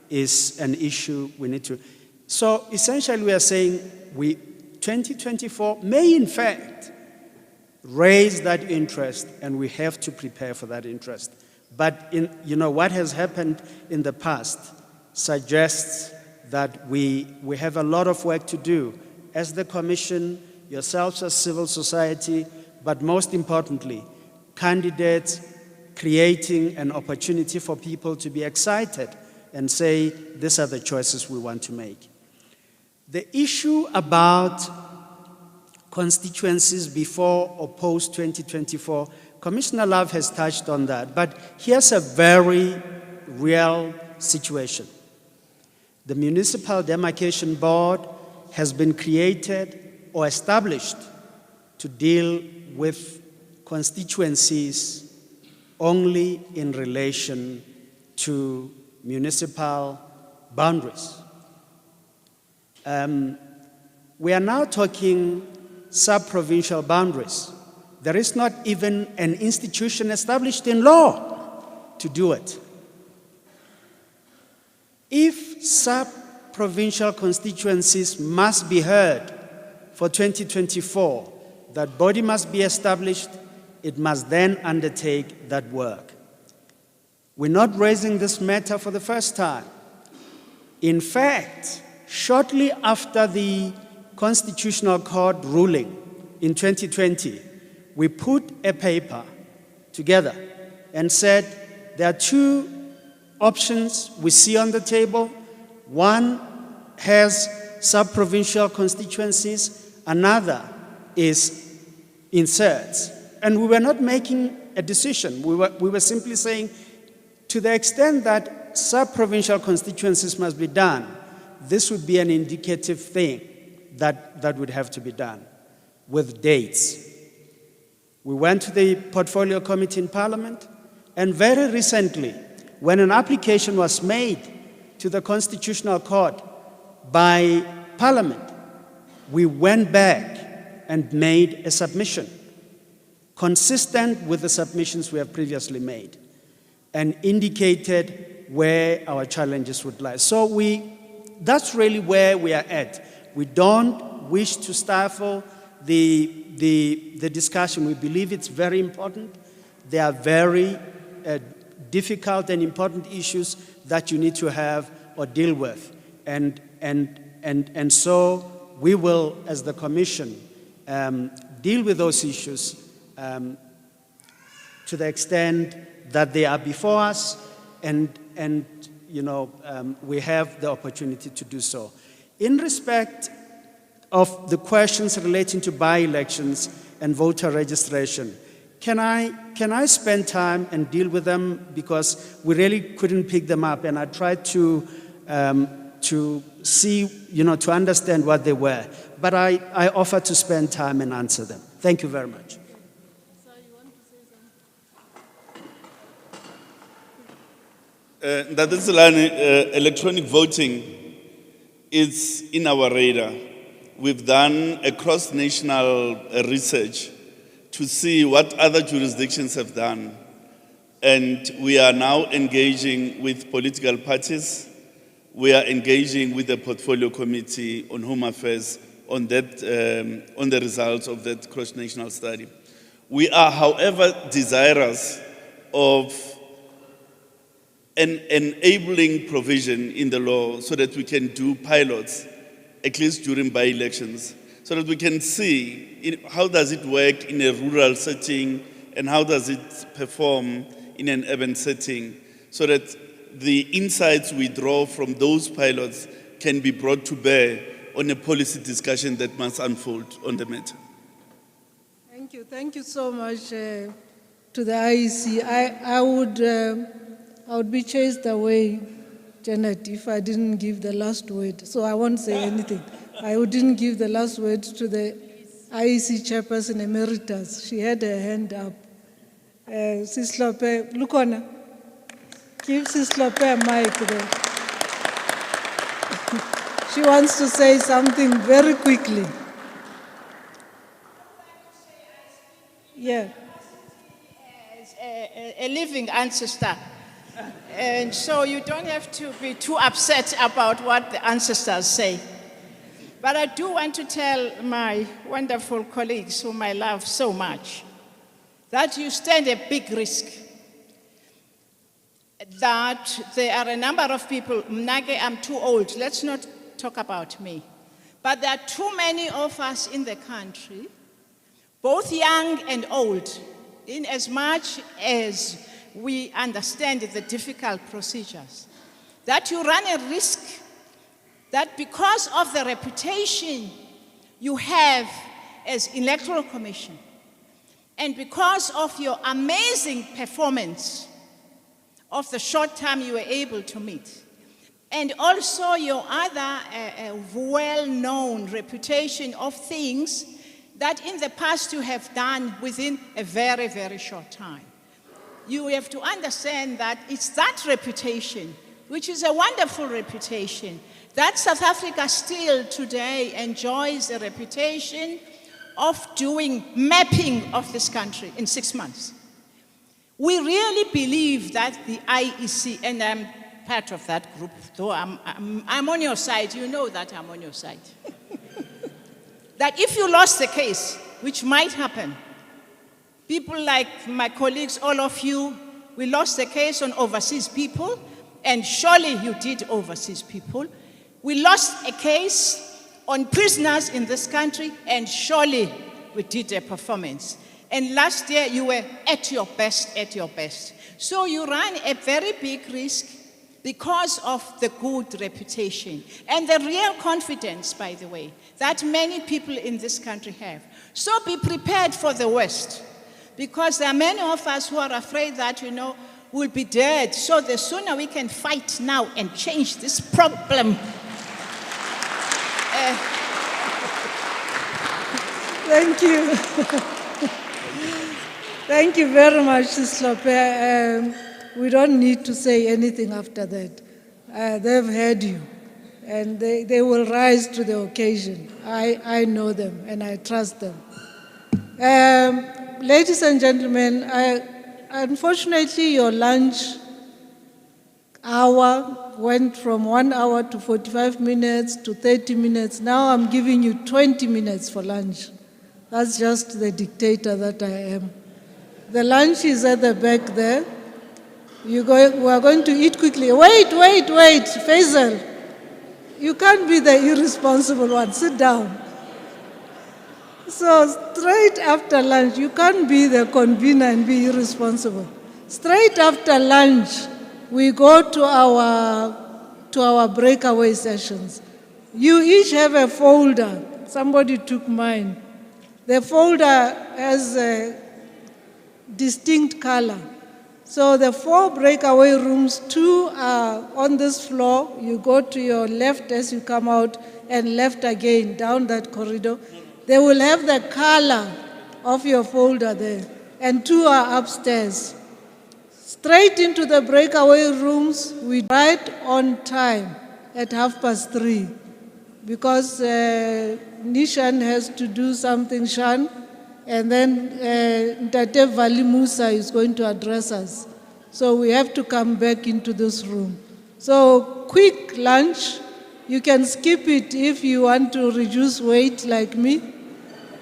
J: is an issue we need to. So essentially we are saying 2024 may in fact raise that interest, and we have to prepare for that interest. But what has happened in the past suggests that we have a lot of work to do as the Commission, yourselves as civil society, but most importantly, candidates creating an opportunity for people to be excited and say, these are the choices we want to make. The issue about constituencies before or post 2024, Commissioner Love has touched on that, but here's a very real situation. The Municipal Demarcation Board has been created or established to deal with constituencies only in relation to municipal boundaries. We are now talking sub-provincial boundaries. There is not even an institution established in law to do it. If sub-provincial constituencies must be heard for 2024, that body must be established, it must then undertake that work. We're not raising this matter for the first time. In fact, shortly after the Constitutional Court ruling in 2020, we put a paper together and said there are two options we see on the table. One has sub-provincial constituencies, another is inserts. And we were not making a decision. We were simply saying, to the extent that sub-provincial constituencies must be done, this would be an indicative thing that would have to be done with dates. We went to the Portfolio Committee in Parliament, and very recently, when an application was made to the Constitutional Court by Parliament, we went back and made a submission consistent with the submissions we have previously made and indicated where our challenges would lie. So that's really where we are at. We don't wish to stifle the discussion. We believe it's very important. There are very difficult and important issues that you need to have or deal with. And so we will, as the Commission, deal with those issues to the extent that they are before us, and we have the opportunity to do so. In respect of the questions relating to by-elections and voter registration, can I spend time and deal with them, because we really couldn't pick them up, and I tried to see, to understand what they were. But I offer to spend time and answer them. Thank you very much.
A: That is electronic voting is in our radar. We've done a cross-national research to see what other jurisdictions have done. And we are now engaging with political parties. We are engaging with the Portfolio Committee on Home Affairs on the results of that cross-national study. We are, however, desirous of an enabling provision in the law so that we can do pilots, at least during by-elections, so that we can see how does it work in a rural setting and how does it perform in an urban setting, so that the insights we draw from those pilots can be brought to bear on a policy discussion that must unfold on the matter.
B: Thank you. Thank you so much to the IEC. I would be chased away, Janet, if I didn't give the last word. So I won't say anything. I didn't give the last word to the IEC chairperson emeritus. She had her hand up. Sis Lope, look on her. Give Sis Lope a mic there. She wants to say something very quickly. Yeah.
C: As a living ancestor. And so you don't have to be too upset about what the ancestors say. But I do want to tell my wonderful colleagues whom I love so much that you stand a big risk. That there are a number of people, Mnage, I'm too old, let's not talk about me. But there are too many of us in the country, both young and old, in as much as we understand the difficult procedures, that you run a risk that because of the reputation you have as Electoral Commission, and because of your amazing performance of the short time you were able to meet, and also your other well-known reputation of things that in the past you have done within a very, very short time. You have to understand that it's that reputation, which is a wonderful reputation, that South Africa still today enjoys a reputation of doing mapping of this country in 6 months. We really believe that the IEC, and I'm part of that group, though I'm on your side, you know that I'm on your side, that if you lost the case, which might happen, people like my colleagues, all of you, we lost the case on overseas people, and surely you did overseas people. We lost a case on prisoners in this country, and surely we did a performance. And last year you were at your best, at your best. So you ran a very big risk because of the good reputation and the real confidence, by the way, that many people in this country have. So be prepared for the worst. Because there are many of us who are afraid that, we'll be dead. So the sooner we can fight now and change this problem.
B: Thank you. Thank you very much, Sis Lope. We don't need to say anything after that. They've heard you, and they will rise to the occasion. I know them, and I trust them. Ladies and gentlemen, unfortunately, your lunch hour went from 1 hour to 45 minutes to 30 minutes. Now I'm giving you 20 minutes for lunch. That's just the dictator that I am. The lunch is at the back there. We are going to eat quickly. Wait, Faisal. You can't be the irresponsible one. Sit down. So straight after lunch, you can't be the convener and be irresponsible. Straight after lunch, we go to our breakaway sessions. You each have a folder. Somebody took mine. The folder has a distinct color. So the 4 breakaway rooms, 2 are on this floor. You go to your left as you come out and left again down that corridor. They will have the color of your folder there. And 2 are upstairs. Straight into the breakaway rooms, we right on time at 3:30 because Nishan has to do something, Shan, and then Ntate Vali Musa is going to address us. So we have to come back into this room. So quick lunch, you can skip it if you want to reduce weight like me,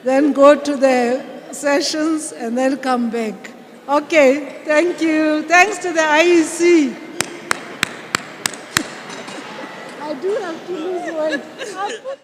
B: then go to the sessions and then come back. Okay, thank you. Thanks to the IEC. I do have to lose weight. I'll put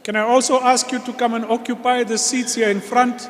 I: Can I also ask you to come and occupy the seats here in front?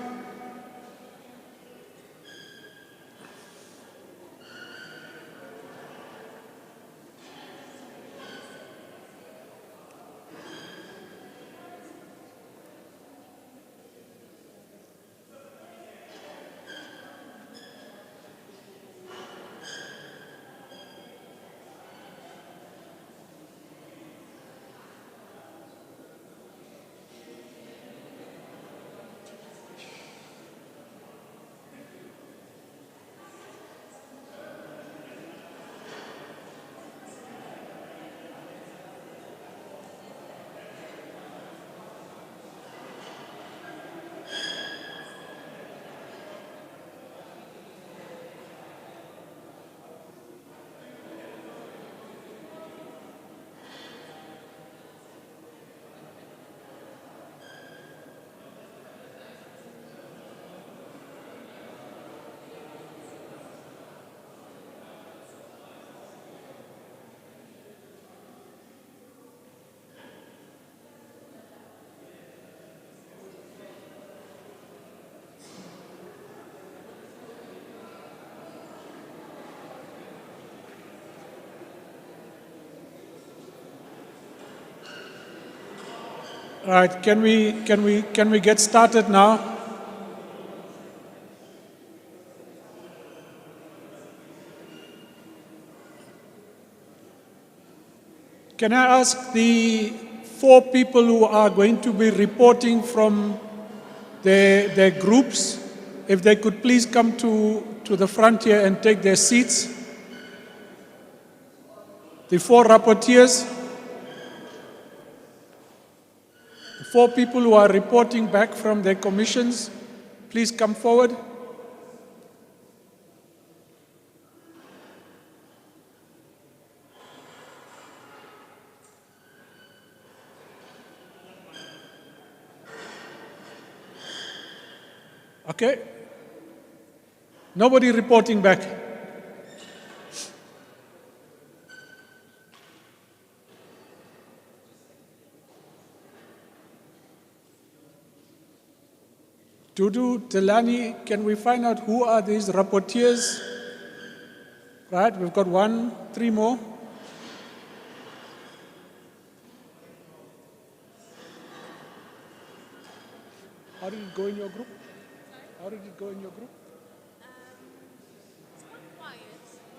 I: All right, can we get started now? Can I ask the 4 people who are going to be reporting from their groups, if they could please come to the front here and take their seats? The 4 rapporteurs, the 4 people who are reporting back from their commissions, please come forward. Okay. Nobody reporting back. Dudu, Delani, can we find out who are these rapporteurs? Right, we've got 1, 3 more. How did it go in your group? How did it go in your group?
K: It's quite quiet.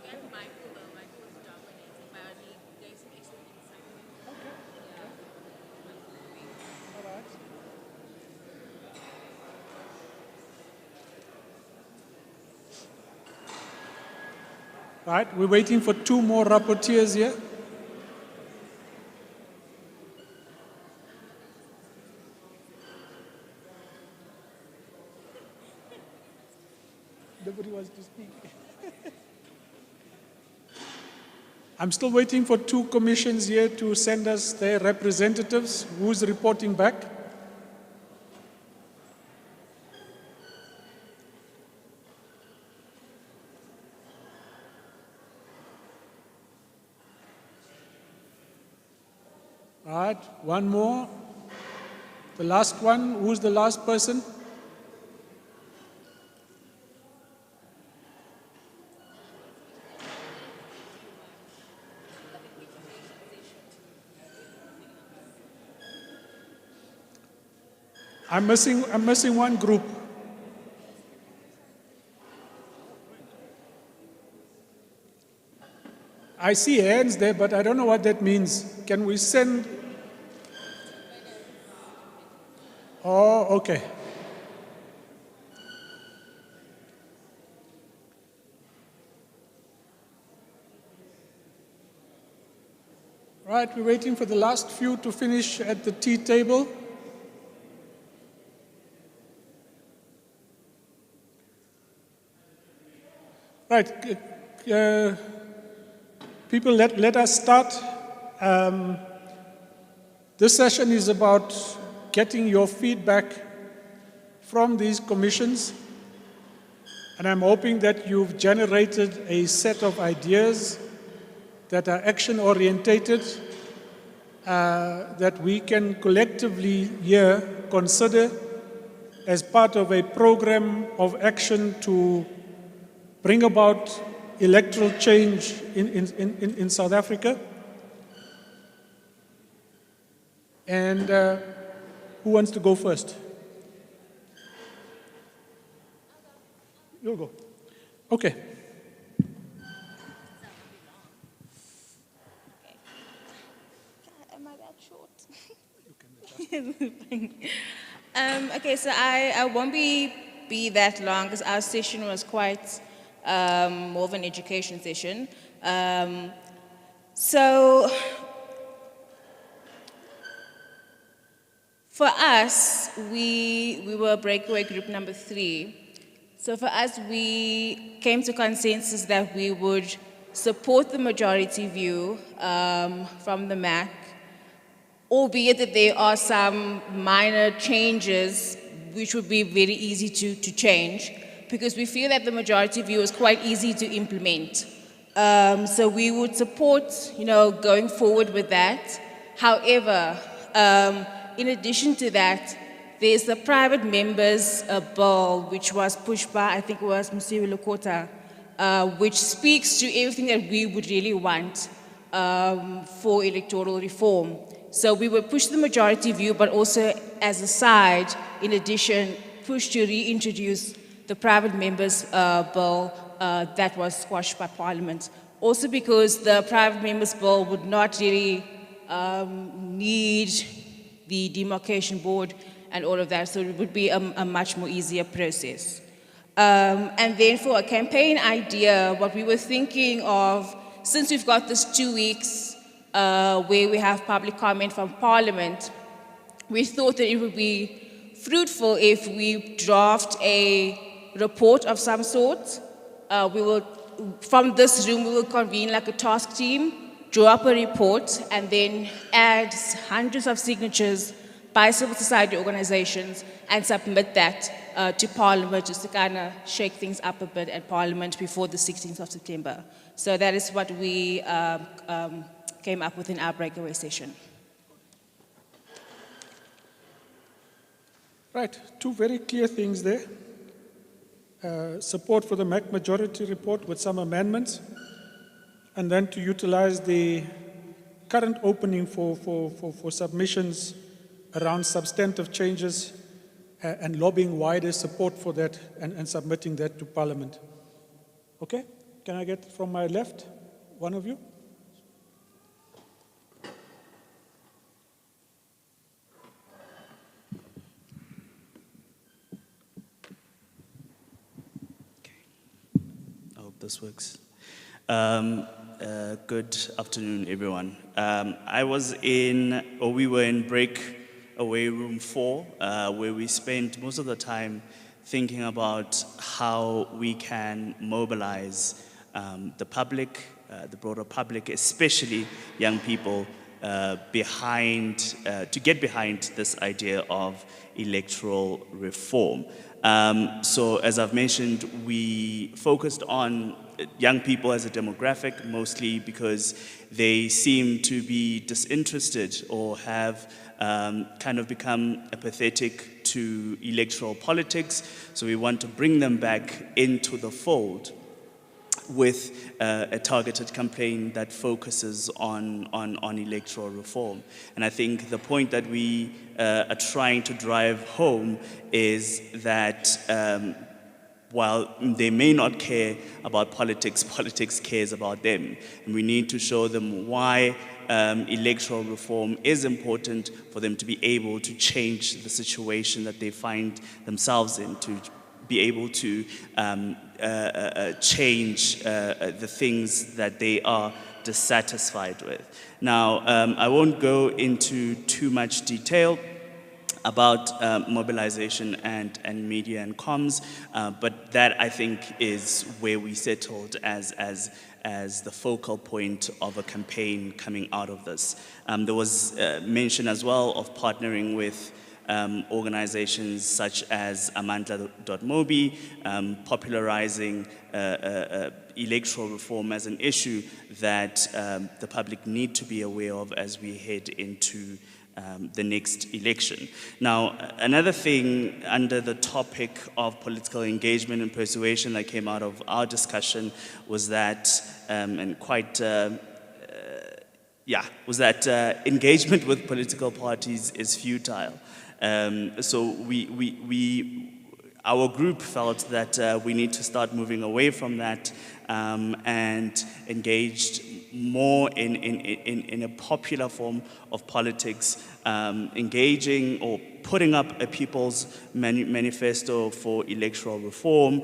K: We had Michael though. Michael was dominating, but I mean, there's some extra insight.
I: Okay.
K: Yeah.
I: All right. Right, we're waiting for 2 more rapporteurs here. Nobody wants to speak. I'm still waiting for 2 commissions here to send us their representatives. Who's reporting back? All right, 1 more. The last one, who's the last person? I'm missing 1 group. I see hands there, but I don't know what that means. Can we send? Oh, okay. Right, we're waiting for the last few to finish at the tea table. Right, people, let us start. This session is about getting your feedback from these commissions, and I'm hoping that you've generated a set of ideas that are action-orientated, that we can collectively here consider as part of a program of action to bring about electoral change in South Africa. And who wants to go first? You'll go. Okay.
K: Am I that short? Okay, so I won't be that long because our session was quite more of an education session. So for us, we were breakaway group number 3. So for us, we came to consensus that we would support the majority view from the MAC, albeit that there are some minor changes which would be very easy to change, because we feel that the majority view is quite easy to implement. So we would support, going forward with that. However, in addition to that, there's the private members bill, which was pushed by, I think it was Mr. Lokota, which speaks to everything that we would really want for electoral reform. So we would push the majority view, but also as a side, in addition, push to reintroduce the private members bill that was squashed by Parliament. Also because the private members bill would not really need the demarcation board and all of that, so it would be a much more easier process. And then for a campaign idea, what we were thinking of, since we've got this 2 weeks where we have public comment from Parliament, we thought that it would be fruitful if we draft a report of some sort. From this room, we will convene like a task team, draw up a report, and then add hundreds of signatures by civil society organizations and submit that to Parliament, just to kind of shake things up a bit at Parliament before the 16th of September. So that is what we came up with in our breakaway session.
I: Right, 2 very clear things there. Support for the MAC majority report with some amendments, and then to utilize the current opening for submissions around substantive changes and lobbying wider support for that and submitting that to Parliament. Okay? Can I get from my left, one of you?
O: I hope this works. Good afternoon, everyone. We were in breakaway room 4, where we spent most of the time thinking about how we can mobilize the public, the broader public, especially young people, to get behind this idea of electoral reform. So as I've mentioned, we focused on young people as a demographic, mostly because they seem to be disinterested or have kind of become apathetic to electoral politics. So we want to bring them back into the fold with a targeted campaign that focuses on electoral reform. And I think the point that we are trying to drive home is that while they may not care about politics, politics cares about them. And we need to show them why electoral reform is important for them to be able to change the situation that they find themselves in, to be able to change the things that they are dissatisfied with. Now, I won't go into too much detail about mobilization and media and comms, but that I think is where we settled as the focal point of a campaign coming out of this. There was mention as well of partnering with organizations such as amandla.mobi, popularizing electoral reform as an issue that the public need to be aware of as we head into the next election. Now, another thing under the topic of political engagement and persuasion that came out of our discussion was that, engagement with political parties is futile. So our group felt that we need to start moving away from that and engaged more in a popular form of politics, engaging or putting up a people's manifesto for electoral reform,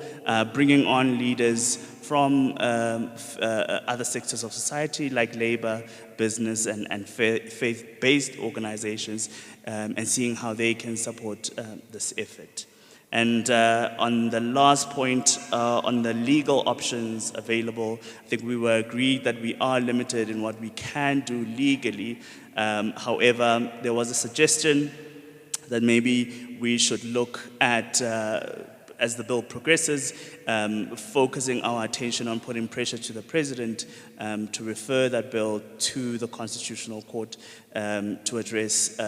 O: bringing on leaders from other sectors of society like labor, business, and faith-based organizations, and seeing how they can support this effort. And on the last point, on the legal options available, I think we were agreed that we are limited in what we can do legally. However, there was a suggestion that maybe we should look at, as the bill progresses, focusing our attention on putting pressure to the president to refer that bill to the Constitutional Court to address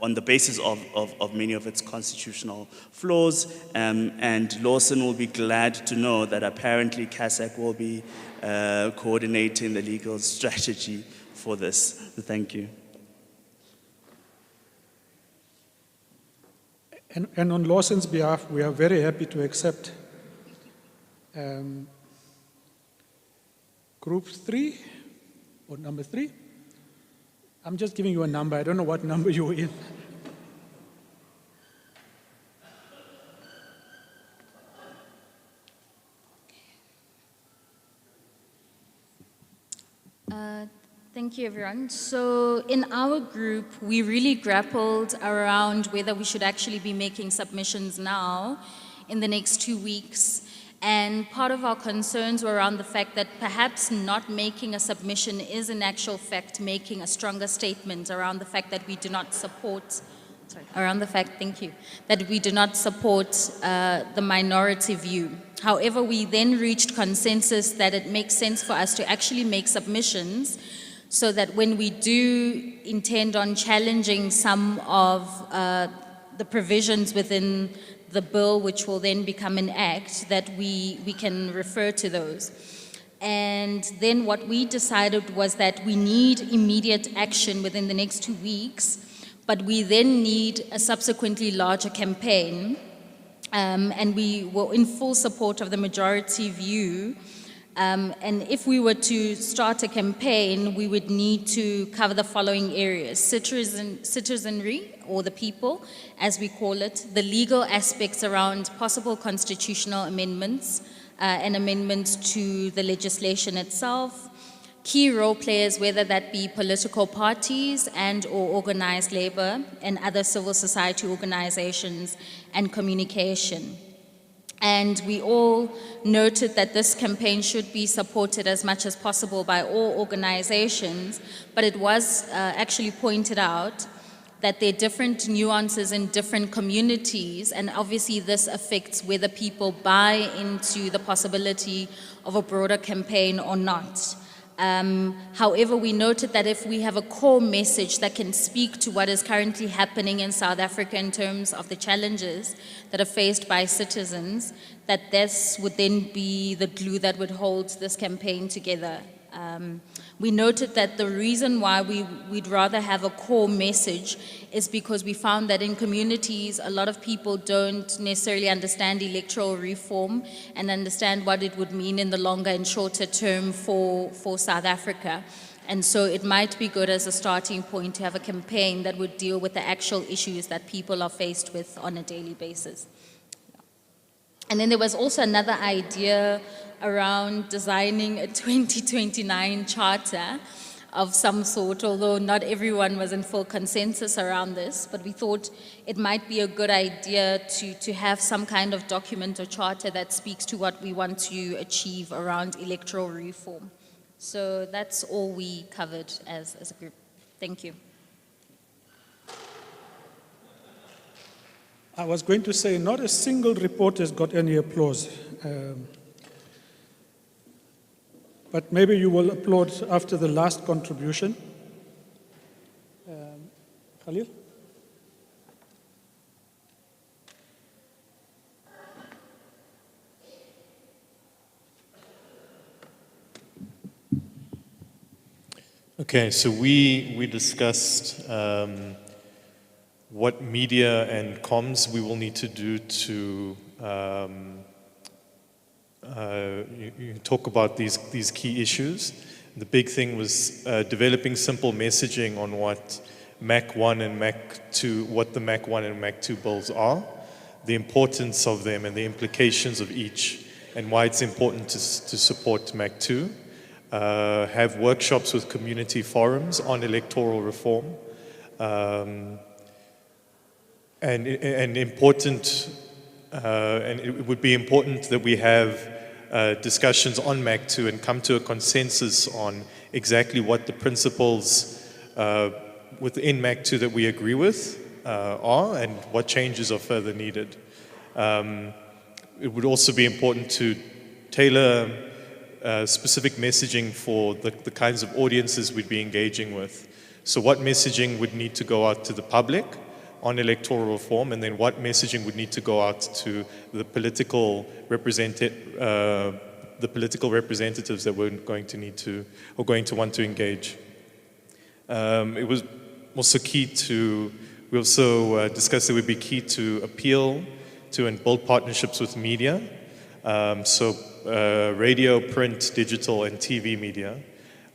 O: on the basis of many of its constitutional flaws. And Lawson will be glad to know that apparently CASAC will be coordinating the legal strategy for this. Thank you.
I: And on Lawson's behalf, we are very happy to accept group 3, or number 3. I'm just giving you a number. I don't know what number you're in.
P: Thank you, everyone. So in our group, we really grappled around whether we should actually be making submissions now in the next 2 weeks. And part of our concerns were around the fact that perhaps not making a submission is in actual fact making a stronger statement around the fact that we do not support, that we do not support the minority view. However, we then reached consensus that it makes sense for us to actually make submissions so that when we do intend on challenging some of the provisions within the bill, which will then become an act, that we can refer to those. And then what we decided was that we need immediate action within the next 2 weeks, but we then need a subsequently larger campaign. And we were in full support of the majority view. And if we were to start a campaign, we would need to cover the following areas: citizenry, or the people, as we call it, the legal aspects around possible constitutional amendments and amendments to the legislation itself, key role players, whether that be political parties and or organized labor and other civil society organizations, and communication. And we all noted that this campaign should be supported as much as possible by all organizations, but it was actually pointed out that there are different nuances in different communities, and obviously this affects whether people buy into the possibility of a broader campaign or not. However, we noted that if we have a core message that can speak to what is currently happening in South Africa in terms of the challenges that are faced by citizens, that this would then be the glue that would hold this campaign together. We noted that the reason why we'd rather have a core message is because we found that in communities, a lot of people don't necessarily understand electoral reform and understand what it would mean in the longer and shorter term for South Africa. And so it might be good as a starting point to have a campaign that would deal with the actual issues that people are faced with on a daily basis. And then there was also another idea around designing a 2029 charter of some sort, although not everyone was in full consensus around this, but we thought it might be a good idea to have some kind of document or charter that speaks to what we want to achieve around electoral reform. So that's all we covered as a group. Thank you.
I: I was going to say, not a single report has got any applause. but maybe you will applaud after the last contribution. Khalil?
Q: Okay, so we discussed what media and comms we will need to do to you talk about these key issues. The big thing was developing simple messaging on what MAC 1 and MAC 2, what the MAC 1 and MAC 2 bills are, the importance of them and the implications of each, and why it's important to support MAC 2. Have workshops with community forums on electoral reform, and important, and it would be important that we have discussions on MAC 2 and come to a consensus on exactly what the principles within MAC 2 that we agree with are and what changes are further needed. It would also be important to tailor specific messaging for the kinds of audiences we'd be engaging with. So what messaging would need to go out to the public on electoral reform, and then what messaging would need to go out to the political representatives that we're going to need to, or going to want to engage. It was also key to, we also discussed it would be key to appeal to and build partnerships with media. Radio, print, digital, and TV media.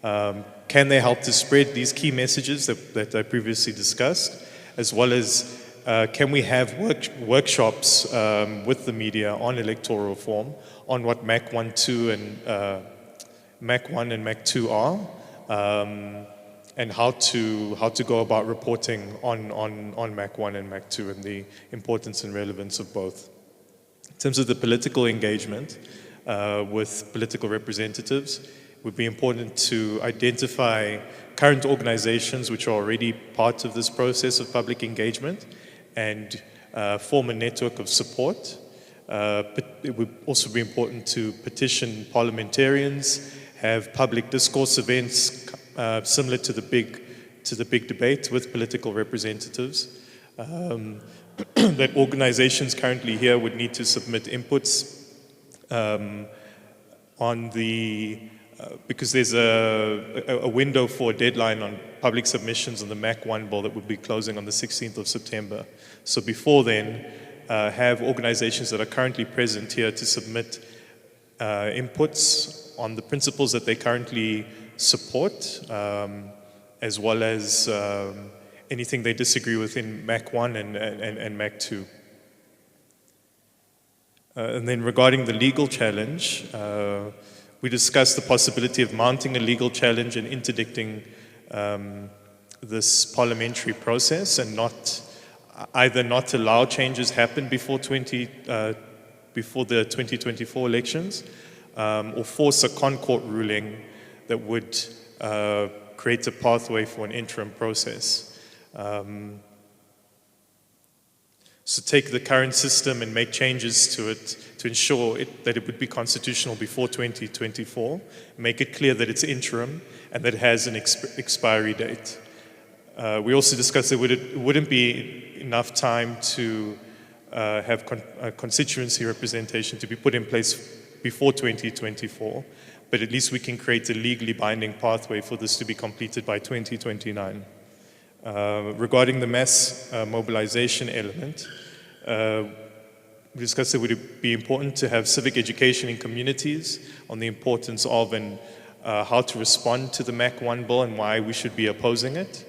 Q: Can they help to spread these key messages that I previously discussed, as well as can we have workshops with the media on electoral reform, on what MAC 1, 2, and MAC 1 and MAC 2 are, and how to go about reporting on MAC 1 and MAC 2 and the importance and relevance of both. In terms of the political engagement with political representatives, it would be important to identify current organizations which are already part of this process of public engagement and form a network of support. But it would also be important to petition parliamentarians, have public discourse events similar to the big debate with political representatives. That organizations currently here would need to submit inputs on the, because there's a window for a deadline on public submissions on the MAC 1 bill that would be closing on the 16th of September. So before then, have organizations that are currently present here to submit inputs on the principles that they currently support, as well as anything they disagree with in MAC 1 and MAC 2. And then regarding the legal challenge, we discussed the possibility of mounting a legal challenge and interdicting this parliamentary process and either not allow changes happen before the 2024 elections, or force a Concourt ruling that would create a pathway for an interim process. So take the current system and make changes to it to ensure that it would be constitutional before 2024, make it clear that it's interim and that it has an expiry date. We also discussed that it wouldn't be enough time to have constituency representation to be put in place before 2024, but at least we can create a legally binding pathway for this to be completed by 2029. Regarding the mass mobilization element, we discussed that it would be important to have civic education in communities on the importance of and how to respond to the MAC 1 bill and why we should be opposing it.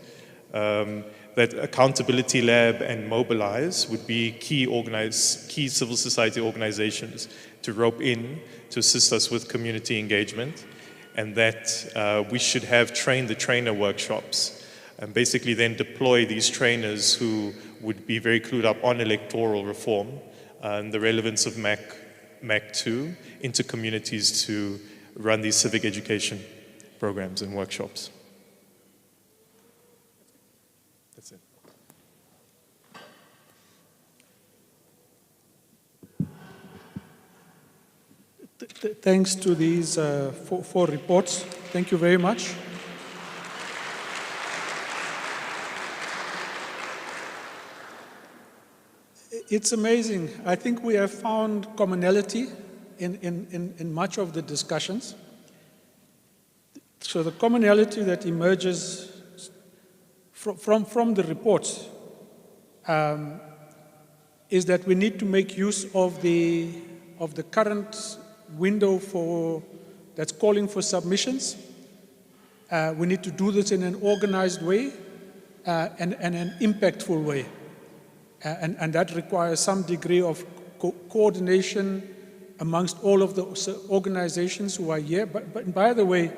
Q: That Accountability Lab and Mobilize would be key civil society organizations to rope in to assist us with community engagement, and that we should have train the trainer workshops and basically then deploy these trainers who would be very clued up on electoral reform and the relevance of MAC 2 into communities to run these civic education programs and workshops. That's it.
I: Thanks to these four reports. Thank you very much. It's amazing. I think we have found commonality in much of the discussions. So the commonality that emerges from the reports is that we need to make use of the current window that's calling for submissions. We need to do this in an organized way and an impactful way. And that requires some degree of coordination amongst all of the organizations who are here. But by the way,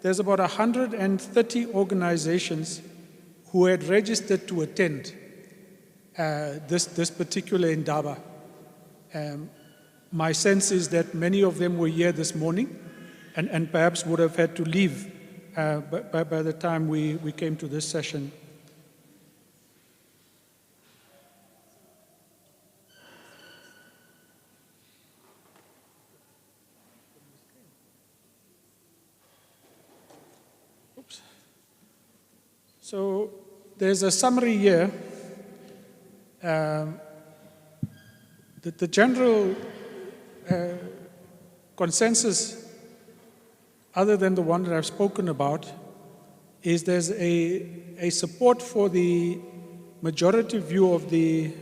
I: there's about 130 organizations who had registered to attend this particular Indaba. My sense is that many of them were here this morning and perhaps would have had to leave by the time we came to this session. So there's a summary here. The general consensus, other than the one that I've spoken about, is there's a support for the majority view of and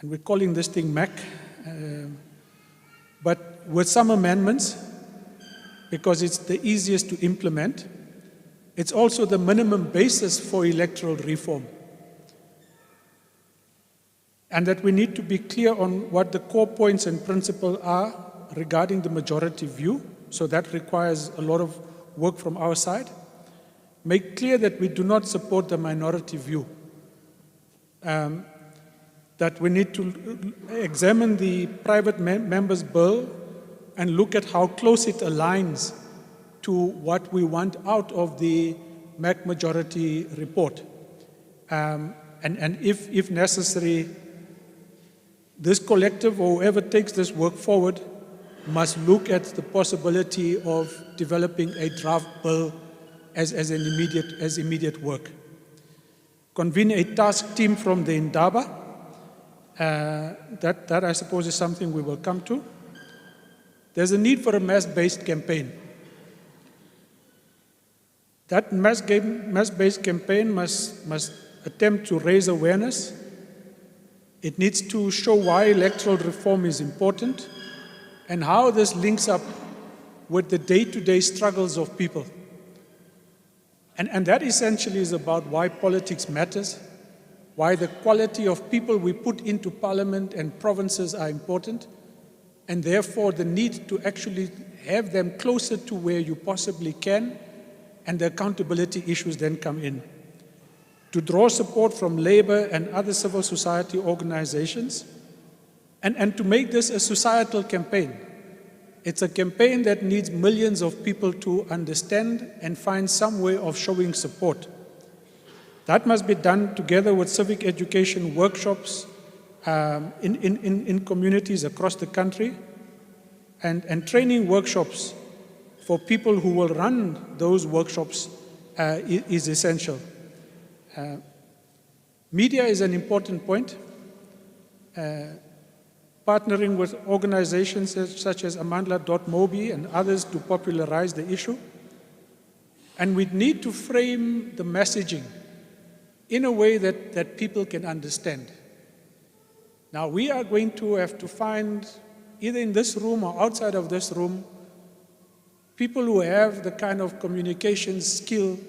I: we're calling this thing MAC, but with some amendments, because it's the easiest to implement. It's also the minimum basis for electoral reform. And that we need to be clear on what the core points and principles are regarding the majority view. So that requires a lot of work from our side. Make clear that we do not support the minority view. That we need to examine the private members' bill and look at how close it aligns to what we want out of the MAC majority report. And if necessary, this collective or whoever takes this work forward must look at the possibility of developing a draft bill as immediate work. Convene a task team from the Indaba. That I suppose is something we will come to. There's a need for a mass-based campaign. That mass-based campaign must attempt to raise awareness. It needs to show why electoral reform is important and how this links up with the day-to-day struggles of people. And that essentially is about why politics matters, why the quality of people we put into parliament and provinces are important, and therefore the need to actually have them closer to where you possibly can, and the accountability issues then come in. To draw support from labor and other civil society organizations, and to make this a societal campaign. It's a campaign that needs millions of people to understand and find some way of showing support. That must be done together with civic education workshops in communities across the country, and training workshops for people who will run those workshops is essential. Media is an important point. Partnering with organizations such as Amandla.mobi and others to popularize the issue. And we need to frame the messaging in a way that people can understand. Now, we are going to have to find, either in this room or outside of this room, people who have the kind of communication skill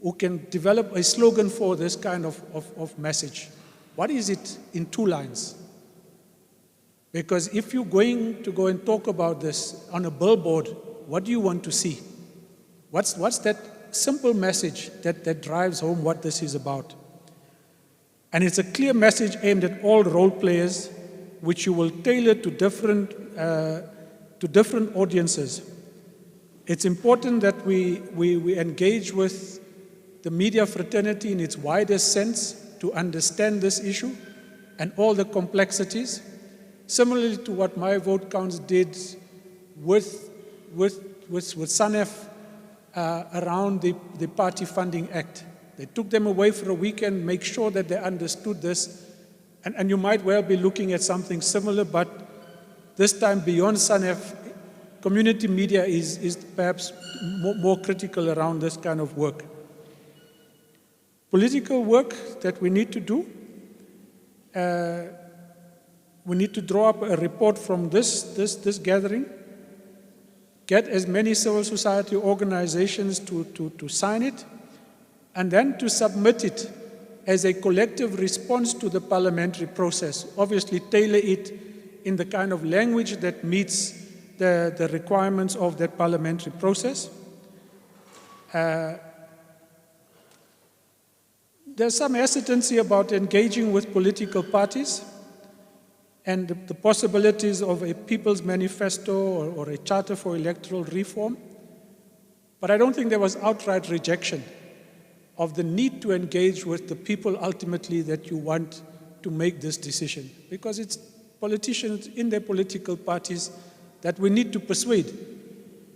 I: who can develop a slogan for this kind of message. What is it in 2 lines? Because if you're going to go and talk about this on a billboard, what do you want to see? What's that simple message that drives home what this is about? And it's a clear message aimed at all role players, which you will tailor to different audiences. It's important that we engage with the media fraternity in its widest sense to understand this issue and all the complexities. similarly to what my vote counts did with SANEF around the Party Funding Act. They took them away for a weekend, make sure that they understood this, and you might well be looking at something similar, but this time beyond SANEF, community media is perhaps more critical around this kind of work. Political work that we need to do, we need to draw up a report from this gathering, get as many civil society organizations to sign it, and then to submit it as a collective response to the parliamentary process. Obviously tailor it in the kind of language that meets the requirements of that parliamentary process. There's some hesitancy about engaging with political parties and the possibilities of a People's Manifesto or a Charter for Electoral Reform. But I don't think there was outright rejection of the need to engage with the people ultimately that you want to make this decision. Because it's politicians in their political parties that we need to persuade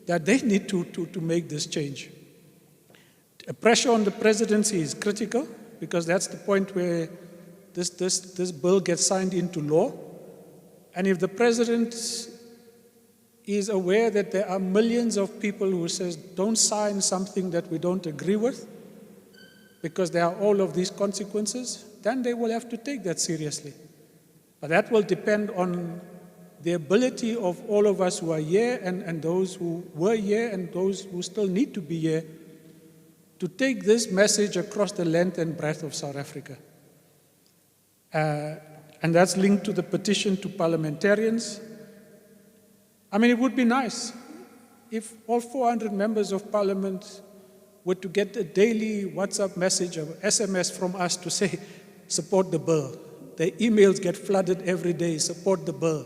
I: that they need to make this change. Pressure on the presidency is critical because that's the point where this bill gets signed into law. And if the president is aware that there are millions of people who says, don't sign something that we don't agree with, because there are all of these consequences, then they will have to take that seriously. But that will depend on the ability of all of us who are here and those who were here and those who still need to be here to take this message across the length and breadth of South Africa. And that's linked to the petition to parliamentarians. I mean, it would be nice if all 400 members of parliament were to get a daily WhatsApp message or SMS from us to say, support the bill. Their emails get flooded every day, support the bill.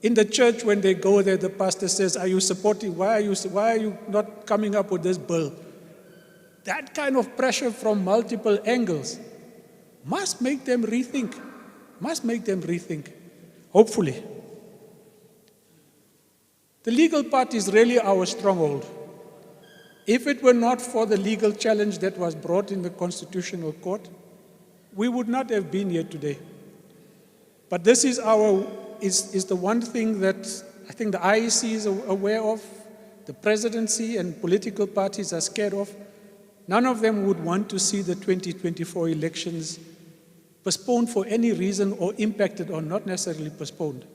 I: In the church, when they go there, the pastor says, are you supporting, why are you not coming up with this bill? That kind of pressure from multiple angles must make them rethink, hopefully. The legal part is really our stronghold. If it were not for the legal challenge that was brought in the Constitutional Court, we would not have been here today. But this is the one thing that I think the IEC is aware of, the presidency and political parties are scared of. None of them would want to see the 2024 elections postponed for any reason or impacted or not necessarily postponed.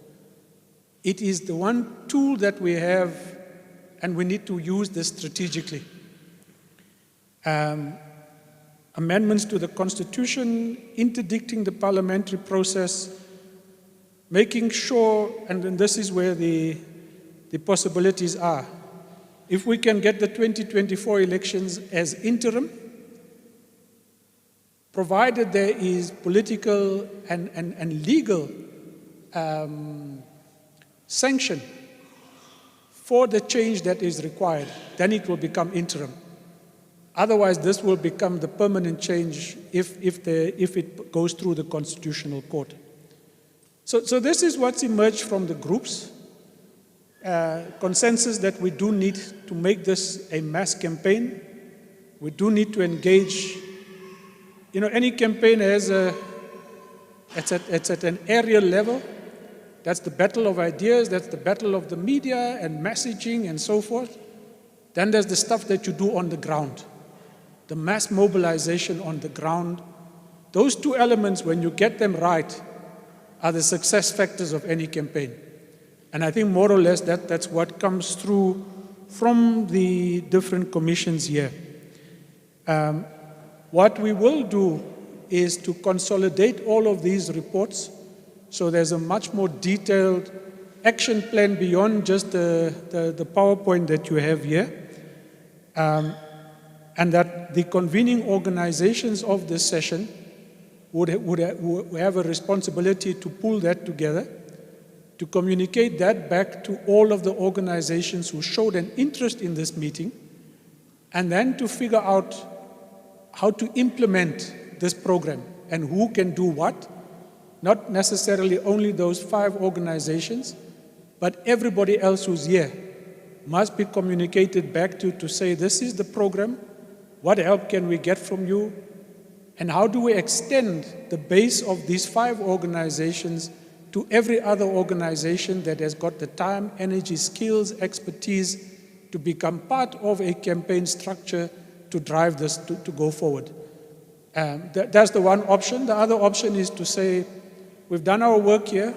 I: It is the one tool that we have, and we need to use this strategically. Amendments to the Constitution, interdicting the parliamentary process, making sure, and then this is where the possibilities are. If we can get the 2024 elections as interim, provided there is political and legal sanction for the change that is required, then it will become interim. Otherwise, this will become the permanent change if it goes through the Constitutional Court. So this is what's emerged from the groups. Consensus that we do need to make this a mass campaign. We do need to engage. You know, any campaign has it's at an aerial level. That's the battle of ideas, that's the battle of the media and messaging and so forth. Then there's the stuff that you do on the ground, the mass mobilization on the ground. Those two elements, when you get them right, are the success factors of any campaign. And I think more or less that's what comes through from the different commissions here. What we will do is to consolidate all of these reports so there's a much more detailed action plan beyond just the PowerPoint that you have here. And that the convening organizations of this session would have a responsibility to pull that together, to communicate that back to all of the organizations who showed an interest in this meeting, and then to figure out how to implement this program and who can do what, not necessarily only those 5 organizations, but everybody else who's here must be communicated back to say, this is the program, what help can we get from you, and how do we extend the base of these 5 organizations to every other organization that has got the time, energy, skills, expertise to become part of a campaign structure to drive this to go forward. That's the one option. The other option is to say, we've done our work here,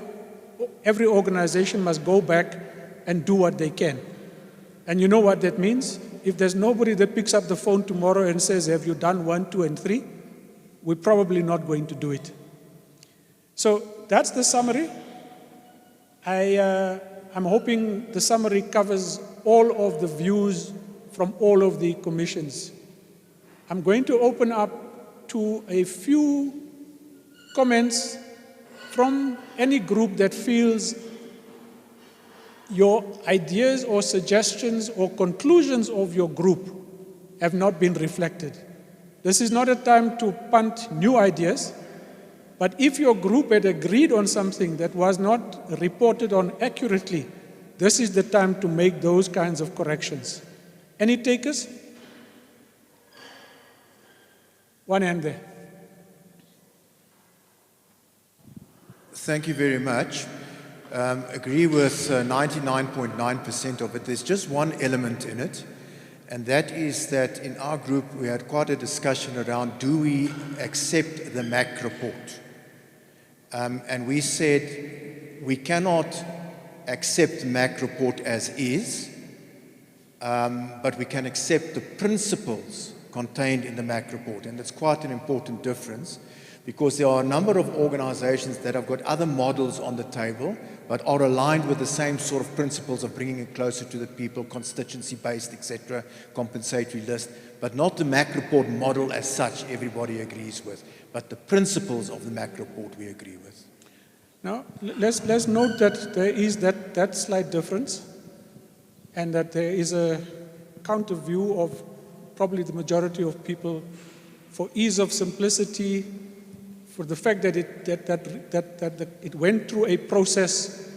I: every organization must go back and do what they can. And you know what that means? If there's nobody that picks up the phone tomorrow and says, have you done 1, 2, and 3? We're probably not going to do it. So that's the summary. I'm hoping the summary covers all of the views from all of the commissions. I'm going to open up to a few comments from any group that feels your ideas or suggestions or conclusions of your group have not been reflected. This is not a time to punt new ideas, but if your group had agreed on something that was not reported on accurately, this is the time to make those kinds of corrections. Any takers? One hand there.
R: Thank you very much. Agree with 99.9% of it. There's just one element in it, and that is that in our group we had quite a discussion around, do we accept the MAC report? And we said we cannot accept the MAC report as is, but we can accept the principles contained in the MAC report. And it's quite an important difference, because there are a number of organizations that have got other models on the table, but are aligned with the same sort of principles of bringing it closer to the people, constituency-based, etc., compensatory list, but not the MAC report model as such everybody agrees with, but the principles of the MAC report we agree with.
I: Now, let's note that there is that slight difference, and that there is a counter view of probably the majority of people, for ease of simplicity, for the fact that it went through a process,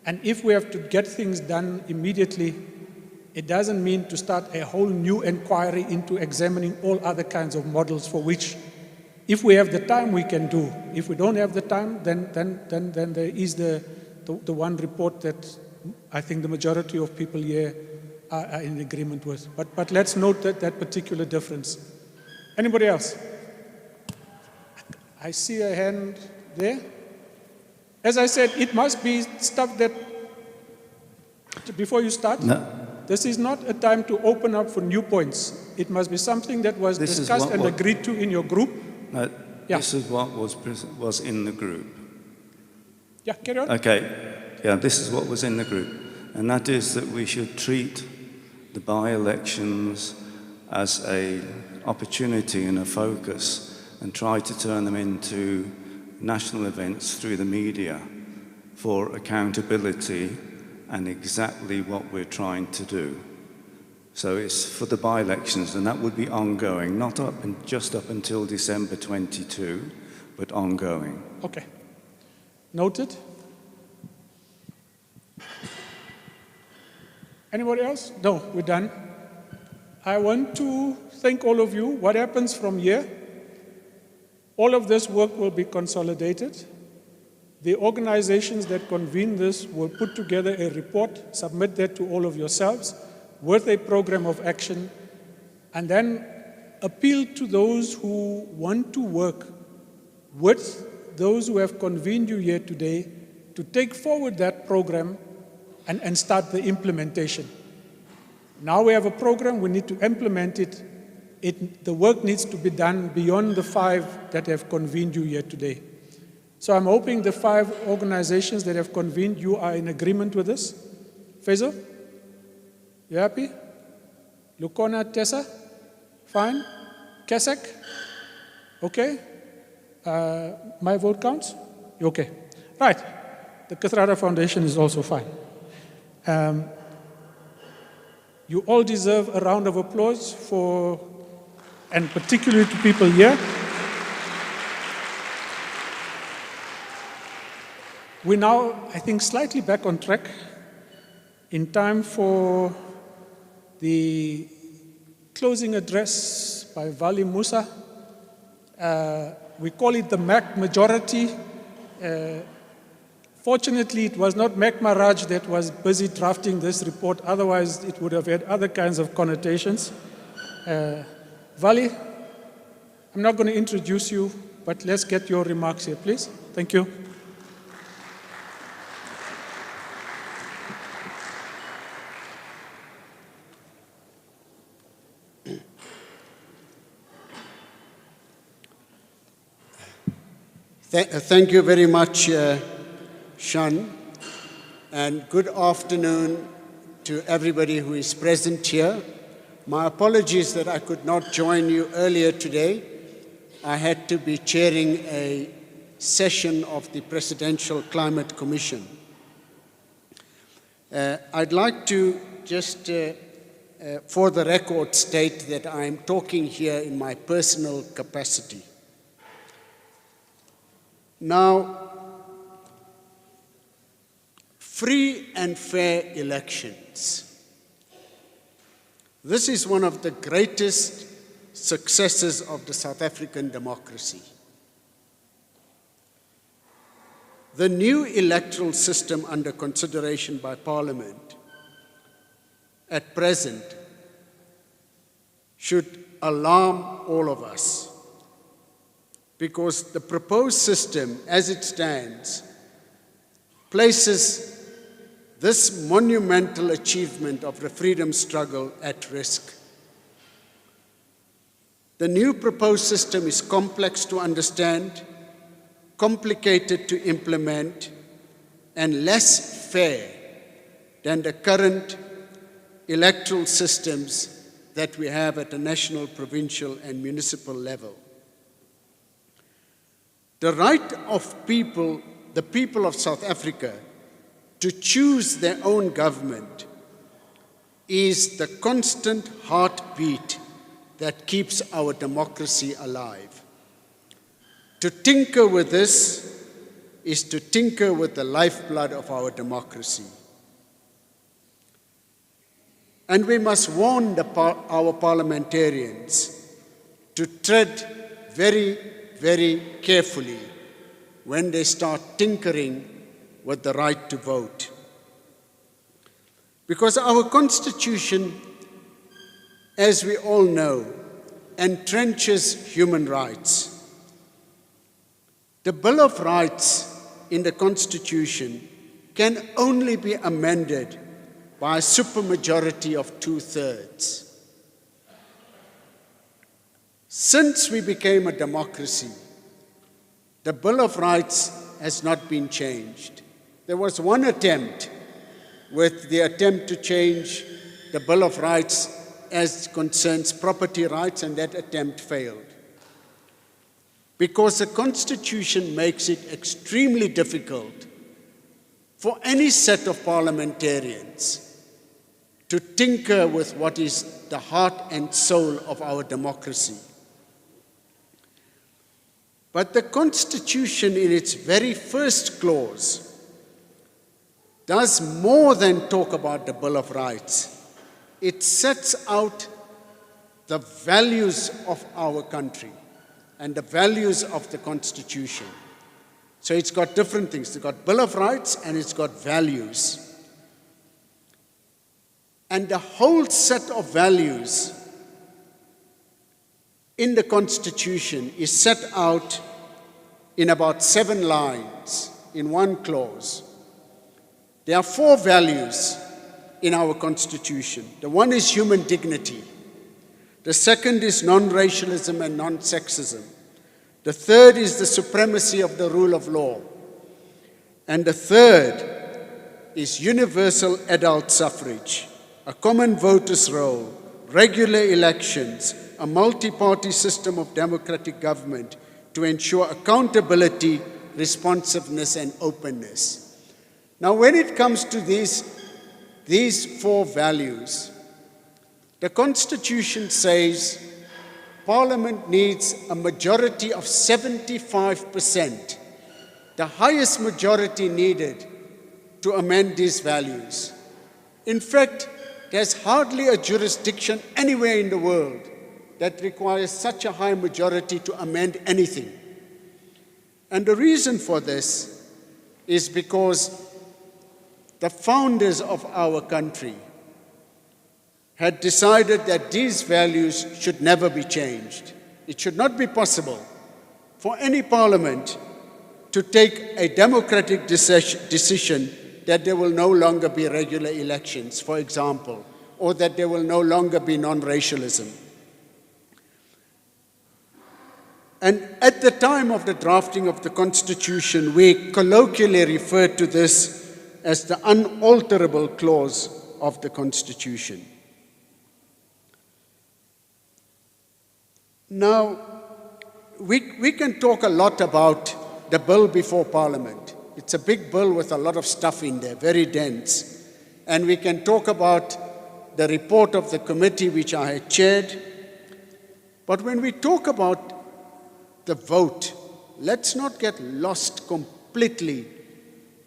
I: and if we have to get things done immediately, it doesn't mean to start a whole new inquiry into examining all other kinds of models, for which, if we have the time, we can do. If we don't have the time, then there is the one report that I think the majority of people here are in agreement with. But let's note that particular difference. Anybody else? I see a hand there. As I said, it must be stuff that, before you start, this is not a time to open up for new points. It must be something that was discussed and agreed to in your group.
H: This is what was in the group.
I: Yeah, carry on.
H: Okay, yeah, this is what was in the group. And that is that we should treat the by-elections as an opportunity and a focus, and try to turn them into national events through the media for accountability and exactly what we're trying to do. So it's for the by-elections, and that would be ongoing, not just up until December 22, but ongoing.
I: Okay. Noted. Anybody else? No, we're done. I want to thank all of you. What happens from here? All of this work will be consolidated. The organizations that convene this will put together a report, submit that to all of yourselves with a program of action, and then appeal to those who want to work with those who have convened you here today to take forward that program and start the implementation. Now we have a program, we need to implement it. The work needs to be done beyond the 5 that have convened you here today. So I'm hoping the 5 organizations that have convened you are in agreement with this. Faisal? You happy? Lukona, Tessa? Fine? Kesek? Okay? My vote counts? You okay? Right. The Kathrada Foundation is also fine. You all deserve a round of applause for, and particularly to people here. We're now, I think, slightly back on track in time for the closing address by Vali Musa. We call it the MAC majority. Fortunately, it was not Mac Maharaj that was busy drafting this report, otherwise it would have had other kinds of connotations. Vali, I'm not going to introduce you, but let's get your remarks here, please. Thank you.
S: Thank you very much, Sean, and good afternoon to everybody who is present here. My apologies that I could not join you earlier today. I had to be chairing a session of the Presidential Climate Commission. I'd like to just, for the record, state that I am talking here in my personal capacity. Now, free and fair elections. This is one of the greatest successes of the South African democracy. The new electoral system under consideration by Parliament at present should alarm all of us, because the proposed system, as it stands, places this monumental achievement of the freedom struggle at risk. The new proposed system is complex to understand, complicated to implement, and less fair than the current electoral systems that we have at the national, provincial, and municipal level. The right of the people of South Africa to choose their own government is the constant heartbeat that keeps our democracy alive. To tinker with this is to tinker with the lifeblood of our democracy. And we must warn our parliamentarians to tread very, very carefully when they start tinkering with the right to vote. Because our Constitution, as we all know, entrenches human rights. The Bill of Rights in the Constitution can only be amended by a supermajority of 2/3. Since we became a democracy, the Bill of Rights has not been changed. There was one attempt with the attempt to change the Bill of Rights as concerns property rights, and that attempt failed. Because the Constitution makes it extremely difficult for any set of parliamentarians to tinker with what is the heart and soul of our democracy. But the Constitution, in its very first clause, does more than talk about the Bill of Rights. It sets out the values of our country and the values of the Constitution. So it's got different things. It's got Bill of Rights and it's got values. And the whole set of values in the Constitution is set out in about 7 lines in one clause. There are 4 values in our Constitution. The one is human dignity. The second is non-racialism and non-sexism. The third is the supremacy of the rule of law. And the third is universal adult suffrage, a common voters' roll, regular elections, a multi-party system of democratic government to ensure accountability, responsiveness, and openness. Now, when it comes to these 4 values, the Constitution says Parliament needs a majority of 75% the highest majority needed to amend these values. In fact, there's hardly a jurisdiction anywhere in the world that requires such a high majority to amend anything. And the reason for this is because the founders of our country had decided that these values should never be changed. It should not be possible for any parliament to take a democratic decision that there will no longer be regular elections, for example, or that there will no longer be non-racialism. And at the time of the drafting of the Constitution, we colloquially referred to this as the unalterable clause of the Constitution. Now, we can talk a lot about the bill before Parliament. It's a big bill with a lot of stuff in there, very dense. And we can talk about the report of the committee which I had chaired. But when we talk about the vote, let's not get lost completely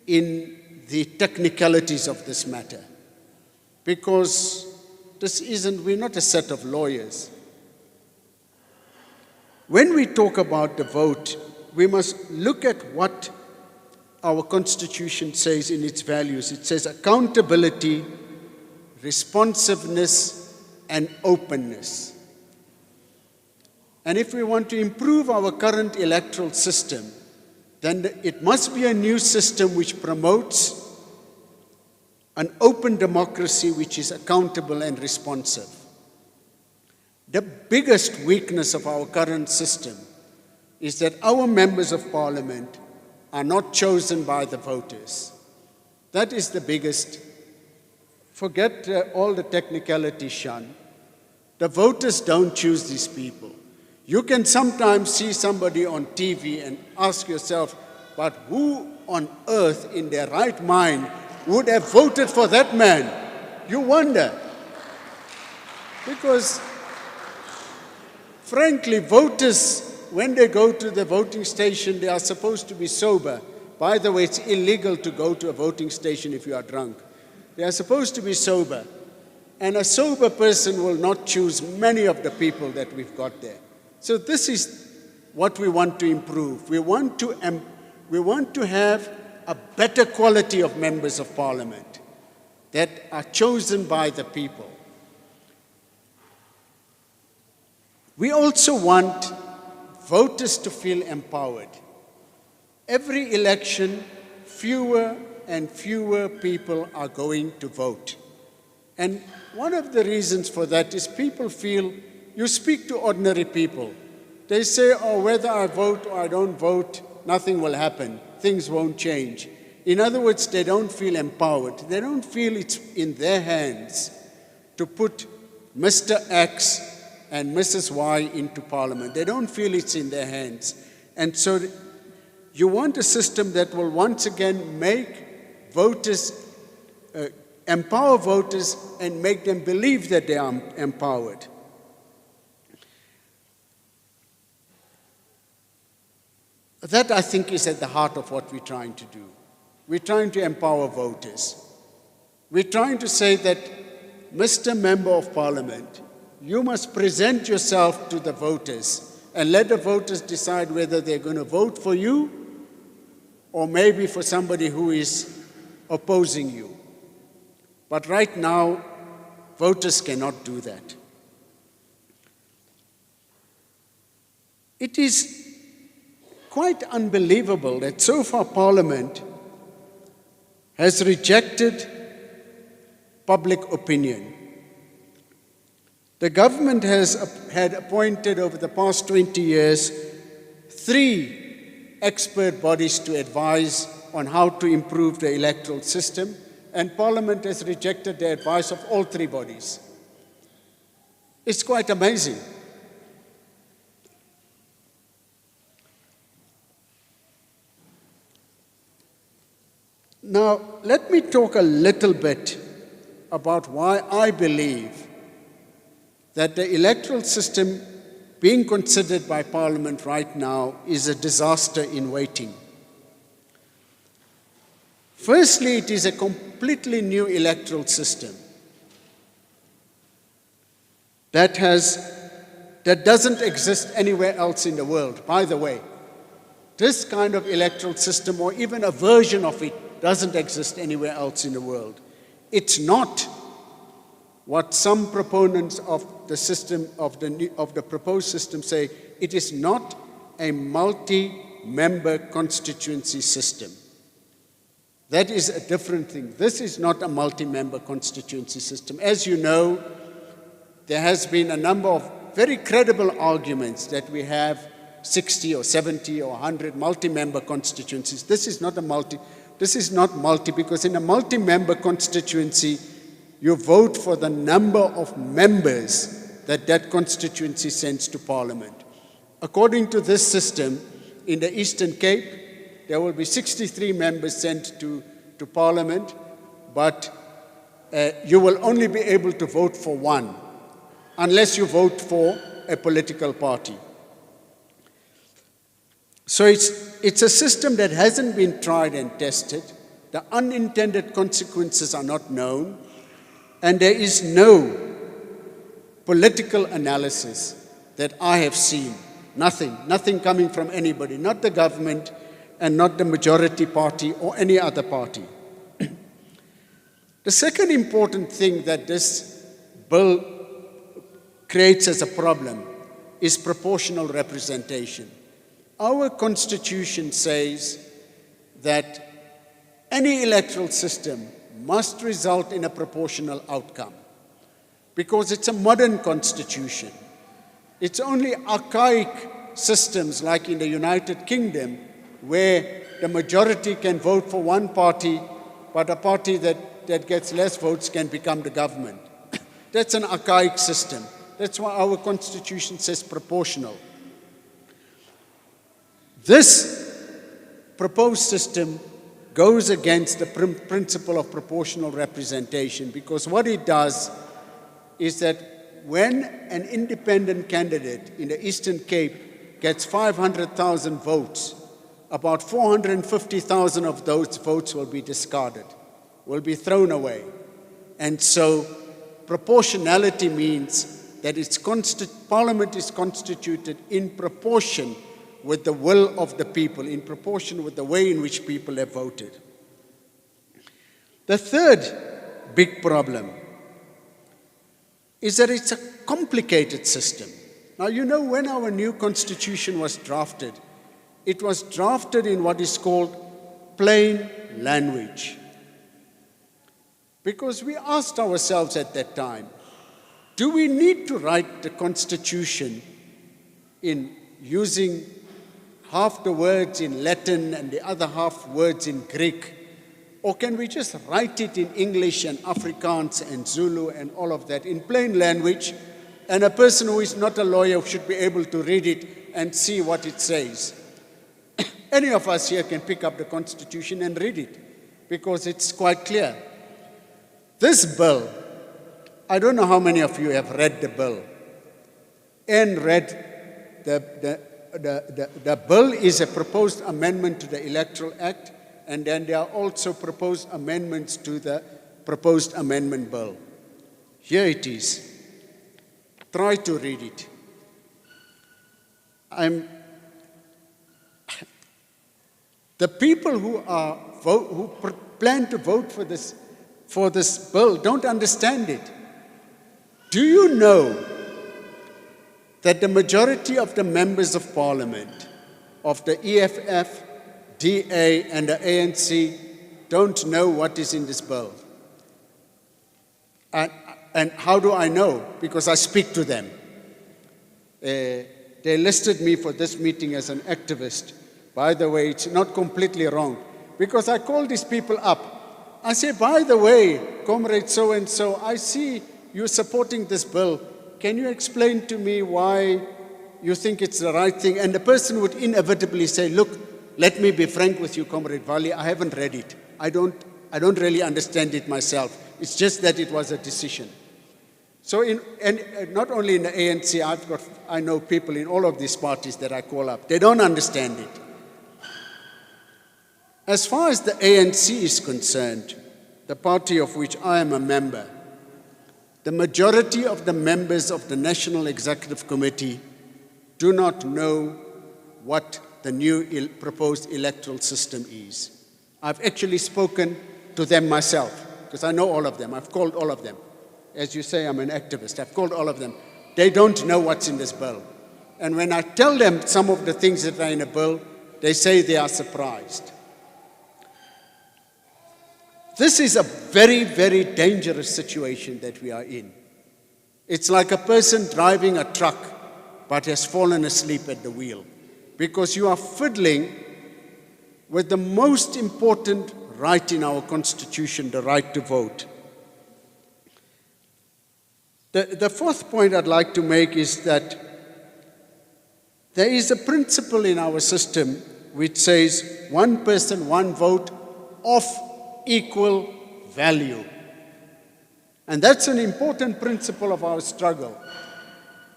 S: in the technicalities of this matter. Because we're not a set of lawyers. When we talk about the vote, we must look at what our Constitution says in its values. It says accountability, responsiveness, and openness. And if we want to improve our current electoral system, then it must be a new system which promotes an open democracy which is accountable and responsive. The biggest weakness of our current system is that our members of parliament are not chosen by the voters. That is the biggest. Forget all the technicalities, Shan. The voters don't choose these people. You can sometimes see somebody on TV and ask yourself, but who on earth in their right mind would have voted for that man? You wonder. Because, frankly, voters, when they go to the voting station, they are supposed to be sober. By the way, it's illegal to go to a voting station if you are drunk. They are supposed to be sober. And a sober person will not choose many of the people that we've got there. So this is what we want to improve. We want to have a better quality of members of parliament that are chosen by the people. We also want voters to feel empowered. Every election, fewer and fewer people are going to vote. And one of the reasons for that is people feel, you speak to ordinary people. They say, oh, whether I vote or I don't vote, nothing will happen. Things won't change. In other words, they don't feel empowered. They don't feel it's in their hands to put Mr. X and Mrs. Y into parliament. They don't feel it's in their hands. And so you want a system that will once again make voters, empower voters and make them believe that they are empowered. That, I think, is at the heart of what we're trying to do. We're trying to empower voters. We're trying to say that, Mr. Member of Parliament, you must present yourself to the voters and let the voters decide whether they're going to vote for you or maybe for somebody who is opposing you. But right now, voters cannot do that. It is quite unbelievable that so far Parliament has rejected public opinion. The government had appointed over the past 20 years 3 expert bodies to advise on how to improve the electoral system, and Parliament has rejected the advice of all 3 bodies. It's quite amazing. Now, let me talk a little bit about why I believe that the electoral system being considered by Parliament right now is a disaster in waiting. Firstly, it is a completely new electoral system that doesn't exist anywhere else in the world. By the way, this kind of electoral system, or even a version of it, doesn't exist anywhere else in the world. It's not what some proponents of the system, of the proposed system say. It is not a multi-member constituency system. That is a different thing. This is not a multi-member constituency system. As you know, there has been a number of very credible arguments that we have 60 or 70 or 100 multi-member constituencies. This is not multi because in a multi-member constituency, you vote for the number of members that constituency sends to Parliament. According to this system, in the Eastern Cape, there will be 63 members sent to Parliament, but you will only be able to vote for one, unless you vote for a political party. So it's a system that hasn't been tried and tested. The unintended consequences are not known, and there is no political analysis that I have seen. Nothing coming from anybody, not the government and not the majority party or any other party. The second important thing that this bill creates as a problem is proportional representation. Our constitution says that any electoral system must result in a proportional outcome because it's a modern constitution. It's only archaic systems like in the United Kingdom where the majority can vote for one party, but a party that gets less votes can become the government. That's an archaic system. That's why our constitution says proportional. This proposed system goes against the principle of proportional representation because what it does is that when an independent candidate in the Eastern Cape gets 500,000 votes, about 450,000 of those votes will be discarded, will be thrown away. And so proportionality means that Parliament is constituted in proportion with the will of the people, in proportion with the way in which people have voted. The third big problem is that it's a complicated system. Now, you know, when our new constitution was drafted, it was drafted in what is called plain language. Because we asked ourselves at that time, do we need to write the constitution in using half the words in Latin and the other half words in Greek? Or can we just write it in English and Afrikaans and Zulu and all of that in plain language, and a person who is not a lawyer should be able to read it and see what it says? Any of us here can pick up the Constitution and read it because it's quite clear. This bill, I don't know how many of you have read the bill and read the bill is a proposed amendment to the Electoral Act, and then there are also proposed amendments to the proposed amendment bill. Here it is. Try to read it. The people who plan to vote for this bill don't understand it. Do you know that the majority of the members of Parliament, of the EFF, DA, and the ANC don't know what is in this bill? And how do I know? Because I speak to them. They listed me for this meeting as an activist. By the way, it's not completely wrong, because I call these people up. I say, by the way, comrade so-and-so, I see you're supporting this bill. Can you explain to me why you think it's the right thing? And the person would inevitably say, look, let me be frank with you, Comrade Vali, I haven't read it. I don't really understand it myself. It's just that it was a decision. So, and not only in the ANC, I know people in all of these parties that I call up. They don't understand it. As far as the ANC is concerned, the party of which I am a member, the majority of the members of the National Executive Committee do not know what the new proposed electoral system is. I've actually spoken to them myself, because I know all of them. I've called all of them. As you say, I'm an activist. I've called all of them. They don't know what's in this bill. And when I tell them some of the things that are in a bill, they say they are surprised. This is a very, very dangerous situation that we are in. It's like a person driving a truck but has fallen asleep at the wheel, because you are fiddling with the most important right in our Constitution, the right to vote. The fourth point I'd like to make is that there is a principle in our system which says one person, one vote of equal value. And that's an important principle of our struggle.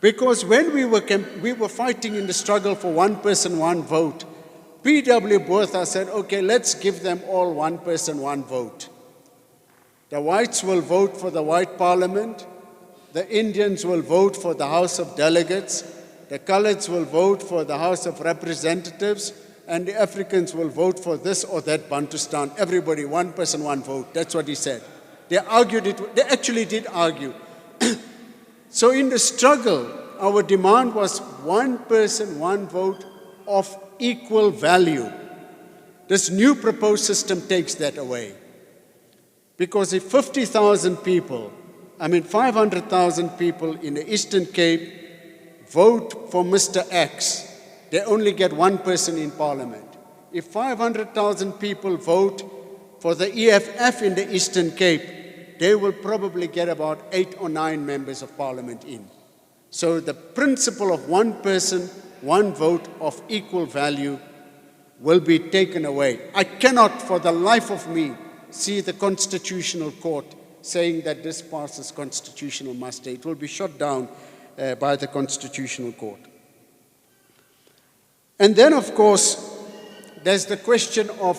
S: Because when we were fighting in the struggle for one person, one vote, P.W. Botha said, okay, let's give them all one person, one vote. The whites will vote for the white parliament, the Indians will vote for the House of Delegates, the Coloureds will vote for the House of Representatives, and the Africans will vote for this or that Bantustan. Everybody, one person, one vote. That's what he said. They argued it. They actually did argue. So in the struggle, our demand was one person, one vote of equal value. This new proposed system takes that away. Because if 50,000 people, 500,000 people in the Eastern Cape vote for Mr. X, they only get one person in parliament. If 500,000 people vote for the EFF in the Eastern Cape, they will probably get about 8 or 9 members of parliament in. So the principle of one person, one vote of equal value will be taken away. I cannot for the life of me see the Constitutional Court saying that this passes constitutional muster. It will be shot down by the Constitutional Court. And then, of course, there's the question of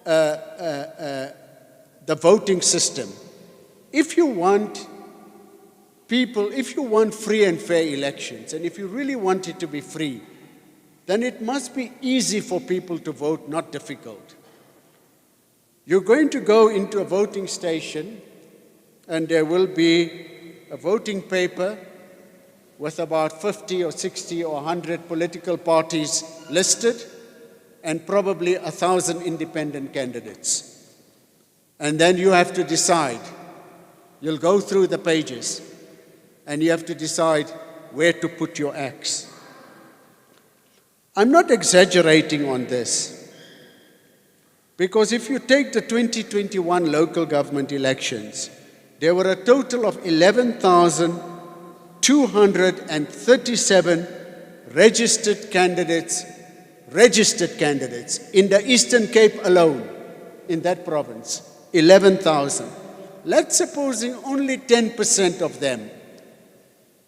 S: the voting system. If you want free and fair elections, and if you really want it to be free, then it must be easy for people to vote, not difficult. You're going to go into a voting station, and there will be a voting paper with about 50 or 60 or 100 political parties listed, and probably 1,000 independent candidates. And then you have to decide. You'll go through the pages, and you have to decide where to put your X. I'm not exaggerating on this, because if you take the 2021 local government elections, there were a total of 11,237 registered candidates in the Eastern Cape alone, in that province, 11,000. Let's supposing only 10% of them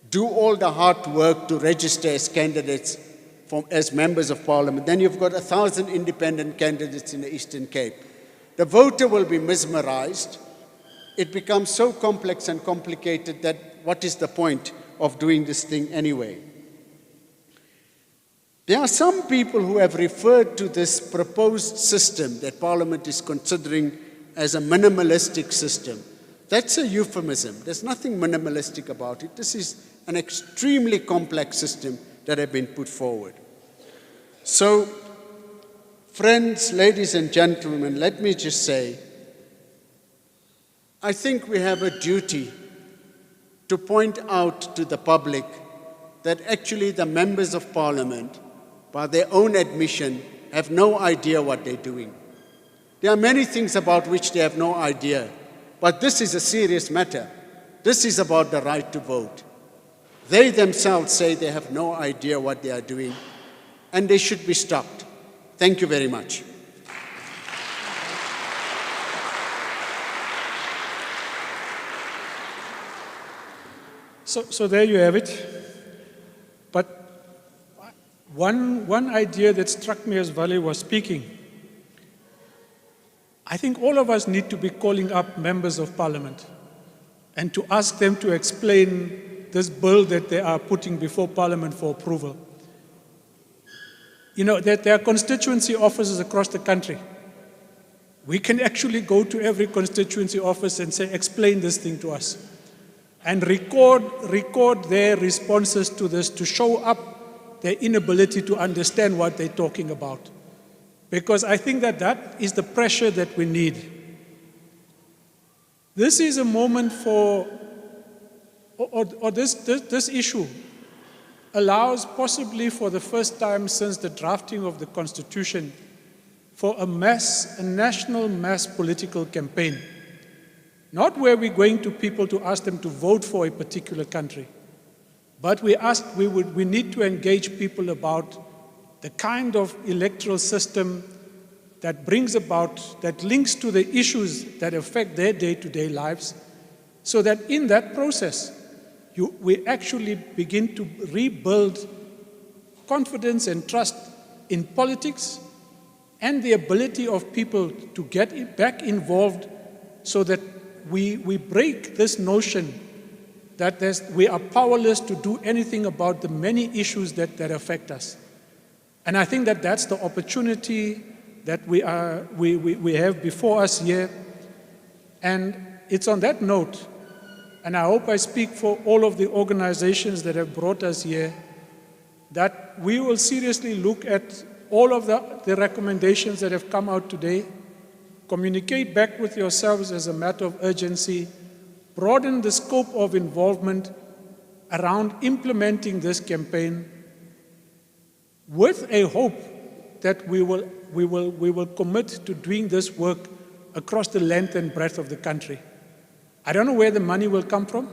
S: do all the hard work to register as candidates as members of parliament. Then you've got 1,000 independent candidates in the Eastern Cape. The voter will be mesmerized. It becomes so complex and complicated that what is the point of doing this thing anyway? There are some people who have referred to this proposed system that Parliament is considering as a minimalistic system. That's a euphemism. There's nothing minimalistic about it. This is an extremely complex system that have been put forward. So, friends, ladies and gentlemen, let me just say, I think we have a duty to point out to the public that actually the members of Parliament, by their own admission, have no idea what they're doing. There are many things about which they have no idea, but this is a serious matter. This is about the right to vote. They themselves say they have no idea what they are doing, and they should be stopped. Thank you very much.
I: So there you have it. But one idea that struck me as Vali was speaking I think all of us need to be calling up members of parliament and to ask them to explain this bill that they are putting before parliament for approval. You know, that there are constituency offices across the country. We can actually go to every constituency office and say, explain this thing to us. And record their responses to this to show up their inability to understand what they're talking about. Because I think that that is the pressure that we need. This is a moment for, this issue allows possibly for the first time since the drafting of the Constitution for a national mass political campaign. Not where we're going to people to ask them to vote for a particular country, but we need to engage people about the kind of electoral system that brings about, that links to the issues that affect their day-to-day lives, so that in that process, we actually begin to rebuild confidence and trust in politics and the ability of people to get back involved so that we break this notion that we are powerless to do anything about the many issues that affect us. And I think that that's the opportunity that we have before us here. And it's on that note, and I hope I speak for all of the organizations that have brought us here, that we will seriously look at all of the recommendations that have come out today, communicate back with yourselves as a matter of urgency, broaden the scope of involvement around implementing this campaign with a hope that we will commit to doing this work across the length and breadth of the country. I don't know where the money will come from,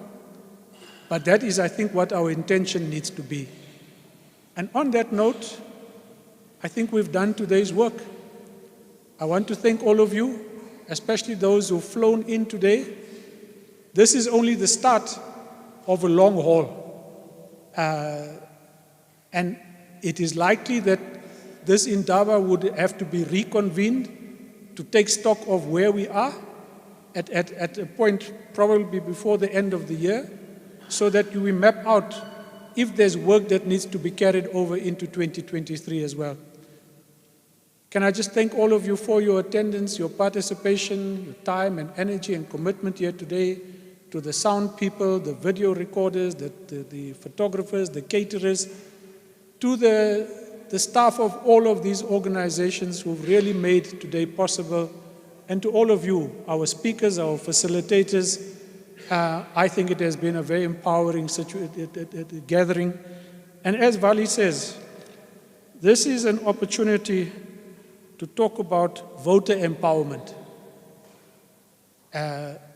I: but that is, I think, what our intention needs to be. And on that note, I think we've done today's work. I want to thank all of you, especially those who've flown in today. This is only the start of a long haul. And it is likely that this Indaba would have to be reconvened to take stock of where we are at a point probably before the end of the year, so that we map out if there's work that needs to be carried over into 2023 as well. Can I just thank all of you for your attendance, your participation, your time and energy and commitment here today, to the sound people, the video recorders, the photographers, the caterers, to the staff of all of these organizations who've really made today possible, and to all of you, our speakers, our facilitators. I think it has been a very empowering gathering. And as Vali says, this is an opportunity to talk about voter empowerment.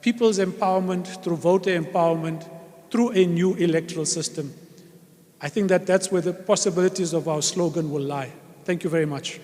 I: People's empowerment through voter empowerment through a new electoral system. I think that that's where the possibilities of our slogan will lie. Thank you very much.